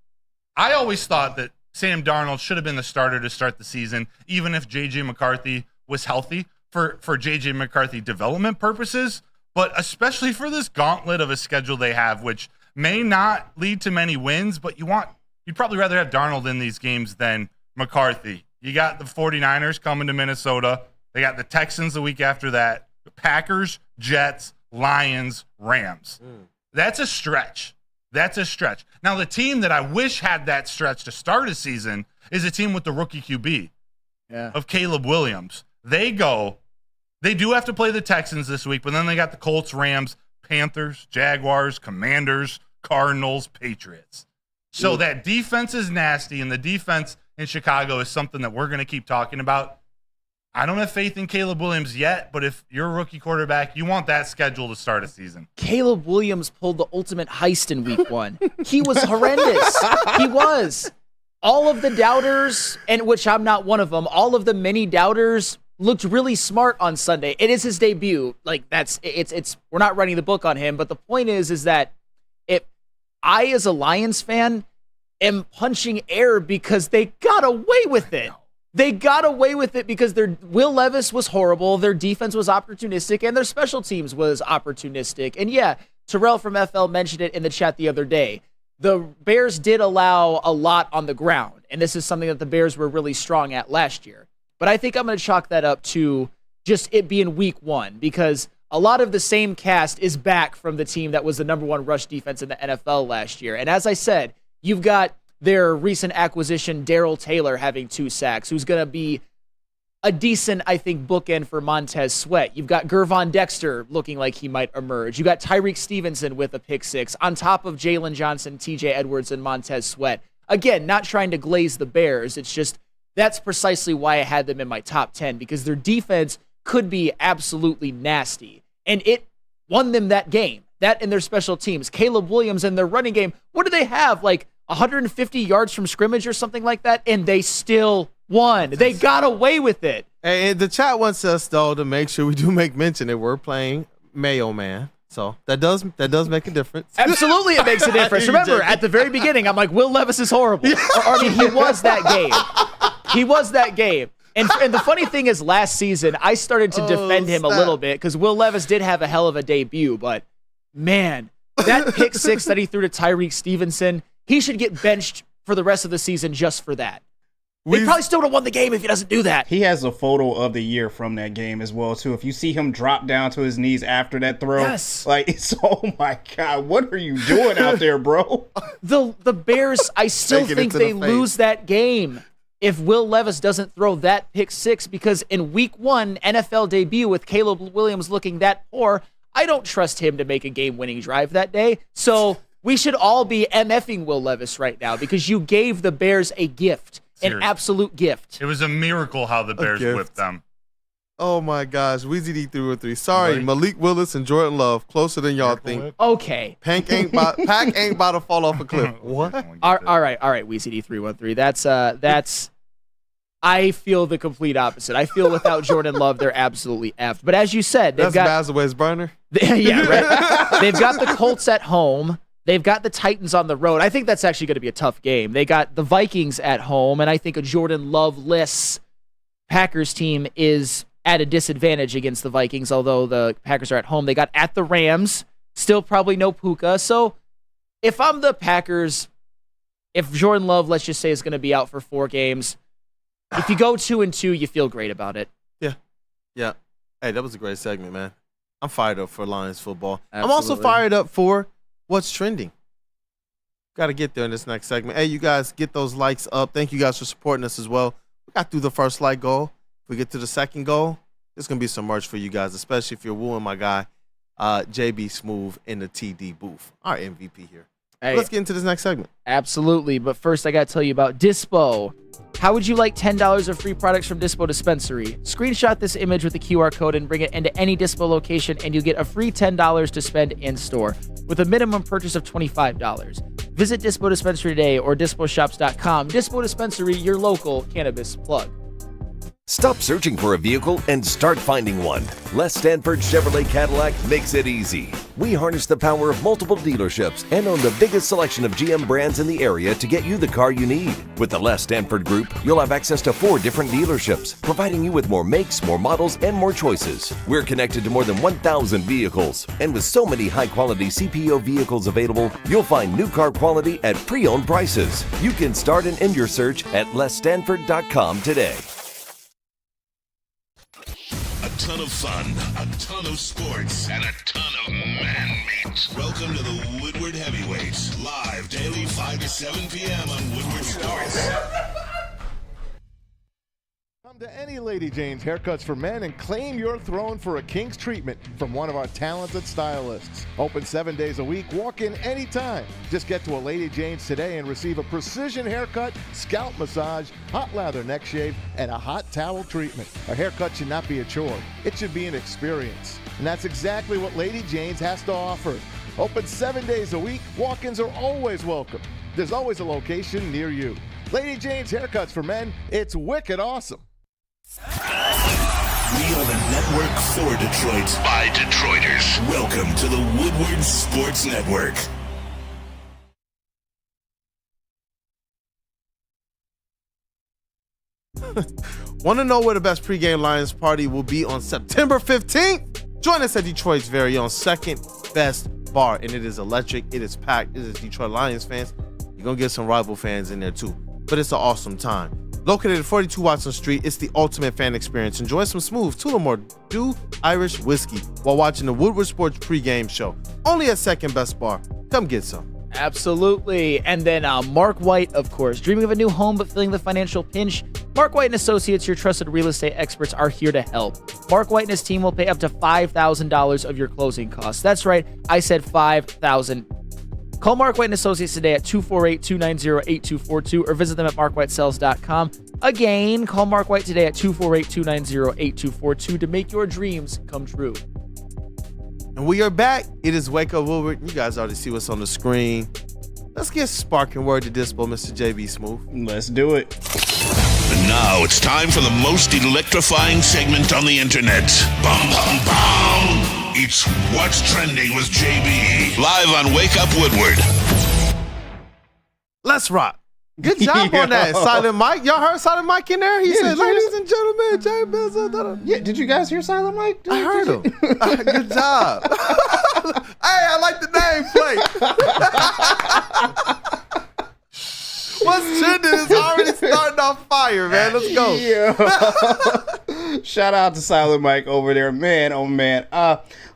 S2: I always thought that Sam Darnold should have been the starter to start the season, even if J.J. McCarthy was healthy for J.J. McCarthy development purposes, but especially for this gauntlet of a schedule they have, which may not lead to many wins, but you'd probably rather have Darnold in these games than McCarthy. You got the 49ers coming to Minnesota. They got the Texans the week after that. The Packers, Jets, Lions, Rams. That's a stretch. That's a stretch. Now, the team that I wish had that stretch to start a season is a team with the rookie QB of Caleb Williams. They do have to play the Texans this week, but then they got the Colts, Rams, Panthers, Jaguars, Commanders, Cardinals, Patriots. So that defense is nasty, and the defense in Chicago is something that we're going to keep talking about. I don't have faith in Caleb Williams yet, but if you're a rookie quarterback, you want that schedule to start a season.
S5: Caleb Williams pulled the ultimate heist in week 1. He was horrendous. He was. All of the doubters, and which I'm not one of them, all of the many doubters looked really smart on Sunday. It is his debut. Like, we're not writing the book on him, but the point is that I, as a Lions fan, am punching air because they got away with it. They got away with it because their Will Levis was horrible, their defense was opportunistic, and their special teams was opportunistic. And yeah, Terrell from FL mentioned it in the chat the other day. The Bears did allow a lot on the ground, and this is something that the Bears were really strong at last year. But I think I'm going to chalk that up to just it being week 1, because a lot of the same cast is back from the team that was the number 1 rush defense in the NFL last year. And as I said, you've got their recent acquisition, Darrell Taylor, having 2 sacks, who's going to be a decent, I think, bookend for Montez Sweat. You've got Gervon Dexter looking like he might emerge. You got Tyreek Stevenson with a pick 6 on top of Jalen Johnson, TJ Edwards, and Montez Sweat. Again, not trying to glaze the Bears. It's just that's precisely why I had them in my top 10, because their defense could be absolutely nasty. And it won them that game. That and their special teams. Caleb Williams and their running game. What do they have? Like 150 yards from scrimmage or something like that? And they still won. They got away with it.
S3: And the chat wants us, though, to make sure we do make mention that we're playing Mayo Man. So that does make a difference.
S5: Absolutely, it makes a difference. Remember, at the very beginning, I'm like, Will Levis is horrible. I mean, he was that game. He was that game. And the funny thing is, last season, I started to defend him a little bit because Will Levis did have a hell of a debut. But, man, that pick 6 that he threw to Tyreek Stevenson, he should get benched for the rest of the season just for that. They probably still would have won the game if he doesn't do that.
S4: He has a photo of the year from that game as well, too. If you see him drop down to his knees after that throw, like, it's, oh my God, what are you doing out there, bro?
S5: The Bears, I still think they lose that game if Will Levis doesn't throw that pick 6, because in week 1, NFL debut with Caleb Williams looking that poor, I don't trust him to make a game-winning drive that day. So we should all be MFing Will Levis right now because you gave the Bears a gift. Seriously. An absolute gift.
S2: It was a miracle how the Bears whipped them.
S3: Oh, my gosh. Weezy D 313. Sorry, Malik Willis and Jordan Love, closer than y'all think.
S5: Okay.
S3: Pack ain't about to fall off a cliff. What?
S5: All right, Weezy D 313. That's I feel the complete opposite. I feel without Jordan Love, they're absolutely effed. But as you said, they've got
S3: Bazaway's burner.
S5: Yeah, right. They've got the Colts at home. They've got the Titans on the road. I think that's actually going to be a tough game. They got the Vikings at home, and I think a Jordan Love-less Packers team is at a disadvantage against the Vikings, although the Packers are at home. They got at the Rams, still probably no Puka. So if I'm the Packers, if Jordan Love, let's just say, is going to be out for 4 games, if you go 2-2, you feel great about it.
S3: Yeah. Hey, that was a great segment, man. I'm fired up for Lions football.
S5: Absolutely.
S3: I'm also fired up for what's trending. Got to get there in this next segment. Hey, you guys, get those likes up. Thank you guys for supporting us as well. We got through the first like goal. If we get to the second goal, there's going to be some merch for you guys, especially if you're wooing my guy, JB Smooth in the TD booth, our MVP here. Hey, let's get into this next segment.
S5: Absolutely. But first, I got to tell you about Dispo. How would you like $10 of free products from Dispo Dispensary? Screenshot this image with the QR code and bring it into any Dispo location, and you'll get a free $10 to spend in-store with a minimum purchase of $25. Visit Dispo Dispensary today or disposhops.com. Dispo Dispensary, your local cannabis plug.
S15: Stop searching for a vehicle and start finding one. Les Stanford Chevrolet Cadillac makes it easy. We harness the power of multiple dealerships and own the biggest selection of GM brands in the area to get you the car you need. With the Les Stanford Group, you'll have access to 4 different dealerships, providing you with more makes, more models, and more choices. We're connected to more than 1,000 vehicles, and with so many high-quality CPO vehicles available, you'll find new car quality at pre-owned prices. You can start and end your search at lesstanford.com today.
S1: ton of fun, a ton of sports, and a ton of man-meat. Welcome to the Woodward Heavyweights, live daily 5 to 7 p.m. on Woodward Sports.
S6: Come to any Lady Jane's Haircuts for Men and claim your throne for a king's treatment from one of our talented stylists. Open 7 days a week, walk in anytime. Just get to a Lady Jane's today and receive a precision haircut, scalp massage, hot lather neck shave, and a hot towel treatment. A haircut should not be a chore. It should be an experience. And that's exactly what Lady Jane's has to offer. Open 7 days a week, walk-ins are always welcome. There's always a location near you. Lady Jane's Haircuts for Men, it's wicked awesome.
S1: We are the network for Detroit by Detroiters. Welcome to the Woodward Sports Network.
S3: Want to know where the best pregame Lions party will be on September 15th? Join us at Detroit's very own second best bar, and it is electric, it is packed, it is Detroit Lions fans. You're going to get some rival fans in there too, but it's an awesome time. Located at 42 Watson Street, it's the ultimate fan experience. Enjoy some smooth Tullamore Dew Irish whiskey while watching the Woodward Sports pregame show. Only at Second Best Bar. Come get some.
S5: Absolutely. And then Mark White, of course. Dreaming of a new home but feeling the financial pinch? Mark White and Associates, your trusted real estate experts, are here to help. Mark White and his team will pay up to $5,000 of your closing costs. That's right. I said $5,000. Call Mark White and Associates today at 248-290-8242 or visit them at markwhitesells.com. Again, call Mark White today at 248-290-8242 to make your dreams come true.
S3: And we are back. It is Wake Up Woodward. You guys already see what's on the screen. Let's get sparking word to dispo, Mr. JB Smooth.
S4: Let's do it.
S1: And now it's time for the most electrifying segment on the internet. Bum, bum, bum. It's What's Trending with JB. Live on Wake Up Woodward.
S3: Let's rock. Good job on that, Silent Mike. Y'all heard Silent Mike in there? He said, ladies and gentlemen, Jay Bezos.
S4: Yeah, did you guys hear Silent Mike?
S3: I heard him. Good job. Hey, I like the nameplate. What's Trending is already starting off fire, man. Let's go.
S4: Yeah. Shout out to Silent Mike over there. Man, oh man.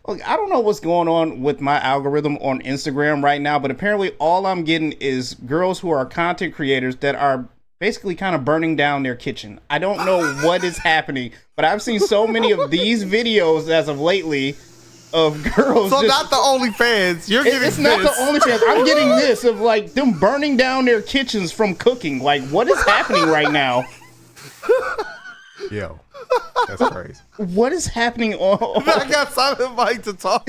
S4: Look, I don't know what's going on with my algorithm on Instagram right now, but apparently all I'm getting is girls who are content creators that are basically kind of burning down their kitchen. I don't know what is happening, but I've seen so many of these videos as of lately of girls.
S3: So not the OnlyFans. You're getting
S4: it's not the OnlyFans. I'm getting this of like them burning down their kitchens from cooking. Like, what is happening right now?
S21: Yo, that's crazy.
S4: What is happening on
S3: I got Silent Mike to talk.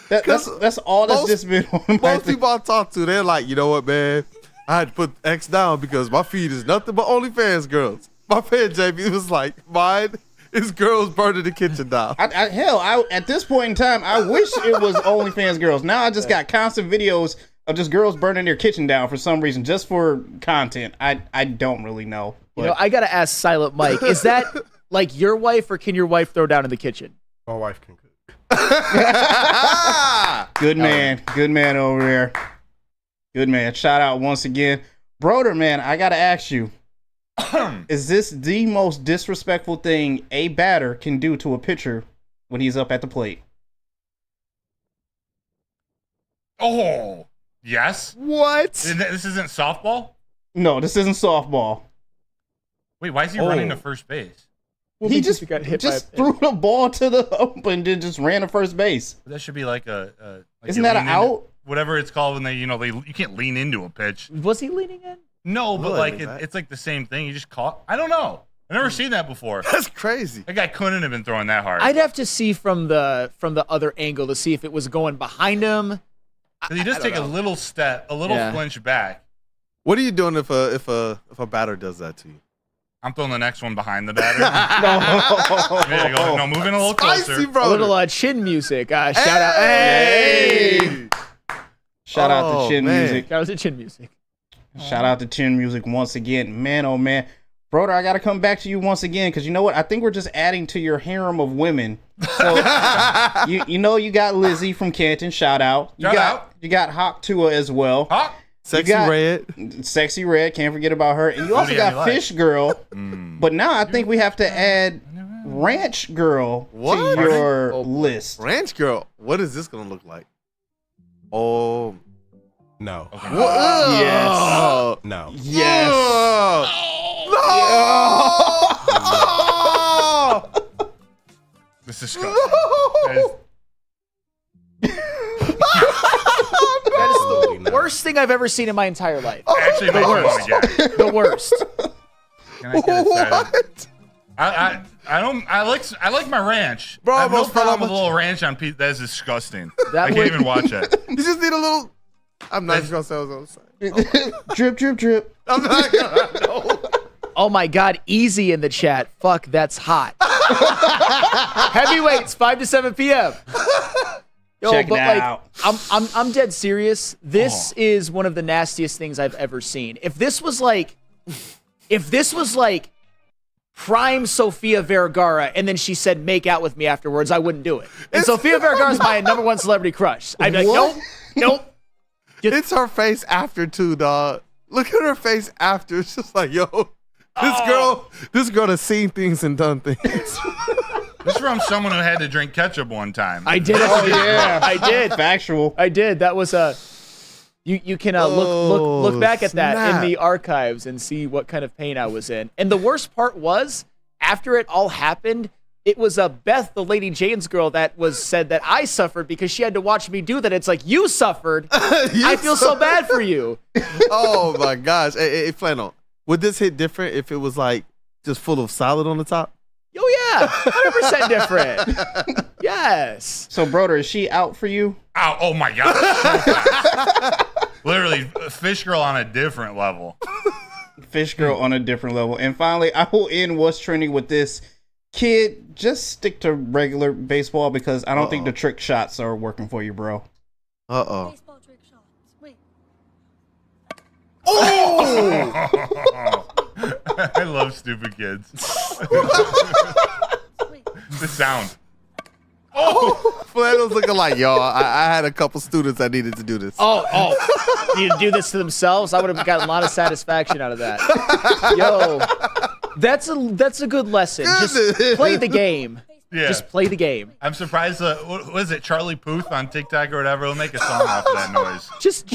S4: That's all that's just been on.
S3: Most people I talk to, they're like, you know what, man? I had to put X down because my feed is nothing but OnlyFans girls. My fan JB was like, mine is girls burning the kitchen down.
S4: At this point in time, I wish it was OnlyFans girls. Now I just got constant videos of just girls burning their kitchen down for some reason, just for content. I don't really know. But.
S5: You know, I gotta ask Silent Mike, is that like your wife, or can your wife throw down in the kitchen?
S21: My wife can cook.
S4: Good man over there. Good man. Shout out once again. Broder, man, I gotta ask you, is this the most disrespectful thing a batter can do to a pitcher when he's up at the plate?
S2: Oh, yes.
S3: What?
S2: This isn't softball?
S4: No, this isn't softball.
S2: Wait, why is he running to first base?
S5: Well,
S4: he just threw the ball to the open and then just ran to first base.
S2: That should be like like
S4: isn't that an out?
S2: Whatever it's called when you can't lean into a pitch.
S5: Was he leaning in?
S2: No, but like it's like the same thing. You just caught. I don't know. I've never seen that before.
S3: That's crazy.
S2: That guy couldn't have been throwing that hard.
S5: I'd have to see from the other angle to see if it was going behind him.
S2: He just take a little step, a little flinch back.
S3: What are you doing if a batter does that to you?
S2: I'm throwing the next one behind the batter. There you go. No, moving a little closer.
S5: A little chin music. Shout out.
S3: Hey!
S4: Shout out to chin music.
S5: Shout out to chin music.
S4: Shout out to chin music once again. Man, oh man. Brother, I got to come back to you once again because you know what? I think we're just adding to your harem of women. So, you got Lizzie from Canton. Shout out. You got Hawk Tua as well.
S2: Hawk.
S3: Sexy Red.
S4: Can't forget about her. And you also got Fish Girl. But now I think we have to add Ranch Girl
S3: What?
S4: to your list.
S3: Ranch Girl. What is this gonna look like? Oh.
S21: No.
S4: Yes.
S21: No.
S4: Yes.
S3: No.
S2: This is disgusting.
S5: That is the worst thing I've ever seen in my entire life.
S2: Actually,
S5: The
S2: makes me
S5: worst.
S2: want to get.
S5: The worst.
S2: Can I get excited? I like my ranch.
S3: Bro,
S2: I have no
S3: almost fell
S2: problem
S3: off
S2: with a little ranch on pizza. That is disgusting.
S5: That
S2: I can't
S5: would-
S2: even watch it.
S3: You just need a little. I'm not just gonna say what I was gonna say.
S4: Drip, drip, drip.
S3: I'm not gonna. No.
S5: Oh my God, easy in the chat. Fuck, that's hot. Heavyweights, 5 to 7 p.m. Yo,
S4: Check
S5: but
S4: that
S5: like,
S4: out.
S5: I'm dead serious. This is one of the nastiest things I've ever seen. If this was like prime Sofia Vergara, and then she said make out with me afterwards, I wouldn't do it. And Sofia Vergara is my number one celebrity crush. I'd be like, nope.
S3: It's her face after too, dog. Look at her face after. It's just like, yo, this girl has seen things and done things.
S2: This is from someone who had to drink ketchup one time.
S5: I did.
S4: Oh, yeah.
S5: I did.
S4: Factual.
S5: I did. That was a. You can look back at that
S3: snap.
S5: in the archives and see what kind of pain I was in. And the worst part was, after it all happened, it was Beth, the Lady Jane's girl, that said that I suffered because she had to watch me do that. It's like, you suffered. I feel so bad for you.
S3: Oh my gosh. Hey, Flannel, would this hit different if it was like just full of solid on the top?
S5: Oh yeah, 100% different. Yes.
S4: So, brother, is she out for you?
S2: Ow, oh my God. Literally, fish girl on a different level.
S4: Fish girl on a different level. And finally, I will end what's trending with this. Kid, just stick to regular baseball because I don't think the trick shots are working for you, bro.
S3: Uh-oh.
S2: Oh! I love stupid kids. The sound.
S3: Oh, Flannel's looking like, yo, I had a couple students that needed to do this.
S5: Need to do this to themselves? I would have gotten a lot of satisfaction out of that. Yo, that's a good lesson. Just play the game.
S2: Yeah.
S5: Just play the game.
S2: I'm surprised. What is it, Charlie Puth on TikTok or whatever? He'll make a song off of that noise.
S5: Just.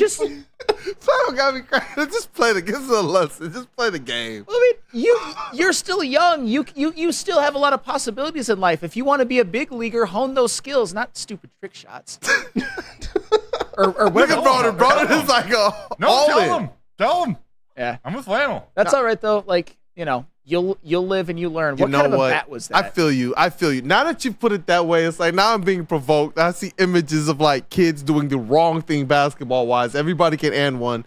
S3: Flannel got me crying. Just play the game. Give us a lesson. Just play the game.
S5: I mean, you're still young. You still have a lot of possibilities in life. If you want to be a big leaguer, hone those skills, not stupid trick shots. or
S3: Look at Broder. Broder is like,
S2: no, tell him.
S5: Yeah,
S2: I'm with Flannel.
S5: That's all right though. Like, you'll live and you learn. What kind of a bat was that?
S3: I feel you. Now that you put it that way, it's like now I'm being provoked. I see images of like kids doing the wrong thing basketball wise. Everybody can and one.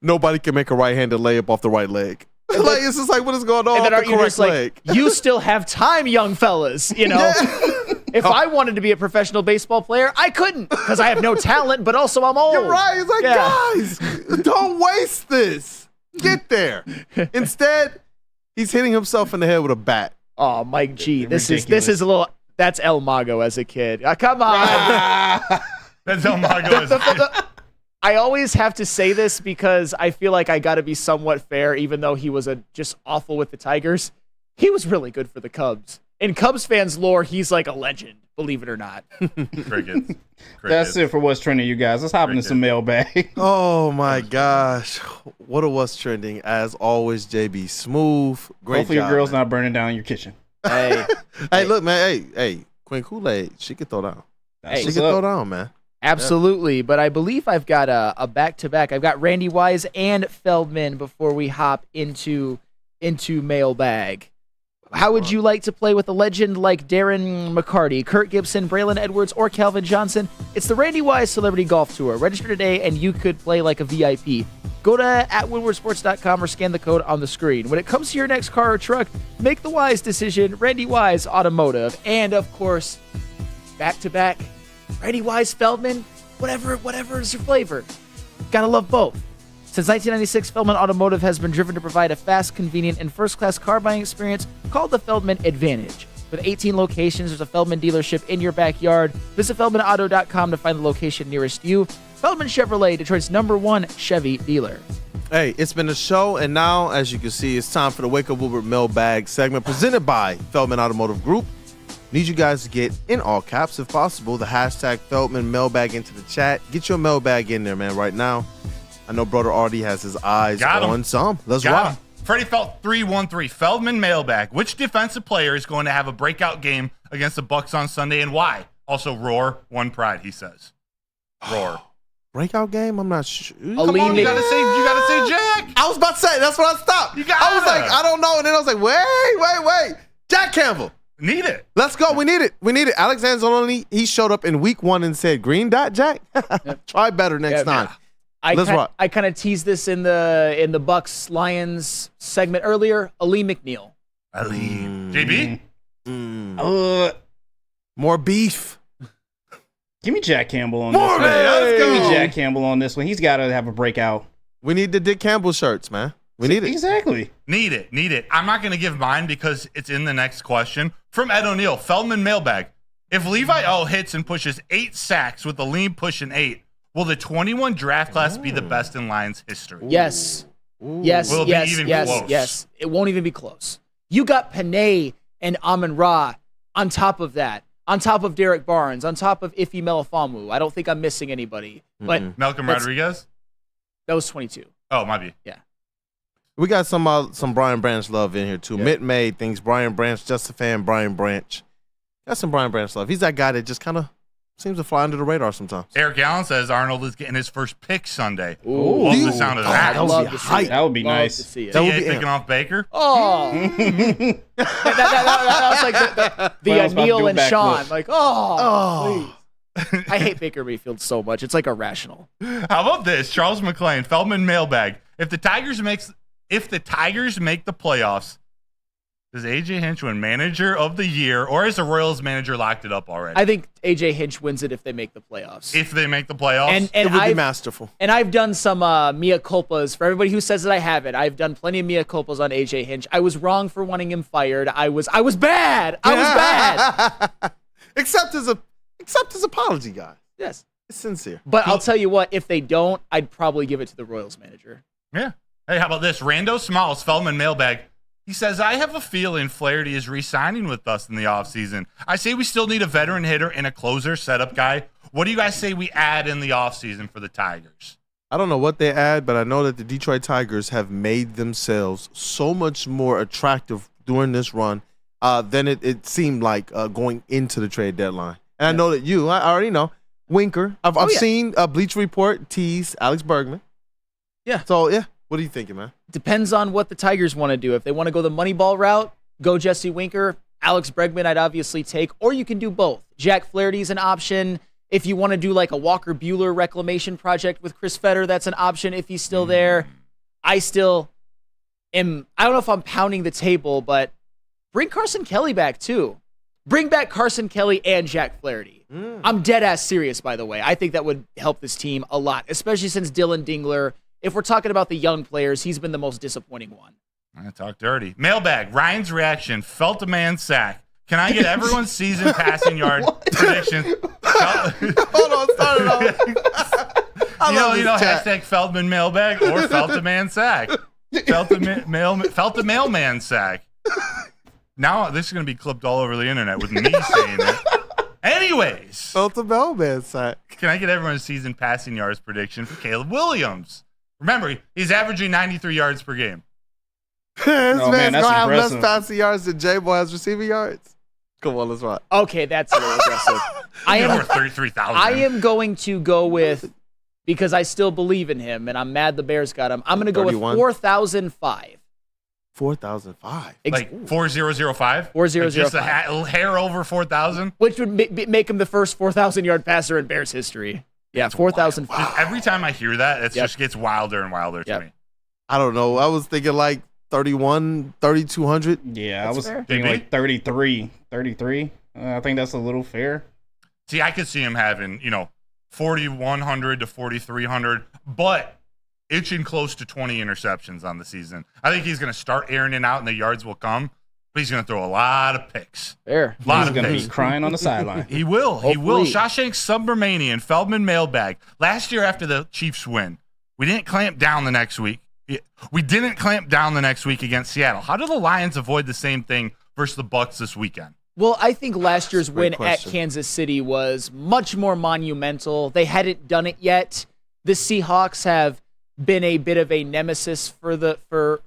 S3: Nobody can make a right-handed layup off the right leg. Like it's just like, what is going on
S5: And then
S3: off
S5: aren't
S3: the
S5: you
S3: correct
S5: just like,
S3: leg?
S5: you still have time, young fellas, If I wanted to be a professional baseball player, I couldn't because I have no talent, but also I'm old.
S3: You're right. It's like, guys, don't waste this. Get there. Instead, he's hitting himself in the head with a bat.
S5: Oh, Mike G, this is a little. That's El Mago as a kid. Come on.
S2: That's El Mago as a kid.
S5: I always have to say this because I feel like I got to be somewhat fair, even though he was just awful with the Tigers. He was really good for the Cubs. In Cubs fans' lore, he's like a legend, believe it or not.
S2: Crickets.
S4: That's it for what's trending, you guys. Let's hop into some mailbag.
S3: Oh my gosh. What a what's trending. As always, JB Smooth. Great
S4: Hopefully
S3: job,
S4: your girl's
S3: man.
S4: not burning down your kitchen.
S5: Hey.
S3: Hey, look, man. Hey, Queen Kool-Aid, she can throw down. She can throw down, man.
S5: Absolutely, but I believe I've got a back-to-back. I've got Randy Wise and Feldman before we hop into mailbag. How would you like to play with a legend like Darren McCarty, Kurt Gibson, Braylon Edwards, or Calvin Johnson? It's the Randy Wise Celebrity Golf Tour. Register today and you could play like a VIP. Go to @woodwardsports.com or scan the code on the screen. When it comes to your next car or truck, make the wise decision. Randy Wise Automotive. And, of course, back-to-back, Randy Wise Feldman, whatever is your flavor. Gotta love both. Since 1996, Feldman Automotive has been driven to provide a fast, convenient, and first-class car buying experience called the Feldman Advantage. With 18 locations, there's a Feldman dealership in your backyard. Visit feldmanauto.com to find the location nearest you. Feldman Chevrolet, Detroit's #1 Chevy dealer.
S3: Hey, it's been a show, and now, as you can see, it's time for the Wake Up Woodward Mailbag segment presented by Feldman Automotive Group. Need you guys to get, in all caps, if possible, the hashtag Feldman Mailbag into the chat. Get your mailbag in there, man, right now. I know brother already has his eyes on some. Let's rock.
S2: Freddie Felt 313 Feldman Mailbag. Which defensive player is going to have a breakout game against the Bucs on Sunday, and why? Also, roar, one pride, he says. Roar.
S3: Breakout game? I'm not sure.
S2: Come on, you gotta say Jack.
S3: I was about to say, that's what I stopped. I was like, I don't know. And then I was like, wait. Jack Campbell.
S2: Need it.
S3: Let's go. We need it. Alex Anzalone, he showed up in week 1 and said, green dot, Jack? Try better next time.
S5: I kind of teased this in the Bucs Lions segment earlier. Aleem McNeil.
S2: JB?
S3: More beef.
S4: Give me Jack Campbell on this one. Give me Jack Campbell on this one. He's got to have a breakout.
S3: We need the Dick Campbell shirts, man. We need it.
S4: Exactly.
S2: Need it. I'm not going to give mine because it's in the next question. From Ed O'Neill, Feldman Mailbag. If Levi O hits and pushes 8 sacks with Aleem pushing 8, will the 21 draft class be the best in Lions history?
S5: Yes. Yes.
S2: Will it be even close?
S5: Yes. It won't even be close. You got Panay and Amon-Ra on top of that. On top of Derek Barnes, on top of Ife Melifonwu. I don't think I'm missing anybody. But
S2: Malcolm Rodriguez?
S5: That was 22.
S2: Oh, might be.
S5: Yeah.
S3: We got some Brian Branch love in here, too. Yeah. Mitt May thinks Brian Branch, just a fan, Brian Branch. Got some Brian Branch love. He's that guy that just kind of seems to fly under the radar sometimes.
S2: Eric Allen says Arnold is getting his first pick Sunday.
S5: Ooh.
S2: Love the sound of that.
S4: That would be nice.
S5: To see it.
S3: That would be
S2: picking off Baker.
S5: Oh. that was like the Neil and Sean. Like, please. I hate Baker Mayfield so much. It's like irrational.
S2: How about this? Charles McClain, Feldman Mailbag. If the Tigers make the playoffs, does A.J. Hinch win Manager of the Year, or is the Royals manager locked it up already?
S5: I think A.J. Hinch wins it if they make the playoffs.
S2: If they make the playoffs?
S5: And
S3: it would be masterful.
S5: And I've done some mea culpas. For everybody who says that I haven't, I've done plenty of mea culpas on A.J. Hinch. I was wrong for wanting him fired. I was bad. I was bad.
S3: Accept his apology, guy.
S5: Yes.
S3: It's sincere.
S5: But I'll tell you what, if they don't, I'd probably give it to the Royals manager.
S2: Yeah. Hey, how about this? Rando Smalls, Feldman Mailbag. He says, I have a feeling Flaherty is re-signing with us in the offseason. I say we still need a veteran hitter and a closer setup guy. What do you guys say we add in the offseason for the Tigers?
S3: I don't know what they add, but I know that the Detroit Tigers have made themselves so much more attractive during this run than it seemed like going into the trade deadline. And I know that I already know, Winker. I've seen Bleach Report tease Alex Bergman.
S5: Yeah.
S3: So, yeah. What are you thinking, man?
S5: Depends on what the Tigers want to do. If they want to go the Moneyball route, go Jesse Winker. Alex Bregman, I'd obviously take. Or you can do both. Jack Flaherty's an option. If you want to do like a Walker Buehler reclamation project with Chris Fetter, that's an option if he's still there. I don't know if I'm pounding the table, but bring Carson Kelly back too. Bring back Carson Kelly and Jack Flaherty. I'm dead ass serious, by the way. I think that would help this team a lot, especially since Dylan Dingler, if we're talking about the young players, he's been the most disappointing one.
S2: I talk dirty. Mailbag, Ryan's reaction, felt a man sack. Can I get everyone's season passing yard prediction?
S3: Hold on, start it off.
S2: You know, hashtag Feldman Mailbag or felt a man sack. Felt a mailman sack. Now this is going to be clipped all over the internet with me saying it. Anyways.
S3: Felt a mailman sack.
S2: Can I get everyone's season passing yards prediction for Caleb Williams? Remember, he's averaging 93 yards per game.
S3: This man's going to have less passing yards than J-Boy has receiving yards. Come on, let's rock.
S5: Okay, that's a little aggressive. I am going to go with, because I still believe in him, and I'm mad the Bears got him, I'm going to go with 4,005.
S3: 4,005?
S2: Like 4005?
S5: 4005.
S2: Just a hair over 4,000?
S5: Which would make him the first 4,000-yard passer in Bears history. Yeah, 4,000.
S2: Every time I hear that, it just gets wilder and wilder to me.
S3: I don't know. I was thinking like 31, 3,200.
S4: Yeah, I was thinking like 33. I think that's a little fair.
S2: See, I could see him having, 4,100 to 4,300, but itching close to 20 interceptions on the season. I think he's going to start airing it out and the yards will come. But he's going to throw a lot of picks.
S5: Fair.
S2: A lot
S4: of going to be crying on the sideline.
S2: He will. Hopefully. He will. Shawshank Submarinian, Feldman Mailbag. Last year after the Chiefs win, we didn't clamp down the next week. We didn't clamp down the next week against Seattle. How do the Lions avoid the same thing versus the Bucs this weekend?
S5: Well, I think last year's win
S3: question.
S5: at Kansas City was much more monumental. They hadn't done it yet. The Seahawks have been a bit of a nemesis for the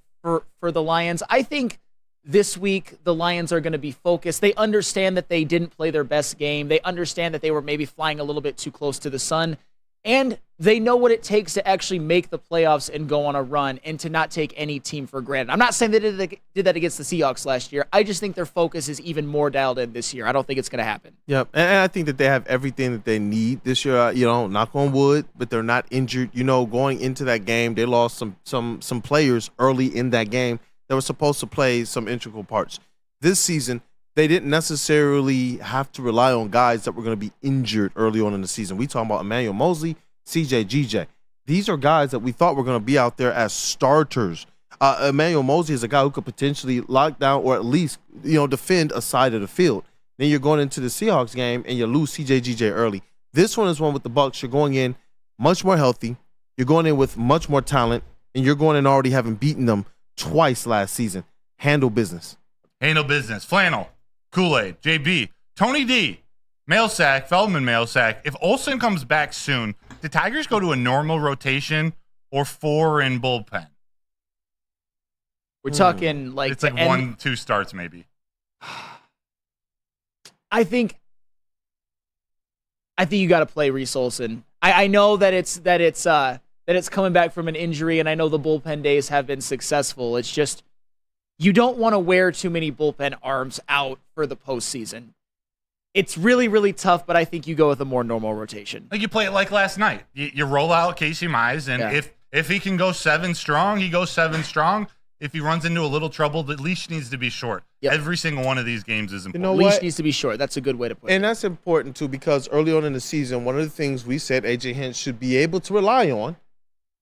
S5: Lions. I think this week the Lions are going to be focused. They understand that they didn't play their best game. They understand that they were maybe flying a little bit too close to the sun. And they know what it takes to actually make the playoffs and go on a run and to not take any team for granted. I'm not saying they did that against the Seahawks last year. I just think their focus is even more dialed in this year. I don't think it's going to happen.
S3: Yep, and I think that they have everything that they need this year. Knock on wood, but they're not injured. Going into that game, they lost some players early in that game that were supposed to play some integral parts. This season, they didn't necessarily have to rely on guys that were going to be injured early on in the season. We talking about Emmanuel Mosley, CJ GJ. These are guys that we thought were going to be out there as starters. Emmanuel Mosley is a guy who could potentially lock down or at least, defend a side of the field. Then you're going into the Seahawks game and you lose CJ GJ early. This one is one with the Bucs. You're going in much more healthy. You're going in with much more talent, and you're going in already having beaten them twice last season. Handle business.
S2: Handle business. Flannel, Kool-Aid, JB, Tony D, mail sack, Feldman mail sack. If Olsen comes back soon, do Tigers go to a normal rotation or 4 in bullpen?
S5: We're talking like
S2: it's like 1-2 starts maybe.
S5: I think you got to play Reese Olsen. I know that it's coming back from an injury, and I know the bullpen days have been successful. It's just you don't want to wear too many bullpen arms out for the postseason. It's really, really tough, but I think you go with a more normal rotation.
S2: Like you play it like last night. You roll out Casey Mize, and if he can go 7 strong, he goes 7 strong. If he runs into a little trouble, the leash needs to be short. Yep. Every single one of these games is important.
S5: Leash needs to be short. That's a good way to put it.
S3: And that's important, too, because early on in the season, one of the things we said A.J. Hinch should be able to rely on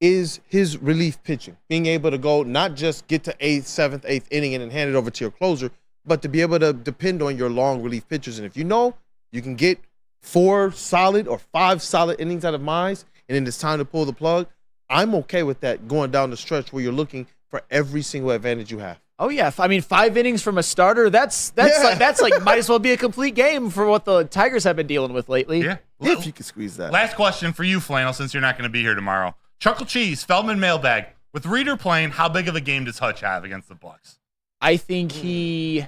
S3: is his relief pitching. Being able to go not just get to 8th, 7th, 8th inning and then hand it over to your closer, but to be able to depend on your long relief pitchers. And if you can get 4 solid or 5 solid innings out of Mize, and then it's time to pull the plug, I'm okay with that going down the stretch where you're looking for every single advantage you have.
S5: Oh yeah, 5 innings from a starter. That's like might as well be a complete game for what the Tigers have been dealing with lately.
S2: Yeah,
S3: if you could squeeze that.
S2: Last question for you, Flannel, since you're not going to be here tomorrow. Chuckle Cheese, Feldman mailbag. With Reeder playing, how big of a game does Hutch have against the Bucs?
S5: I think he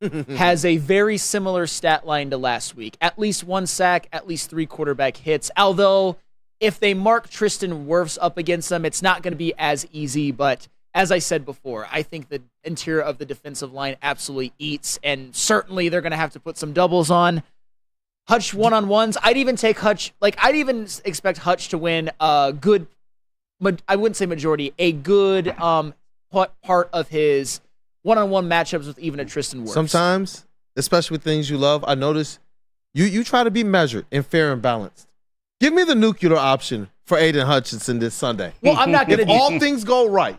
S5: has a very similar stat line to last week. At least 1 sack, at least 3 quarterback hits. Although, if they mark Tristan Wirfs up against them, it's not going to be as easy. But as I said before, I think the interior of the defensive line absolutely eats, and certainly they're going to have to put some doubles on. Hutch one-on-ones, I'd even take Hutch. I'd even expect Hutch to win a good, I wouldn't say majority, a good part of his one-on-one matchups with even a Tristan Wirfs.
S3: Sometimes, especially with things you love, I notice you try to be measured and fair and balanced. Give me the nuclear option for Aiden Hutchinson this Sunday.
S5: Well, I'm not going to.
S3: If all things go right.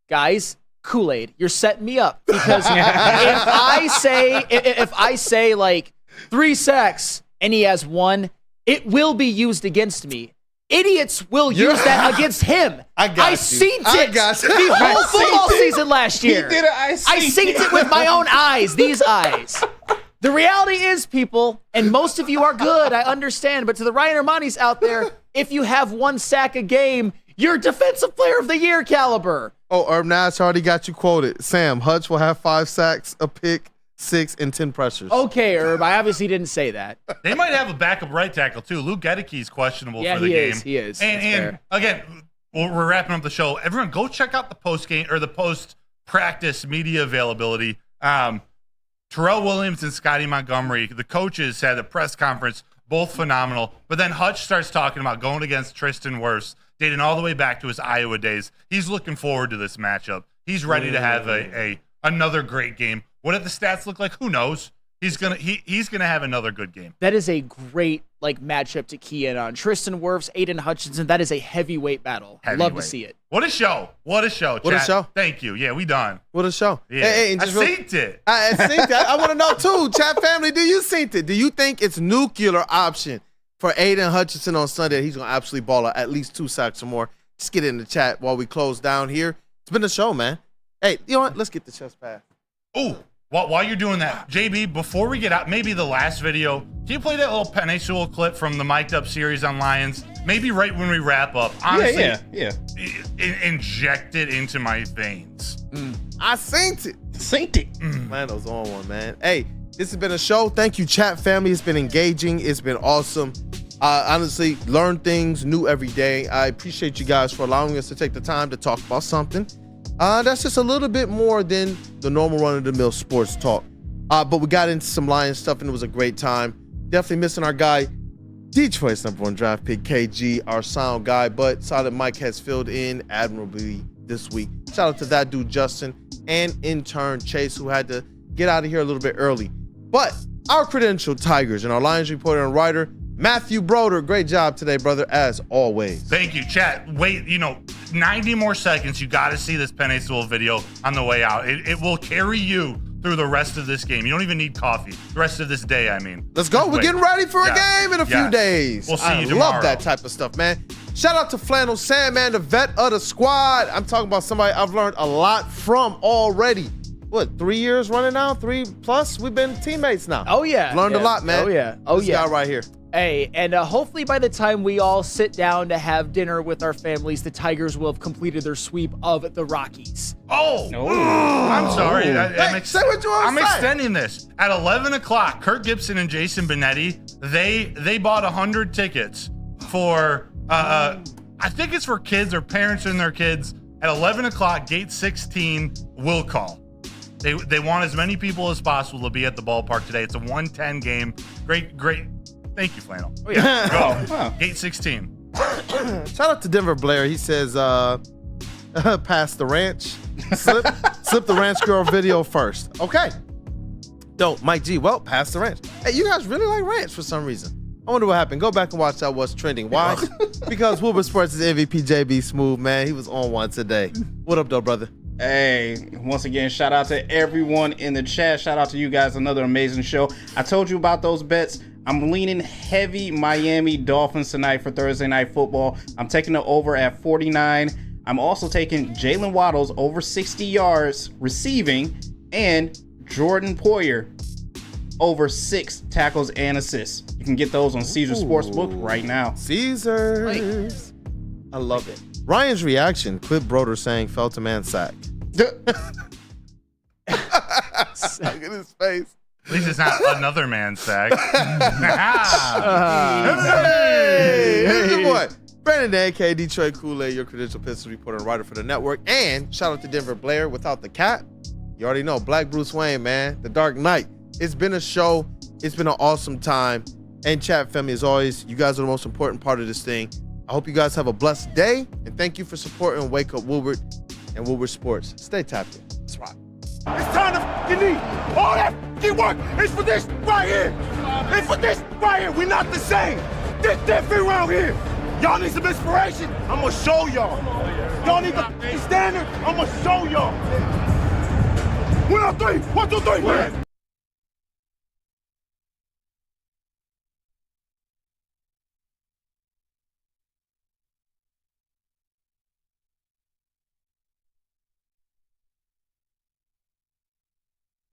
S5: Guys, Kool-Aid, you're setting me up. Because if I say like 3 sacks and he has 1, it will be used against me. Idiots will use that against him. I seen it the whole football season last year.
S4: He did it. I
S5: seen it with my own eyes, these eyes. The reality is, people, and most of you are good, I understand, but to the Ryan Armanis out there, if you have 1 sack a game, you're Defensive Player of the Year caliber.
S3: Oh, Herb Nash already got you quoted. Sam, Hutch will have 5 sacks, a pick, 6, and 10 pressures.
S5: Okay, Herb, I obviously didn't say that.
S2: They might have a backup right tackle, too. Luke Gedecke's questionable for the game.
S5: He is.
S2: And again, we're wrapping up the show. Everyone, go check out the post-game or the post-practice media availability. Terrell Williams and Scotty Montgomery, the coaches, had a press conference, both phenomenal. But then Hutch starts talking about going against Tristan Wirfs, dating all the way back to his Iowa days. He's looking forward to this matchup. He's ready to have another great game. What do the stats look like? Who knows? He's gonna have another good game.
S5: That is a great matchup to key in on. Tristan Wirfs, Aiden Hutchinson. That is a heavyweight battle. Love to see it.
S2: What a show! What a show!
S3: What a show!
S2: Thank you. Yeah, we done.
S3: What a show!
S2: Yeah.
S3: Hey,
S2: I synced it.
S3: I synced it. I want to know too, chat family. Do you synced it? Do you think it's nuclear option for Aiden Hutchinson on Sunday? He's gonna absolutely ball out at least 2 sacks or more. Just get in the chat while we close down here. It's been a show, man. Hey, you know what? Let's get the chest pass.
S2: Oh, while you're doing that, JB, before we get out, maybe the last video, can you play that little Penny Sewell clip from the Mic'd Up series on Lions? Maybe right when we wrap up. Honestly,
S4: yeah.
S2: Inject it into my veins.
S3: I synced it. Man, those on one, man. Hey, this has been a show. Thank you, chat family. It's been engaging. It's been awesome. Honestly, learn things new every day. I appreciate you guys for allowing us to take the time to talk about something that's just a little bit more than the normal run-of-the-mill sports talk. But we got into some Lions stuff, and it was a great time. Definitely missing our guy, Detroit's #1 draft pick, KG, our sound guy. But Silent Mike has filled in admirably this week. Shout out to that dude, Justin, and intern Chase, who had to get out of here a little bit early. But our credentialed Tigers and our Lions reporter and writer, Matthew Broder, great job today, brother, as always.
S2: Thank you, chat. Wait, 90 more seconds. You got to see this Penny Sewell video on the way out. It will carry you through the rest of this game. You don't even need coffee. The rest of this day, I mean.
S3: Let's go. We're getting ready for a game in a few days.
S2: We'll see you tomorrow.
S3: I love that type of stuff, man. Shout out to Flannel Sandman, the vet of the squad. I'm talking about somebody I've learned a lot from already. What, 3 years running now? 3+? We've been teammates now.
S5: Oh, yeah.
S3: Learned a lot, man.
S5: Oh, yeah.
S3: This guy right here.
S5: Hey, and hopefully by the time we all sit down to have dinner with our families, the Tigers will have completed their sweep of the Rockies.
S2: I'm sorry.
S3: Say what you want to
S2: I'm
S3: say.
S2: extending this. At 11 o'clock, Kirk Gibson and Jason Benetti, they bought 100 tickets for, I think it's for kids or parents and their kids. At 11 o'clock, gate 16 will call. They want as many people as possible to be at the ballpark today. It's a 1:10 game. Great. Thank you, Flannel.
S3: Oh, yeah.
S2: Go. Wow. Gate 16.
S3: Shout out to Denver Blair. He says, pass the ranch. Slip the ranch girl video first. Okay. Don't. Mike G. Well, pass the ranch. Hey, you guys really like ranch for some reason. I wonder what happened. Go back and watch out what's trending. Why? Because WUW Sports' MVP JB Smooth, man. He was on one today. What up, though, brother?
S4: Hey, once again, shout out to everyone in the chat. Shout out to you guys. Another amazing show. I told you about those bets. I'm leaning heavy Miami Dolphins tonight for Thursday Night Football. I'm taking the over at 49. I'm also taking Jalen Waddles over 60 yards receiving and Jordan Poyer over 6 tackles and assists. You can get those on Caesar Sportsbook right now.
S3: Caesars. I love it. Ryan's reaction, Clip Broder saying felt a man sack. Look at his face.
S2: At least it's not another man's sack.
S3: Hey, good boy. Brandon, a.k.a. Detroit Kool-Aid, your credential pistol reporter and writer for the network. And shout out to Denver Blair without the cap. You already know, Black Bruce Wayne, man. The Dark Knight. It's been a show. It's been an awesome time. And chat family, as always, you guys are the most important part of this thing. I hope you guys have a blessed day. And thank you for supporting Wake Up Woodward and Woodward Sports. Stay tapped in. That's right.
S16: It's time to f***ing leave. All that f***ing work is for this right here. It's for this right here. We're not the same. This different around here. Y'all need some inspiration. I'm going to show y'all. Y'all need the f***ing standard. I'm going to show y'all. 1, 2, 3. 1, 2, 3.